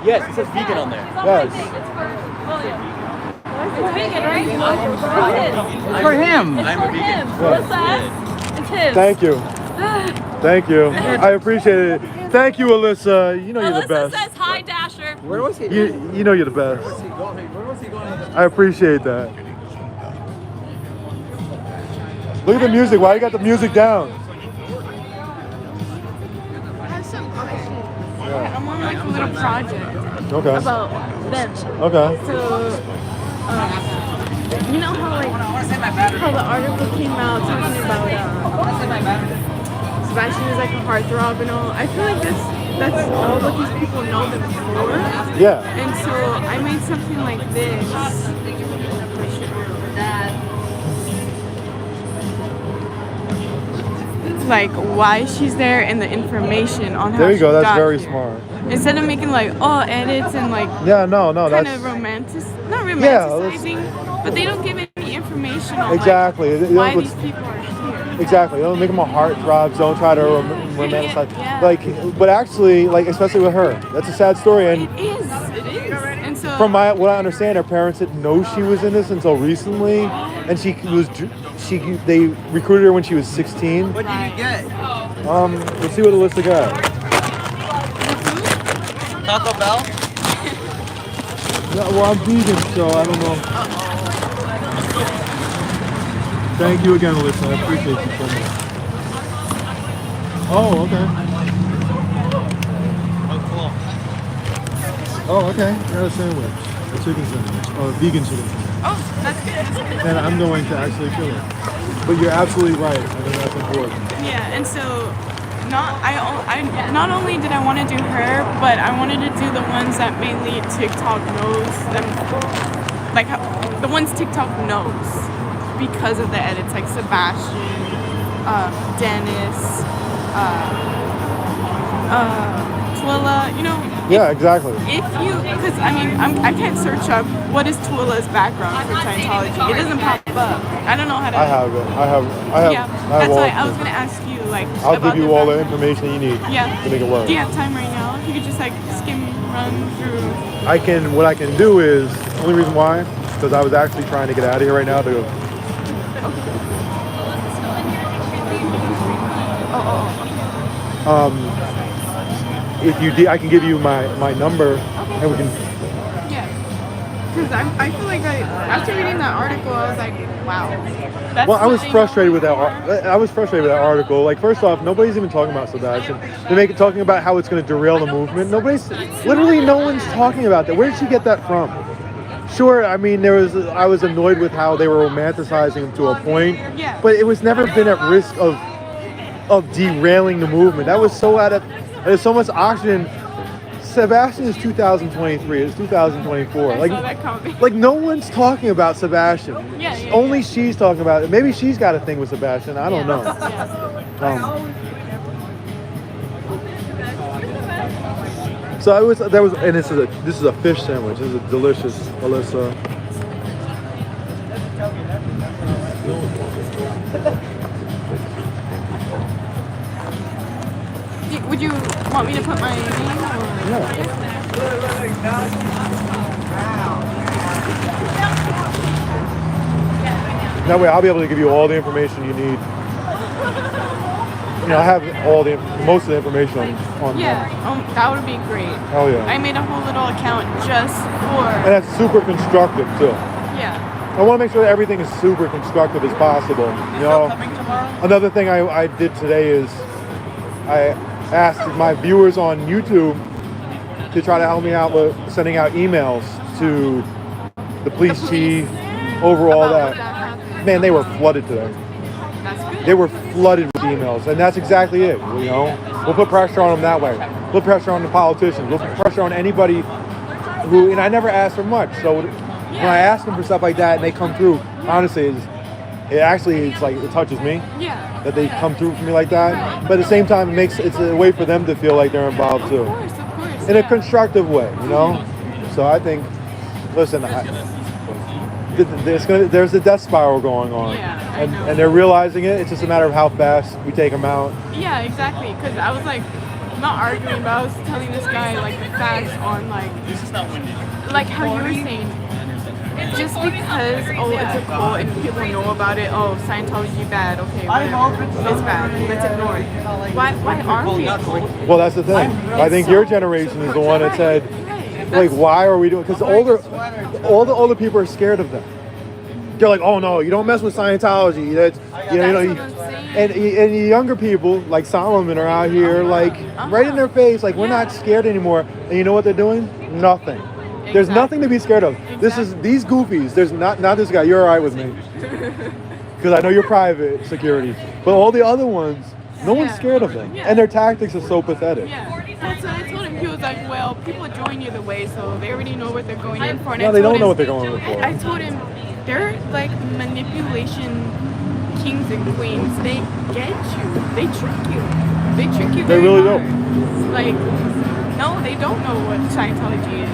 Speaker 15: Yes, it says vegan on there.
Speaker 1: Yes.
Speaker 2: It's vegan, right?
Speaker 16: It's for him.
Speaker 15: I'm a vegan.
Speaker 2: It's his.
Speaker 1: Thank you. Thank you. I appreciate it. Thank you, Alyssa. You know you're the
Speaker 2: Alyssa
Speaker 1: best.
Speaker 2: says hi, Dasher.
Speaker 14: Where was he?
Speaker 1: You know you're the best.
Speaker 14: Where was he going?
Speaker 1: I appreciate that. Look at the music. Why you got the music down?
Speaker 17: I'm on like a little project
Speaker 1: Okay.
Speaker 17: about them.
Speaker 1: Okay.
Speaker 17: So, you know how like how the article came out talking about Sebastian is like a heartthrob and all. I feel like that's all what these people know them for.
Speaker 1: Yeah.
Speaker 17: And so I made something like this. Like why she's there and the information on how
Speaker 1: There you go.
Speaker 17: she
Speaker 1: That's
Speaker 17: got
Speaker 1: very
Speaker 17: here.
Speaker 1: smart.
Speaker 17: Instead of making like edits and like
Speaker 1: Yeah. No.
Speaker 17: kind
Speaker 1: That's
Speaker 17: of not
Speaker 1: Yeah,
Speaker 17: romanticizing, but they don't give any information on
Speaker 1: exactly.
Speaker 17: like,
Speaker 1: You
Speaker 17: why
Speaker 1: know,
Speaker 17: these people are here.
Speaker 1: Exactly. Don't make them a heartthrobs. Don't try to romanticize.
Speaker 17: Yeah.
Speaker 1: Like, but actually, like, especially with her, that's a sad story. And
Speaker 17: It is. And so
Speaker 1: from what I understand, her parents didn't know she was in this until recently, and they recruited her when she was 16.
Speaker 14: What did you get?
Speaker 1: Let's see what Alyssa got.
Speaker 14: Taco Bell?
Speaker 1: Yeah, well, I'm vegan, so I don't know. Thank you again, Alyssa. I appreciate you so much. Oh, okay.
Speaker 14: Oh, cool.
Speaker 1: Oh, okay. Got a sandwich. A chicken sandwich. Oh, a vegan chicken sandwich.
Speaker 17: oh, that's good.
Speaker 1: And I'm going to actually kill it. But you're absolutely right. I think that's important.
Speaker 17: Yeah, and so not only did I want to do her, but I wanted to do the ones that mainly TikTok knows them, like the ones TikTok knows because of the edits, like Sebastian, Dennis, Twilla, you know.
Speaker 1: Yeah, exactly.
Speaker 17: Because I mean, I can't search up what is Twilla's background for Scientology. It doesn't pop up. I don't know how to.
Speaker 1: I have it. I have
Speaker 17: Yeah,
Speaker 1: all
Speaker 17: that's why
Speaker 1: of
Speaker 17: I was
Speaker 1: it.
Speaker 17: gonna ask you like.
Speaker 1: I'll
Speaker 17: about
Speaker 1: give you
Speaker 17: the
Speaker 1: all the
Speaker 17: background.
Speaker 1: information you need
Speaker 17: Yeah.
Speaker 1: to make it work.
Speaker 17: Do you have time right now? If you could just like run through.
Speaker 1: What I can do is, only reason why, because I was actually trying to get out of here right now to go. If you I can give you my number, and we can.
Speaker 17: Yeah. Because I feel like after reading that article, I was like, wow. That's
Speaker 1: Well, I was
Speaker 17: what they
Speaker 1: frustrated
Speaker 17: know
Speaker 1: with that. I was frustrated with that article. Like, first off, nobody's even talking about Sebastian. They talking about how it's going to derail the movement. Literally, no one's talking about that. Where did she get that from? Sure, I mean, I was annoyed with how they were romanticizing him to a point,
Speaker 17: Yeah.
Speaker 1: but it was never been at risk of derailing the movement. That was so there's so much oxygen. Sebastian is 2023. It's 2024.
Speaker 17: I saw that comment.
Speaker 1: Like no one's talking about Sebastian.
Speaker 17: Yeah.
Speaker 1: Only she's talking about it. Maybe she's got a thing with Sebastian. I don't know. So and this is a fish sandwich. This is a delicious, Alyssa.
Speaker 17: Would you want me to put my name or?
Speaker 1: That way I'll be able to give you all the information you need. I have most of the information on
Speaker 17: Yeah,
Speaker 1: them.
Speaker 17: that would be great.
Speaker 1: Hell yeah.
Speaker 17: I made a whole little account just for.
Speaker 1: And that's super constructive too.
Speaker 17: Yeah.
Speaker 1: I want to make sure that everything is super constructive as possible. Another thing I did today is I asked my viewers on YouTube to try to help me out with sending out emails to the police chief, over all that. Man, they were flooded today.
Speaker 17: That's good.
Speaker 1: They were flooded with emails, and that's exactly it. We'll put pressure on them that way. We'll put pressure on the politicians. We'll put pressure on anybody who. And I never asked for much, so when I ask them for stuff like that and they come through, honestly, it's like it touches me.
Speaker 17: Yeah.
Speaker 1: That they come through for me like that. But at the same time, it's a way for them to feel like they're involved too.
Speaker 17: Of course.
Speaker 1: In a constructive way, So I think, listen, there's a death spiral going on, and they're realizing it. It's just a matter of how fast we take them out.
Speaker 17: Yeah, exactly. Because I was like, not arguing, but I was telling this guy like the facts on like how you were saying. Just because it's a cult and people know about it, Scientology bad, okay, whatever. It's bad. Let's ignore it. Why aren't we?
Speaker 1: Well, that's the thing. I think your generation is the one that said, like, why are we doing? Because all the older people are scared of them. They're like, oh no, you don't mess with Scientology. That's and the younger people like Solomon are out here like right in their face, like we're not scared anymore. And you know what they're doing? Nothing. There's nothing to be scared of. This is these goofies. There's not this guy. You're all right with me because I know you're private security. But all the other ones, no one's scared of them, and their tactics are so pathetic.
Speaker 17: Yeah, that's what I told him. He was like, well, people join either way, so they already know what they're going in for. And
Speaker 1: No, they don't know what they're going in for.
Speaker 17: I told him they're like manipulation kings and queens. They get you. They trick you. They trick you.
Speaker 1: They really do.
Speaker 17: Like, no, they don't know what Scientology is.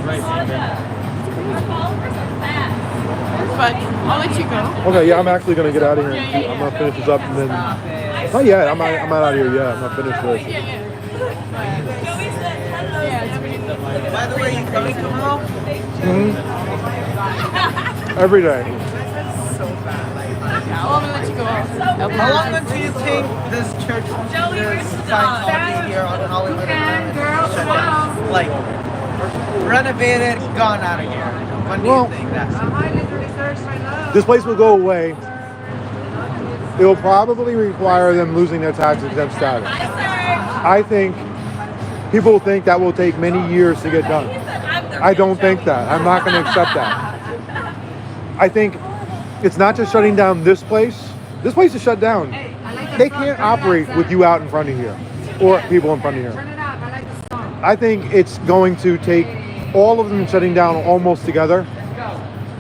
Speaker 17: But I'll let you go.
Speaker 1: Okay, yeah, I'm actually gonna get out of here. I'm gonna finish this up and then. Not yet. I'm not out of here yet. I'm gonna finish this.
Speaker 14: By the way, you coming tomorrow?
Speaker 1: Every day.
Speaker 17: Yeah, well, I'm gonna let you go.
Speaker 14: How long until you think this church, this Scientology here on Hollywood and shut down? Like, renovated, gone out of here. When do you think that's?
Speaker 1: This place will go away. It will probably require them losing their tax exempt status. I think people think that will take many years to get done. I don't think that. I'm not going to accept that. I think it's not just shutting down this place. This place is shut down. They can't operate with you out in front of here or people in front of here. I think it's going to take all of them shutting down almost together.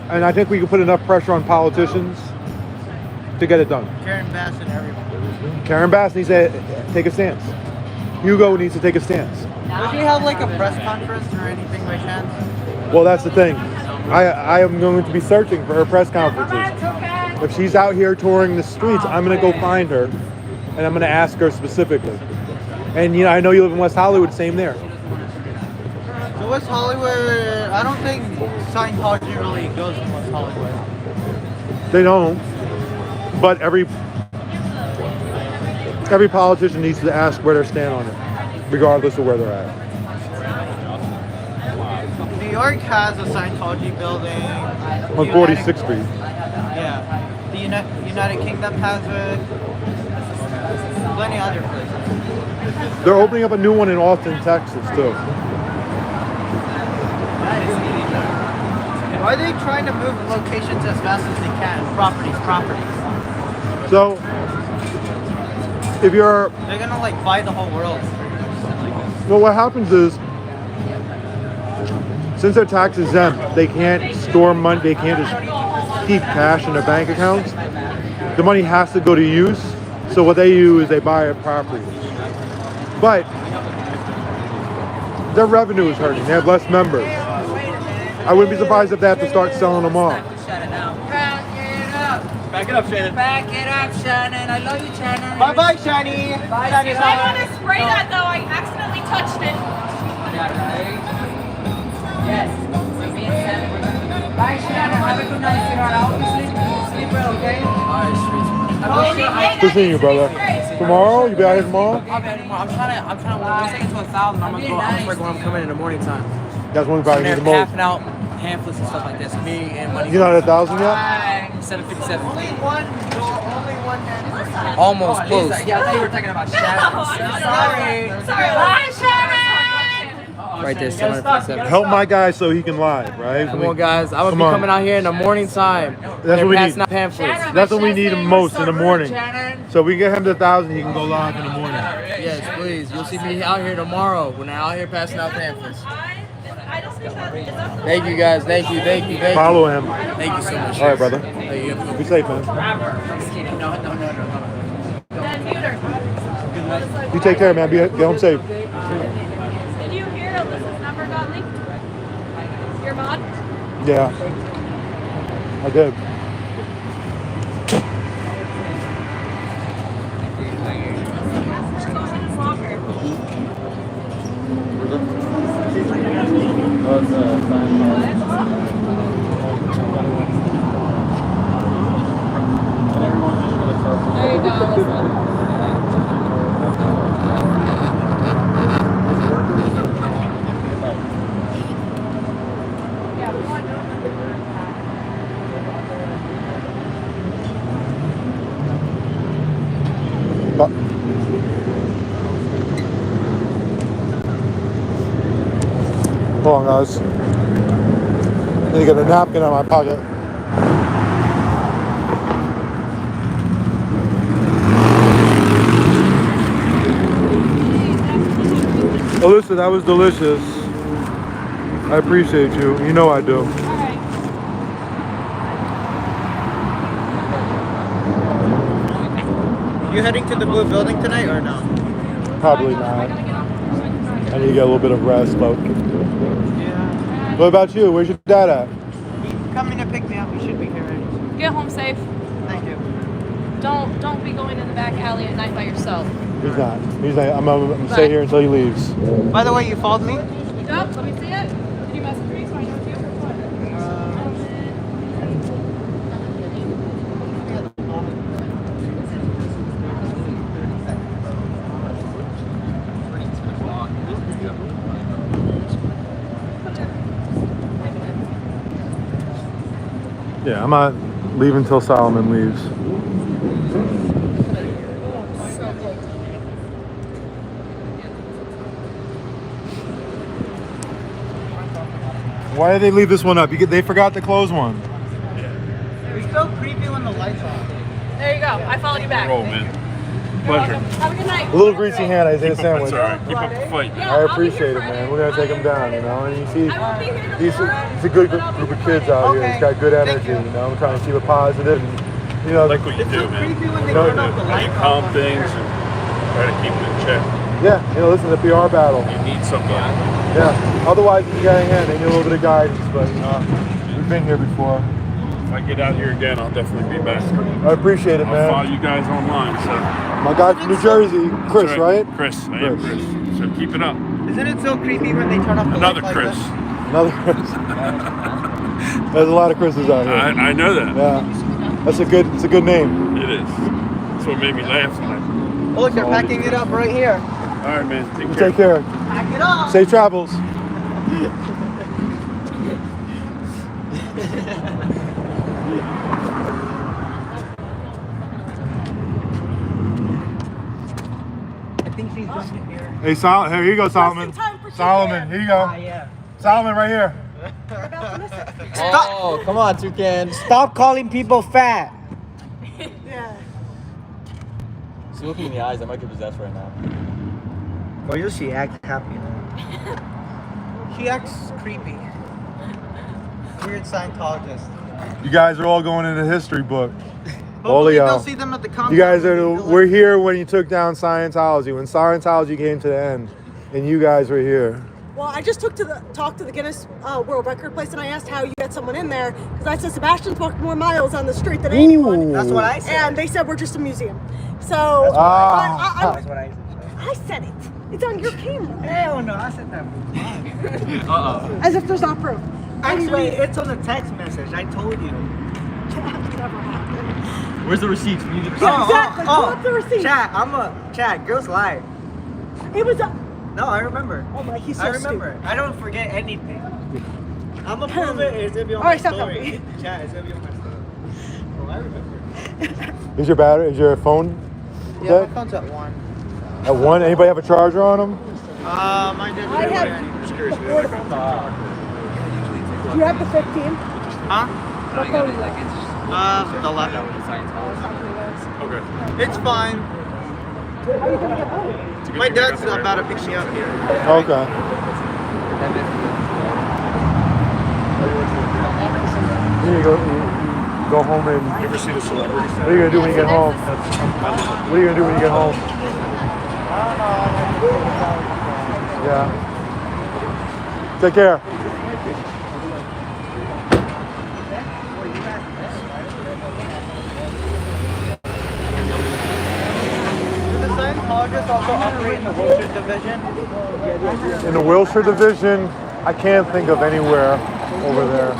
Speaker 1: And I think we can put enough pressure on politicians to get it done.
Speaker 14: Karen Bass and everyone.
Speaker 1: Karen Bass needs to take a stance. Hugo needs to take a stance.
Speaker 14: Would you have like a press conference or anything by chance?
Speaker 1: Well, that's the thing. I am going to be searching for her press conferences. If she's out here touring the streets, I'm going to go find her and I'm going to ask her specifically. And I know you live in West Hollywood, same there.
Speaker 14: So West Hollywood, I don't think Scientology really goes in West Hollywood.
Speaker 1: They don't. But every politician needs to ask where they stand on it, regardless of where they're at.
Speaker 14: New York has a Scientology building.
Speaker 1: On 46th Street.
Speaker 14: Yeah. The United Kingdom has it. Plenty other places.
Speaker 1: They're opening up a new one in Austin, Texas, too.
Speaker 14: Why are they trying to move locations as fast as they can? Properties.
Speaker 1: So, if you're...
Speaker 14: They're gonna like buy the whole world.
Speaker 1: Well, what happens is, since they're tax exempt, they can't store money, they can't just keep cash in their bank accounts. The money has to go to use. So what they do is they buy a property. But their revenue is hurting. They have less members. I wouldn't be surprised if they have to start selling them off.
Speaker 15: Back it up, Shannon.
Speaker 14: Back it up, Shannon. I love you, Shannon. Bye-bye, Shani. Bye,
Speaker 2: I want to spray that though. I accidentally touched it.
Speaker 14: Yes. Bye, Shannon. Have a good night, sweetheart. I hope you sleep well, okay? All right, sweet.
Speaker 1: Good seeing you, brother. Tomorrow? You be out here tomorrow?
Speaker 14: I'm trying to, once I get to 1,000, I'm gonna start going, I'm coming in the morning time.
Speaker 1: That's when we probably need the most.
Speaker 14: Passing out pamphlets and stuff like this. Me and money.
Speaker 1: You're not at 1,000 yet?
Speaker 14: 757.
Speaker 12: Only one man.
Speaker 14: Almost close.
Speaker 12: Yeah, I thought you were talking about Sharon. Sorry. Bye, Sharon.
Speaker 14: Right there, 757.
Speaker 1: Help my guy so he can live, right?
Speaker 14: Come on, guys. I'm gonna be coming out here in the morning time.
Speaker 1: That's what we
Speaker 14: passing
Speaker 1: need.
Speaker 14: out pamphlets.
Speaker 1: That's what we need most in the morning. So we get him to 1,000, he can go live in the morning.
Speaker 14: Yes, please. You'll see me out here tomorrow when I'm out here passing out pamphlets. Thank you, guys. Thank you.
Speaker 1: Follow him.
Speaker 14: Thank you so much.
Speaker 1: All right, brother.
Speaker 14: Hey, you have a
Speaker 1: Be safe, man. You take care, man. Get home safe.
Speaker 2: Did you hear Alyssa's number got leaked? Your mod?
Speaker 1: Yeah, I did.
Speaker 2: There you go, Alyssa.
Speaker 1: Hold on, guys. I need to get a napkin out of my pocket. Alyssa, that was delicious. I appreciate you. You know I do.
Speaker 14: You heading to the blue building tonight or no?
Speaker 1: Probably not. I need to get a little bit of rest, but...
Speaker 14: Yeah.
Speaker 1: What about you? Where's your dad at?
Speaker 14: He's coming to pick me up. He should be here.
Speaker 2: Get home safe.
Speaker 14: Thank you.
Speaker 2: Don't be going in the back alley at night by yourself.
Speaker 1: He's not. He's not. I'm gonna stay here until he leaves.
Speaker 14: By the way, you followed me?
Speaker 2: Yep, let me see it. Did you message me so I know it's you?
Speaker 1: Yeah, I'm not leaving until Solomon leaves. Why did they leave this one up? They forgot to close one.
Speaker 14: It's so creepy when the lights off.
Speaker 2: There you go. I followed you back.
Speaker 5: Roll, man. Pleasure.
Speaker 2: Have a good night.
Speaker 1: A little greasy hand, Isaiah sandwich.
Speaker 5: That's all right. Keep up the fight.
Speaker 1: I appreciate it, man. We're gonna take him down, you know. And you see, he's a good group of kids out here. He's got good energy, you know. I'm trying to keep it positive, and, you know.
Speaker 5: I like what you do, man. You calm things and try to keep them in check.
Speaker 1: Yeah, you know, listen, the PR battle.
Speaker 5: You need somebody.
Speaker 1: Yeah. Otherwise, you got they need a little bit of guidance, but we've been here before.
Speaker 5: If I get out here again, I'll definitely be back.
Speaker 1: I appreciate it, man.
Speaker 5: I'll follow you guys online. So.
Speaker 1: My guy from New Jersey, Chris, right?
Speaker 5: Chris, I am Chris. So keep it up.
Speaker 14: Isn't it so creepy when they turn off the
Speaker 5: Another
Speaker 14: lights
Speaker 5: Chris.
Speaker 1: Another Chris. There's a lot of Chris's out here.
Speaker 5: I know that.
Speaker 1: Yeah. It's a good name.
Speaker 5: It is. That's what made me laugh tonight.
Speaker 14: Oh, look, they're packing it up right here.
Speaker 5: All right, man.
Speaker 1: You take care.
Speaker 14: Pack it up.
Speaker 1: Safe travels.
Speaker 14: I think she's going to here.
Speaker 1: Hey, here you go, Solomon. Solomon, here you go. Solomon, right here.
Speaker 14: Oh, come on, Toucan. Stop calling people fat.
Speaker 7: Yeah.
Speaker 15: She's looking in the eyes. I might get possessed right now.
Speaker 14: Or you'll see act happy. She acts creepy. Weird Scientologist.
Speaker 1: You guys are all going in the history book.
Speaker 14: Hopefully
Speaker 1: All of y'all.
Speaker 14: they'll see them at the conference.
Speaker 1: You guys we're here when you took down Scientology, when Scientology came to the end, and you guys were here.
Speaker 7: Well, I just talked to the Guinness World Record place, and I asked how you get someone in there, because I said Sebastian's walked more miles on the street than anyone.
Speaker 14: That's what I said.
Speaker 7: And they said we're just a museum. So
Speaker 14: That's what I said.
Speaker 7: I said it. It's on your camera.
Speaker 14: Hell no, I said that.
Speaker 7: As if there's not proof.
Speaker 14: Actually,
Speaker 7: Anyway.
Speaker 14: it's on the text message. I told you.
Speaker 7: That never happened.
Speaker 15: Where's the receipts? We need the receipts.
Speaker 7: Yeah, exactly. Pull up the receipt.
Speaker 14: Chat, girls lie.
Speaker 7: It was a.
Speaker 14: No, I remember.
Speaker 7: Oh my, he's so
Speaker 14: I remember.
Speaker 7: stupid.
Speaker 14: I don't forget anything. I'm gonna prove it. It's gonna be on
Speaker 7: All
Speaker 14: my
Speaker 7: right, stop
Speaker 14: story. Chat, it's gonna be on my story. Oh, I remember.
Speaker 1: Is your battery? Is your phone
Speaker 14: Yeah,
Speaker 1: dead?
Speaker 14: my phone's at 1.
Speaker 1: At 1? Anybody have a charger on them?
Speaker 14: Mine didn't.
Speaker 7: I have.
Speaker 5: Just curious. If you like
Speaker 7: Do you have the 15?
Speaker 14: Huh?
Speaker 7: What phone is it?
Speaker 14: The 11.
Speaker 5: Okay.
Speaker 14: It's fine.
Speaker 7: How are you gonna get home?
Speaker 14: My dad's about to pick me up here.
Speaker 1: Okay. You go home and.
Speaker 5: You ever see the celebrity?
Speaker 1: What are you gonna do when you get home? What are you gonna do when you get home? Yeah. Take care.
Speaker 14: Do the Scientologists also operate in the Wilshire division?
Speaker 1: In the Wilshire division, I can't think of anywhere over there.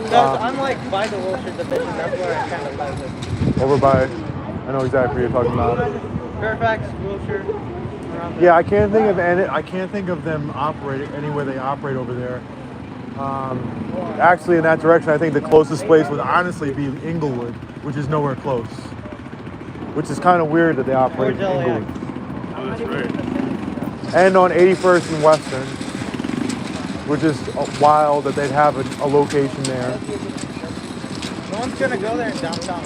Speaker 14: Because I'm like by the Wilshire division, that's where I kind of live.
Speaker 1: Over by, I know exactly what you're talking about.
Speaker 14: Fairfax, Wilshire.
Speaker 1: Yeah, I can't think of any. I can't think of them operating anywhere they operate over there. Actually, in that direction, I think the closest place would honestly be Inglewood, which is nowhere close. Which is kind of weird that they operate in Inglewood.
Speaker 5: Oh, that's right.
Speaker 1: And on 81st and Western, which is wild that they'd have a location there.
Speaker 14: No one's gonna go there in downtown.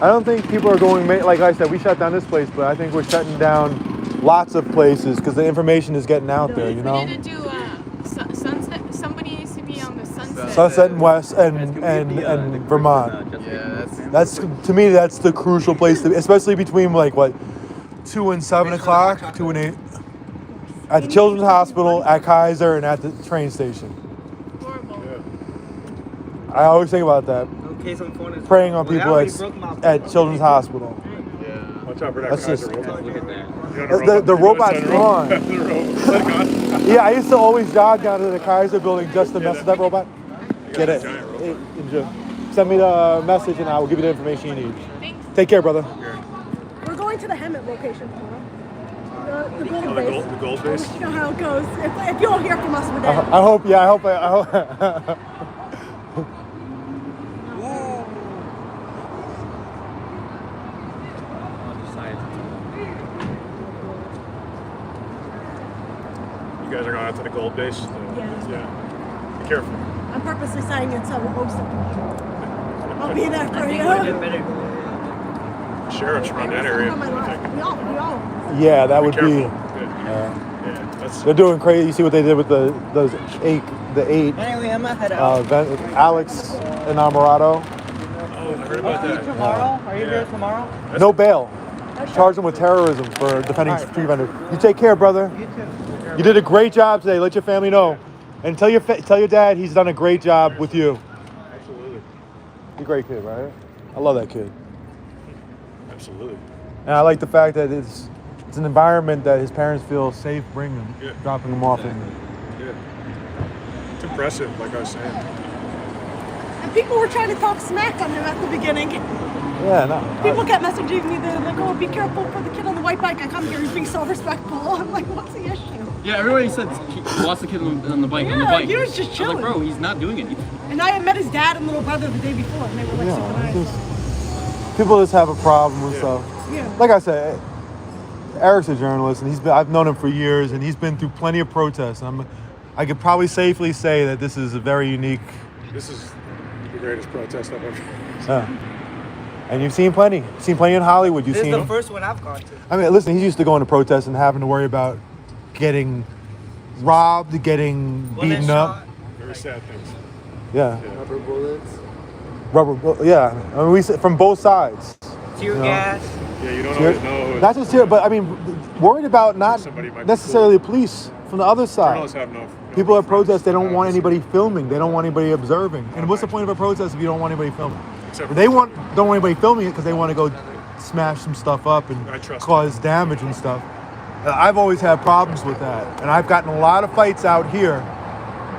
Speaker 1: I don't think people are going, like I said, we shut down this place, but I think we're shutting down lots of places because the information is getting out there, you know?
Speaker 17: We need to do Sunset. Somebody needs to be on the Sunset.
Speaker 1: Sunset and West and Vermont.
Speaker 15: Yeah,
Speaker 1: That's, to me, that's the crucial place to be, especially between like what, 2 and 7 o'clock, 2 and 8. At the Children's Hospital, at Kaiser, and at the train station.
Speaker 17: Horrible.
Speaker 1: I always think about that.
Speaker 14: Okay, some phone is
Speaker 1: Preying on people at Children's Hospital.
Speaker 5: Yeah. Watch out for that
Speaker 1: That's
Speaker 5: Kaiser
Speaker 1: just-
Speaker 5: robot.
Speaker 15: Look at that.
Speaker 1: The robot's gone.
Speaker 5: The robot's gone.
Speaker 1: Yeah, I used to always jog down to the Kaiser building just to mess with that robot. Get it. Enjoy. Send me the message and I will give you the information you need.
Speaker 17: Thanks.
Speaker 1: Take care, brother.
Speaker 7: We're going to the Hemet location tomorrow. The gold
Speaker 5: Oh,
Speaker 7: base.
Speaker 5: the gold base?
Speaker 7: You know how it goes. If you'll hear from us, we're there.
Speaker 1: I hope. Yeah, I hope.
Speaker 5: You guys are going out to the gold base?
Speaker 7: Yeah.
Speaker 5: Yeah. Be careful.
Speaker 7: I'm purposely saying it so we'll host it. I'll be there for you.
Speaker 5: Sheriffs run that area. I think.
Speaker 7: We all.
Speaker 1: Yeah, that would be.
Speaker 5: Careful.
Speaker 1: Yeah.
Speaker 5: That's
Speaker 1: They're doing crazy. You see what they did with the eight.
Speaker 14: Anyway, I'm gonna head out.
Speaker 1: Alex Enamorado.
Speaker 5: Oh, I heard about that.
Speaker 14: Tomorrow? Are you here tomorrow?
Speaker 1: No bail. Charge them with terrorism for defending street vendors. You take care, brother.
Speaker 14: You too.
Speaker 1: You did a great job today. Let your family know, and tell your dad he's done a great job with you.
Speaker 5: Absolutely.
Speaker 1: You're a great kid, right? I love that kid,
Speaker 5: Absolutely.
Speaker 1: and I like the fact that it's an environment that his parents feel safe bringing him,
Speaker 5: Yeah.
Speaker 1: dropping him off in.
Speaker 5: Yeah. It's impressive, like I was saying.
Speaker 7: And people were trying to talk smack on him at the beginning.
Speaker 1: Yeah, no.
Speaker 7: People kept messaging me. They're like, "Oh, be careful for the kid on the white bike. I come here. He's being so respectful." I'm like, "What's the issue?"
Speaker 15: Yeah, everybody said lost the kid on the bike.
Speaker 7: Yeah,
Speaker 15: on the bike.
Speaker 7: he was just
Speaker 15: I was
Speaker 7: chilling.
Speaker 15: like, bro, he's not doing anything.
Speaker 7: And I had met his dad and little brother the day before, and they were like super nice.
Speaker 1: People just have a problem with stuff.
Speaker 7: Yeah.
Speaker 1: Like I said, Eric's a journalist, and I've known him for years, and he's been through plenty of protests. I could probably safely say that this is a very unique.
Speaker 5: This is the greatest protest I've ever.
Speaker 1: And you've seen plenty. You've seen plenty in Hollywood. You've
Speaker 14: This is
Speaker 1: seen.
Speaker 14: the first one I've gone to.
Speaker 1: I mean, listen, he's used to going to protests and having to worry about getting robbed, getting beaten up.
Speaker 5: Very sad things.
Speaker 1: Yeah.
Speaker 14: Rubber bullets.
Speaker 1: Yeah. I mean, from both sides.
Speaker 14: Tear
Speaker 1: you know?
Speaker 14: gas.
Speaker 5: Yeah, you don't always know.
Speaker 1: Not just here, but I mean, worried about not
Speaker 5: Somebody might be
Speaker 1: necessarily the police from the other side.
Speaker 5: Journalists have no.
Speaker 1: People at protests, they don't want anybody filming. They don't want anybody observing. And what's the point of a protest if you don't want anybody filming?
Speaker 5: Except for-
Speaker 1: They don't want anybody filming it because they want to go smash some stuff up and cause damage and stuff. I've always had problems with that. And I've gotten a lot of fights out here.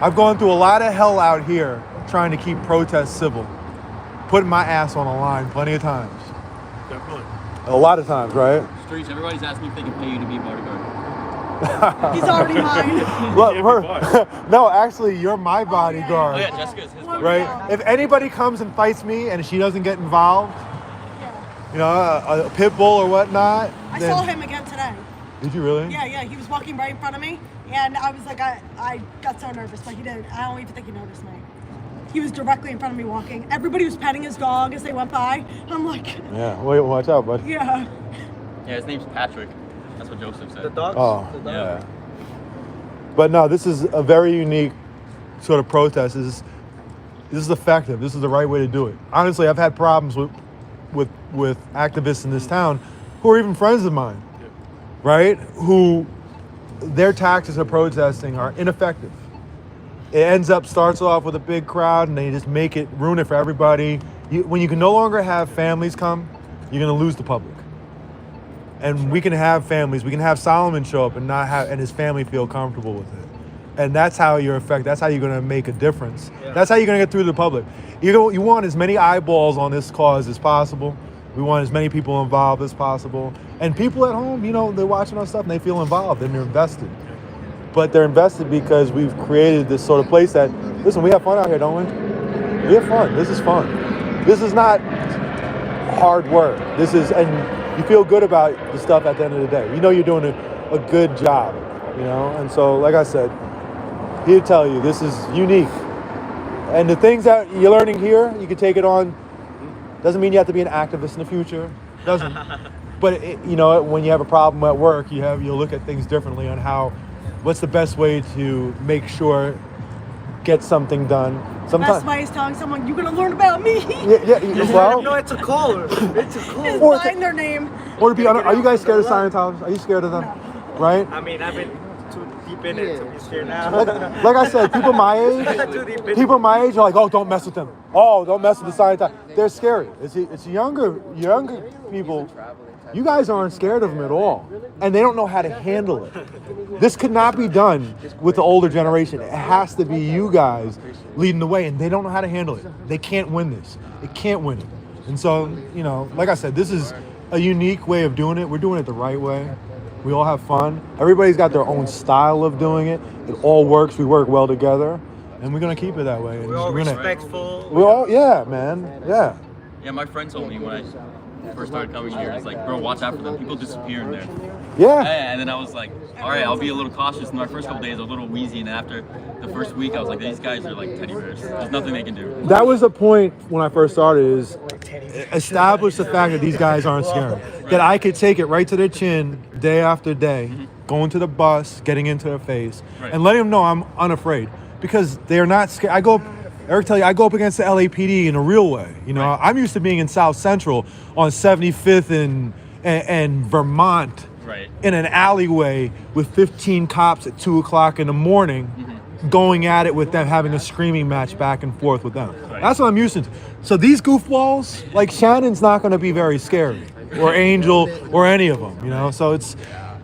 Speaker 1: I've gone through a lot of hell out here trying to keep protests civil. putting my ass on the line plenty of times.
Speaker 5: Definitely.
Speaker 1: A lot of times, right?
Speaker 15: Streets, everybody's asking me if they can pay you to be a bodyguard.
Speaker 7: He's already mine.
Speaker 1: Look, no, actually, you're my bodyguard.
Speaker 15: Oh yeah, Jessica's his bodyguard.
Speaker 1: Right? If anybody comes and fights me and she doesn't get involved, you know, a pit bull or whatnot.
Speaker 7: I
Speaker 1: then...
Speaker 7: saw him again today.
Speaker 1: Did you really?
Speaker 7: Yeah. He was walking right in front of me, and I was like, I got so nervous, but he didn't. I don't even think he noticed me. He was directly in front of me walking. Everybody was petting his dog as they went by. I'm like,
Speaker 1: yeah, wait, watch out, bud.
Speaker 7: yeah.
Speaker 15: Yeah, his name's Patrick. That's what Joseph said.
Speaker 14: The dogs?
Speaker 1: Oh,
Speaker 14: The dog.
Speaker 1: yeah. But no, this is a very unique sort of protest. This is effective. This is the right way to do it. Honestly, I've had problems with activists in this town who are even friends of mine, right? Who their tactics of protesting are ineffective. It starts off with a big crowd and they just ruin it for everybody. When you can no longer have families come, you're gonna lose the public. And we can have families, we can have Solomon show up and his family feel comfortable with it. And that's how that's how you're gonna make a difference. Yeah. That's how you're gonna get through to the public. You want as many eyeballs on this cause as possible. We want as many people involved as possible. And people at home, you know, they're watching our stuff and they feel involved and they're invested. But they're invested because we've created this sort of place that, listen, we have fun out here, don't we? We have fun. This is fun. This is not hard work. And you feel good about the stuff at the end of the day. You know you're doing a good job, you know? And so, like I said, here to tell you, this is unique. And the things that you're learning here, you can take it on. Doesn't mean you have to be an activist in the future. Doesn't. But, you know, when you have a problem at work, you'll look at things differently on what's the best way to make sure get something done. Sometimes
Speaker 7: Best way is telling someone, you're going to learn about me.
Speaker 1: Well,
Speaker 14: no, it's a caller. It's a caller.
Speaker 7: Just find their name.
Speaker 1: Or to be honest, are you guys scared of Scientologists? Are you scared of them?
Speaker 7: No.
Speaker 1: Right?
Speaker 14: I mean, I've been too deep in it to be scared now.
Speaker 1: Like I said, people my age are like, oh, don't mess with them. Oh, don't mess with the Scientologists. They're scary. It's younger people. You guys aren't scared of them at all. And they don't know how to handle it. This could not be done with the older generation. It has to be you guys leading the way, and they don't know how to handle it. They can't win this. They can't win it. And so, you know, like I said, this is a unique way of doing it. We're doing it the right way. We all have fun. Everybody's got their own style of doing it. It all works. We work well together, and we're gonna keep it that way. And
Speaker 14: we're all respectful.
Speaker 1: Yeah, man. Yeah.
Speaker 15: Yeah, my friend told me when I first started coming here, he's like, bro, watch out for them. People disappear in there.
Speaker 1: Yeah.
Speaker 15: And then I was like, all right, I'll be a little cautious. And my first couple days, I was a little wheezy. And after the first week, I was like, these guys are like teddy bears. There's nothing they can do.
Speaker 1: That was the point when I first started, is establish the fact that these guys aren't scary. That I could take it right to their chin day after day, going to the bus, getting into their face, and letting them know I'm unafraid. Because they're not scared. Eric tell you, I go up against the LAPD in a real way. You know, I'm used to being in South Central on 75th and Vermont, in an alleyway with 15 cops at 2 o'clock in the morning, going at it with them, having a screaming match back and forth with them. That's what I'm used to. So these goofballs, like Shannon's not going to be very scary, or Angel, or any of them. You know, so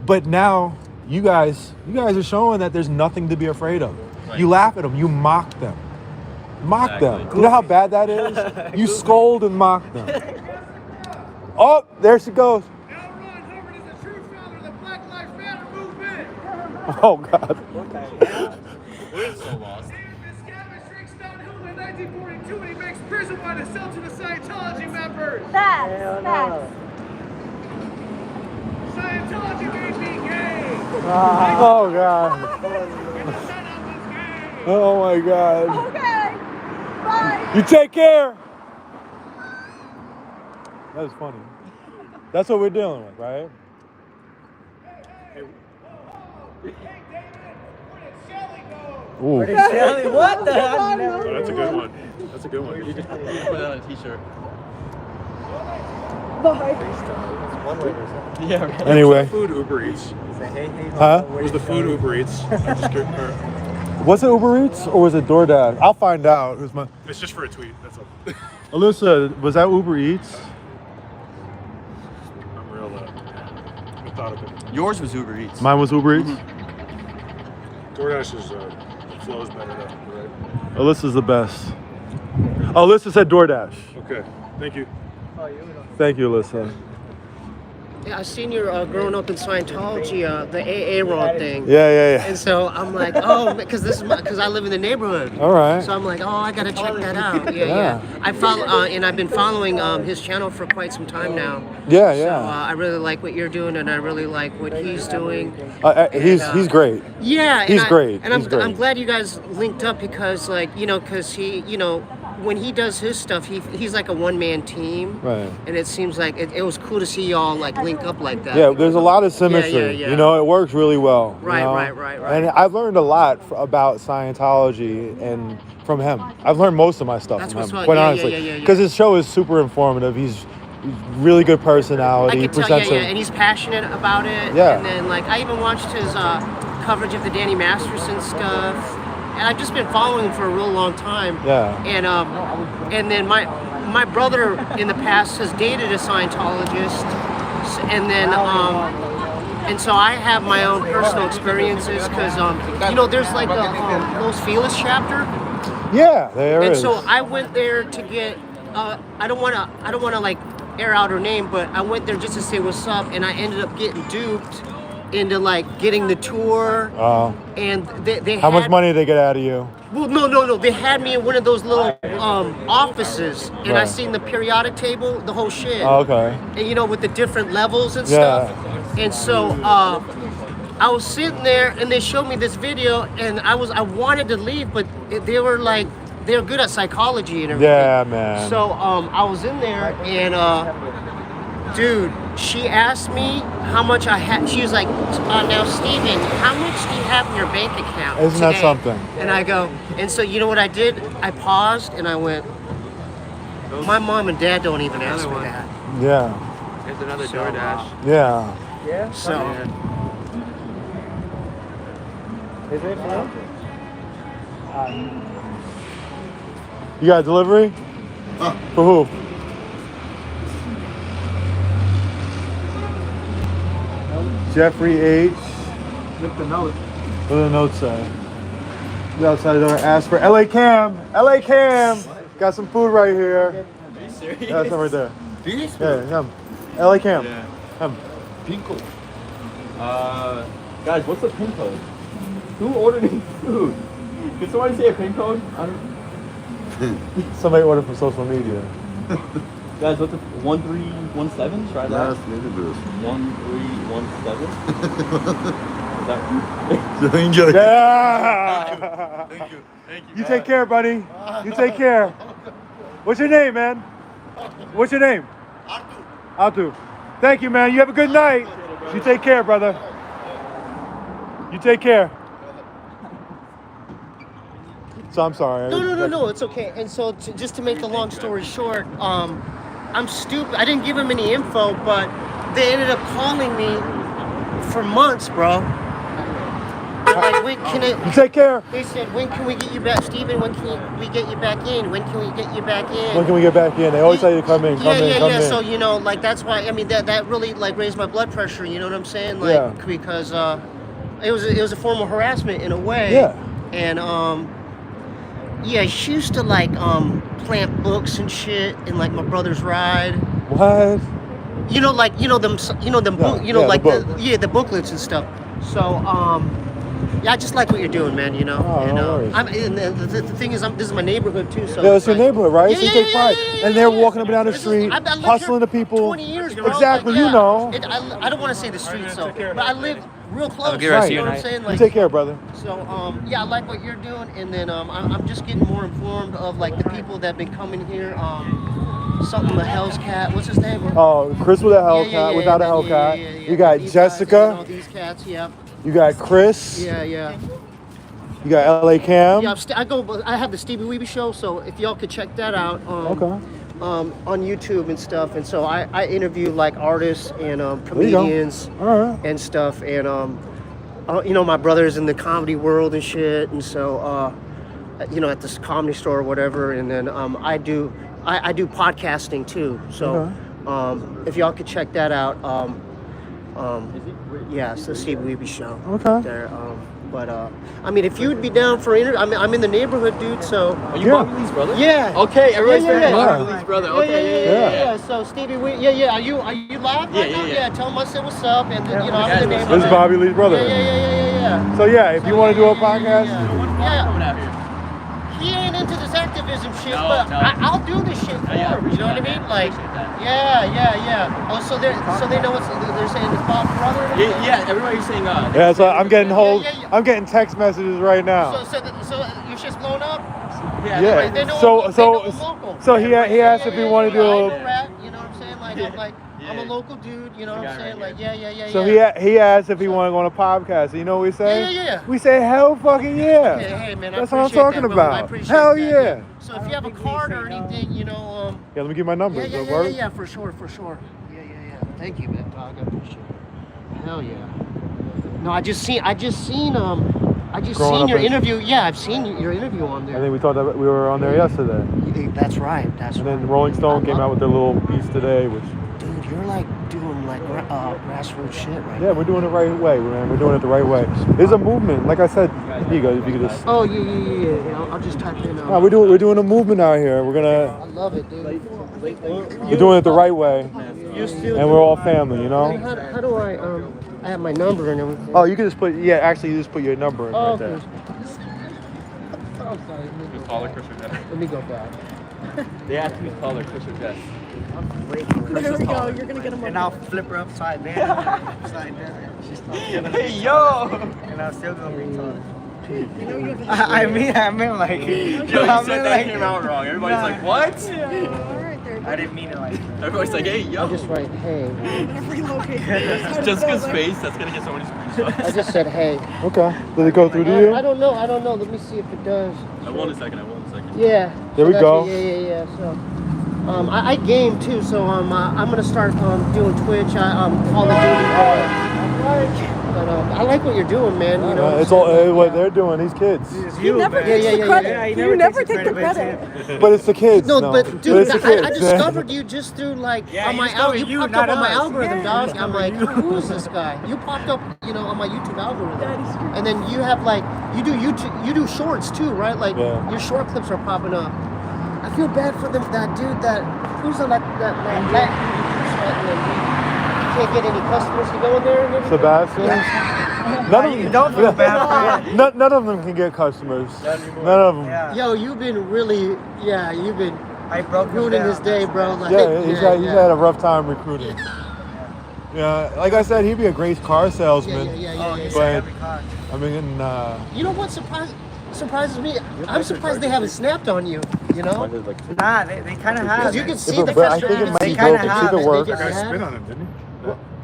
Speaker 1: but now you guys are showing that there's nothing to be afraid of. You laugh at them, you mock them. Mock them. You know how bad that is? You scold and mock them. Oh, there she goes. Oh, God.
Speaker 15: We're so lost.
Speaker 12: In 1942, he makes prison by to sell to the Scientology members.
Speaker 7: Facts.
Speaker 12: Scientology made me gay.
Speaker 1: Oh, God. Oh, my God.
Speaker 7: Okay. Bye.
Speaker 1: You take care. That was funny. That's what we're dealing with, right? Ooh.
Speaker 14: Where did Shelly? What the heck?
Speaker 5: Oh, that's a good one. That's a good one.
Speaker 15: You can put that on a t-shirt.
Speaker 7: Bye.
Speaker 15: Yeah, right.
Speaker 1: Anyway.
Speaker 5: Food Uber Eats.
Speaker 1: Huh?
Speaker 5: Was the food Uber Eats?
Speaker 1: Was it Uber Eats or was it DoorDash? I'll find out.
Speaker 5: It's just for a tweet. That's all.
Speaker 1: Alyssa, was that Uber Eats?
Speaker 5: I'm real methodical.
Speaker 15: Yours was Uber Eats.
Speaker 1: Mine was Uber Eats?
Speaker 5: DoorDash is flows better though, right?
Speaker 1: Alyssa's the best. Alyssa said DoorDash.
Speaker 5: Okay. Thank you.
Speaker 1: Thank you, Alyssa.
Speaker 18: Yeah, I seen you growing up in Scientology, the AA Ron thing.
Speaker 1: Yeah.
Speaker 18: And so I'm like, oh, because I live in the neighborhood.
Speaker 1: All right.
Speaker 18: So I'm like, oh, I gotta check that out.
Speaker 1: Yeah.
Speaker 18: Yeah. I follow, and I've been following his channel for quite some time now.
Speaker 1: Yeah.
Speaker 18: So I really like what you're doing, and I really like what he's doing.
Speaker 1: He's great.
Speaker 18: Yeah.
Speaker 1: He's great.
Speaker 18: And
Speaker 1: He's great.
Speaker 18: I'm glad you guys linked up because, like, because he, when he does his stuff, he's like a one-man team.
Speaker 1: Right.
Speaker 18: And it seems like it was cool to see y'all like link up like that.
Speaker 1: Yeah, there's a lot of symmetry.
Speaker 18: Yeah.
Speaker 1: You know, it works really well.
Speaker 18: Right,
Speaker 1: you know?
Speaker 18: right.
Speaker 1: And I've learned a lot about Scientology and from him. I've learned most of my stuff
Speaker 18: That's
Speaker 1: from
Speaker 18: what's
Speaker 1: him,
Speaker 18: up.
Speaker 1: quite
Speaker 18: Yeah,
Speaker 1: honestly.
Speaker 18: yeah.
Speaker 1: Because his show is super informative. He's really good personality.
Speaker 18: I
Speaker 1: He
Speaker 18: can tell,
Speaker 1: presents
Speaker 18: and he's passionate about it.
Speaker 1: Yeah.
Speaker 18: And then like I even watched his coverage of the Danny Masterson stuff. And I've just been following him for a real long time.
Speaker 1: Yeah.
Speaker 18: And then my brother in the past has dated a Scientologist, and then and so I have my own personal experiences because there's like a Los Feliz chapter.
Speaker 1: Yeah, there
Speaker 18: And
Speaker 1: is.
Speaker 18: so I went there to get. I don't wanna like air out her name, but I went there just to say what's up, and I ended up getting duped into like getting the tour. And they
Speaker 1: How much
Speaker 18: had-
Speaker 1: money did they get out of you?
Speaker 18: Well, no. They had me in one of those little offices, and I
Speaker 1: Right.
Speaker 18: seen the periodic table, the whole shit.
Speaker 1: Oh, okay.
Speaker 18: And with the different levels and
Speaker 1: Yeah.
Speaker 18: stuff. And so I was sitting there, and they showed me this video, and I wanted to leave, but they were good at psychology and everything.
Speaker 1: Yeah, man.
Speaker 18: So I was in there, and dude, she asked me how much I had. She was like, now Steven, how much do you have in your bank account
Speaker 1: Isn't that
Speaker 18: today?"
Speaker 1: something?
Speaker 18: And I go, and so you know what I did? I paused and I went, my mom and dad don't even ask me that.
Speaker 1: Yeah.
Speaker 6: There's another
Speaker 18: So,
Speaker 6: DoorDash.
Speaker 1: Yeah.
Speaker 18: Yeah. So.
Speaker 6: Is it for
Speaker 1: You got a delivery? For who? Jeffrey H.
Speaker 6: Look the note.
Speaker 1: What do the note say? Go outside the door and ask for LA Cam. LA Cam. Got some food right here.
Speaker 6: Are you serious?
Speaker 1: Yeah, that's him right there.
Speaker 9: This?
Speaker 1: Yeah, him. LA Cam.
Speaker 6: Yeah.
Speaker 1: Him.
Speaker 9: Pico.
Speaker 6: Guys, what's the pin code? Who ordered me food? Can somebody say a pin code? I don't.
Speaker 1: Somebody ordered from social media.
Speaker 6: Guys, what's the 1317? Try that.
Speaker 9: Yes, maybe this.
Speaker 6: 1317. Is that
Speaker 9: Enjoy.
Speaker 1: Yeah.
Speaker 9: Thank you. Thank you.
Speaker 1: You take care, buddy. You take care. What's your name, man? What's your name? Atu. Thank you, man. You have a good night. You take care, brother. You take care. So I'm sorry.
Speaker 18: No, it's okay. And so just to make the long story short, I'm stupid. I didn't give them any info, but they ended up calling me for months, bro. They're like, when can it?
Speaker 1: You take care.
Speaker 18: They said, when can we get you back, Steven? When can we get you back in? When can we get you back in?
Speaker 1: When can we get back in? They always tell you to come in, come in.
Speaker 18: So that's why. I mean, that really raised my blood pressure. You know what I'm saying? Because it was a form of harassment in a way.
Speaker 1: Yeah.
Speaker 18: And she used to plant books and shit in my brother's ride.
Speaker 1: What?
Speaker 18: The booklets and stuff. So I just like what you're doing, man. No worries. And the thing is, this is my neighborhood too. So
Speaker 1: Yeah, it's your neighborhood, right?
Speaker 18: Yeah,
Speaker 1: So you
Speaker 18: yeah,
Speaker 1: take
Speaker 18: yeah,
Speaker 1: pride.
Speaker 18: yeah,
Speaker 1: And they're
Speaker 18: yeah.
Speaker 1: walking up and down the street,
Speaker 18: I lived
Speaker 1: hustling
Speaker 18: here
Speaker 1: the people.
Speaker 18: 20 years, bro.
Speaker 1: Exactly, you know.
Speaker 18: I don't want to say the streets, but I live real close.
Speaker 1: Right.
Speaker 18: You know what I'm saying?
Speaker 1: You take care, brother.
Speaker 18: So I like what you're doing, and then I'm just getting more informed of the people that have been coming here. Something the Hell's Cat. What's his name?
Speaker 1: Oh, Chris with a Hellcat, without a Hellcat. You got
Speaker 18: These
Speaker 1: Jessica.
Speaker 18: Guys, all these cats, yeah.
Speaker 1: You got Chris.
Speaker 18: Yeah.
Speaker 1: You got LA Cam.
Speaker 18: Yeah, I have the Stevie Weeby Show, so if y'all could check that out.
Speaker 1: Okay.
Speaker 18: On YouTube and stuff, and so I interview artists and comedians and stuff, and my brother's in the comedy world and shit, and so at this comedy store or whatever, and then I do podcasting too, so if y'all could check that out, it's the Stevie Weeby Show.
Speaker 1: Okay.
Speaker 18: There, But I mean, if you would be down for I'm in the neighborhood, dude. So
Speaker 15: Are you Bobby Lee's brother?
Speaker 18: yeah.
Speaker 15: Okay, everybody's saying
Speaker 18: yeah.
Speaker 15: Bobby Lee's brother. Okay,
Speaker 18: Yeah. So Stevie, are you live right now? Yeah. Tell him I said what's up, and then, I'm in the neighborhood.
Speaker 1: This is Bobby Lee's brother.
Speaker 18: Yeah.
Speaker 1: So yeah, if you want to do a podcast,
Speaker 18: Yeah. He ain't into this activism shit, but I'll do this shit for him. You know what I mean? Like, yeah. Oh, so they know what's they're saying it's Bob's brother.
Speaker 15: Yeah, everybody's saying
Speaker 1: yeah. So I'm getting I'm getting text messages right now.
Speaker 18: So your shit's blown up.
Speaker 1: Yeah.
Speaker 18: They know
Speaker 1: So
Speaker 18: I'm local.
Speaker 1: so he asked if we want to do a.
Speaker 18: You know what I'm saying? Like I'm a local dude. You know what I'm saying? Like yeah.
Speaker 1: So he asked if he wanted to go on a podcast. So you know what we say?
Speaker 18: Yeah.
Speaker 1: We say hell fucking yeah.
Speaker 18: Hey man,
Speaker 1: that's
Speaker 18: I
Speaker 1: what I'm
Speaker 18: appreciate
Speaker 1: talking
Speaker 18: that, brother. I
Speaker 1: about.
Speaker 18: appreciate
Speaker 1: Hell
Speaker 18: that,
Speaker 1: yeah.
Speaker 18: So if you have a card or anything,
Speaker 1: Yeah, let me give my number.
Speaker 18: Yeah, for sure. Yeah. Thank you, man, dog. I appreciate it. Hell yeah. No, I just seen your interview. Yeah, I've seen your interview on there.
Speaker 1: I think we thought that we were on there yesterday.
Speaker 18: That's right.
Speaker 1: And then Rolling Stone came out with their little piece today, which.
Speaker 18: Dude, you're like doing like grassroots shit right now.
Speaker 1: Yeah, we're doing it the right way, man. We're doing it the right way. There's a movement, like I said. Here you go. If you could just.
Speaker 18: Oh yeah. I'll just type in.
Speaker 1: We're doing a movement out here. We're gonna.
Speaker 18: I love it, dude.
Speaker 1: We're doing it the right way, and we're all family, you know.
Speaker 18: How do I have my number and everything.
Speaker 1: Oh, you can just put. Yeah, actually, you just put your number in right there.
Speaker 18: Oh, sorry.
Speaker 15: Who's taller, Chris or Jess?
Speaker 18: Let me go back.
Speaker 15: They asked who's taller, Chris or Jess.
Speaker 7: There we go. You're gonna get him.
Speaker 14: And I'll flip her upside down. Upside down. She's taller.
Speaker 15: Hey yo!
Speaker 14: And I'm still gonna be taller.
Speaker 7: I
Speaker 14: mean like.
Speaker 15: Yo, you said that came out wrong. Everybody's like, what?
Speaker 14: I didn't mean it like.
Speaker 15: Everybody's like, hey yo.
Speaker 18: I just write hey.
Speaker 15: Jessica's face. That's gonna get so many screenshots.
Speaker 18: I just said hey.
Speaker 1: Okay. Did it go through to you?
Speaker 18: I don't know. Let me see if it does.
Speaker 15: I won a second.
Speaker 18: Yeah.
Speaker 1: There we go.
Speaker 18: Yeah. So, I game too. So I'm gonna start doing Twitch. Call of Duty. But I like what you're doing, man. You know.
Speaker 1: It's all what they're doing. These kids.
Speaker 7: You never take the credit. You never take the credit.
Speaker 1: But it's the kids.
Speaker 18: No,
Speaker 1: no.
Speaker 18: but dude,
Speaker 1: it's the kids.
Speaker 18: I discovered you just through like on my you popped up on my algorithm, dog. I'm like, who's this guy? You popped up, on my YouTube algorithm, and then you have like you do shorts too, right? Like your short clips are popping up. I feel bad for that dude who's on that can't get any customers to go in there and everything.
Speaker 1: Sebastian. None of them can get customers. None of them.
Speaker 18: Yeah. Yo, you've been really, ruining his day, bro. Like,
Speaker 1: he's had a rough time recruiting. Yeah, like I said, he'd be a great car salesman. But I mean,
Speaker 18: you know what surprises me? I'm surprised they haven't snapped on you. You know?
Speaker 14: Nah, they kind of have.
Speaker 18: Because you can see the
Speaker 1: I think it might be broken. See the work.
Speaker 5: That guy spit on him, didn't he?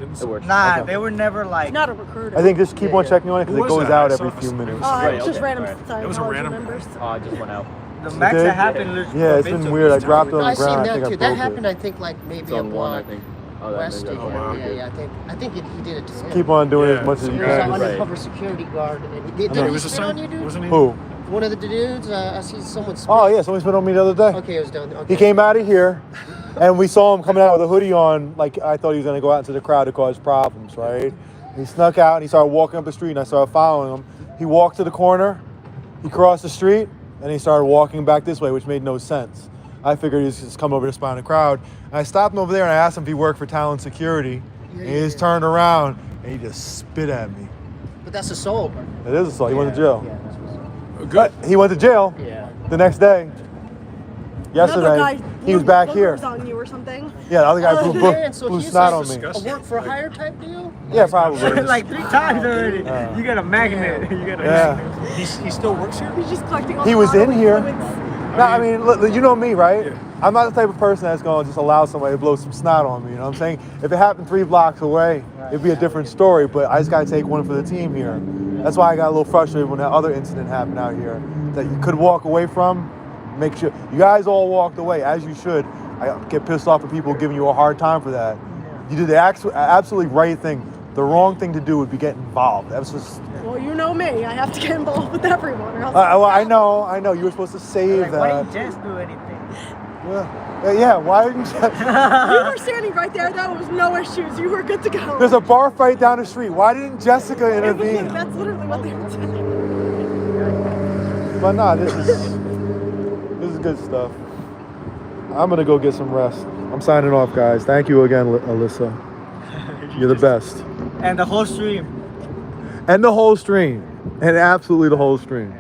Speaker 15: It works.
Speaker 14: Nah, they were never like.
Speaker 7: Not a recruiter.
Speaker 1: I think just keep on checking on it because it goes out every few minutes.
Speaker 7: It's just random.
Speaker 5: It was a random
Speaker 7: members.
Speaker 15: Oh, it just went out.
Speaker 14: The max that happened.
Speaker 1: Yeah, it's been weird. I dropped it on the ground.
Speaker 18: I've seen
Speaker 1: I
Speaker 18: that
Speaker 1: think
Speaker 18: too.
Speaker 1: I
Speaker 18: That
Speaker 1: broke
Speaker 18: happened,
Speaker 1: it.
Speaker 18: I think, like maybe a block west of here. Yeah. I think he did it to him.
Speaker 1: Keep on doing it as much as you
Speaker 18: He was an
Speaker 1: can.
Speaker 18: undercover security guard. And did he spit on you, dude?
Speaker 1: Who?
Speaker 18: One of the dudes. I see someone spit.
Speaker 1: Oh yeah, someone spit on me the other day.
Speaker 18: Okay, it was down there. Okay.
Speaker 1: He came out of here, and we saw him coming out with a hoodie on. Like I thought he was gonna go out into the crowd to cause problems, right? He snuck out and he started walking up the street, and I started following him. He walked to the corner, he crossed the street, and he started walking back this way, which made no sense. I figured he was just come over to spy in the crowd. And I stopped him over there and I asked him if he worked for Talon Security. And he just turned around and he just spit at me.
Speaker 18: But that's assault.
Speaker 1: It is assault. He went to jail. Good. He went to jail the next day. Yesterday, he was back here.
Speaker 7: On you or something.
Speaker 1: Yeah, the other guy
Speaker 18: So
Speaker 1: blew
Speaker 18: he's
Speaker 1: snot
Speaker 18: like
Speaker 1: on me.
Speaker 18: a work for hire type deal?
Speaker 1: Yeah, probably.
Speaker 14: Like 3 times already. You got a magnet. You got a magnet.
Speaker 11: He still works here?
Speaker 7: He's just collecting all
Speaker 1: He
Speaker 7: the
Speaker 1: was in
Speaker 7: bodily
Speaker 1: here.
Speaker 7: fluids.
Speaker 1: No, I mean, look, you know me, right? Yeah. I'm not the type of person that's going to just allow somebody to blow some snot on me, you know what I'm saying? If it happened 3 blocks away, it'd be a different story, but I just got to take one for the team here. That's why I got a little frustrated when that other incident happened out here that you could walk away from. Make sure, you guys all walked away, as you should. I get pissed off at people giving you a hard time for that. You did the absolutely right thing. The wrong thing to do would be get involved. That was just...
Speaker 7: Well, you know me. I have to get involved with everyone. Or else
Speaker 1: I know. You were supposed to save
Speaker 14: Like,
Speaker 1: that.
Speaker 14: why didn't Jess do anything?
Speaker 1: Yeah, why didn't you?
Speaker 7: You were standing right there. That was no issues. You were good to go.
Speaker 1: There's a bar fight down the street. Why didn't Jessica intervene?
Speaker 7: That's literally what they were doing.
Speaker 1: But nah, this is good stuff. I'm gonna go get some rest. I'm signing off, guys. Thank you again, Alyssa. You're the best.
Speaker 14: And the whole stream.
Speaker 1: And the whole stream. And absolutely the whole stream.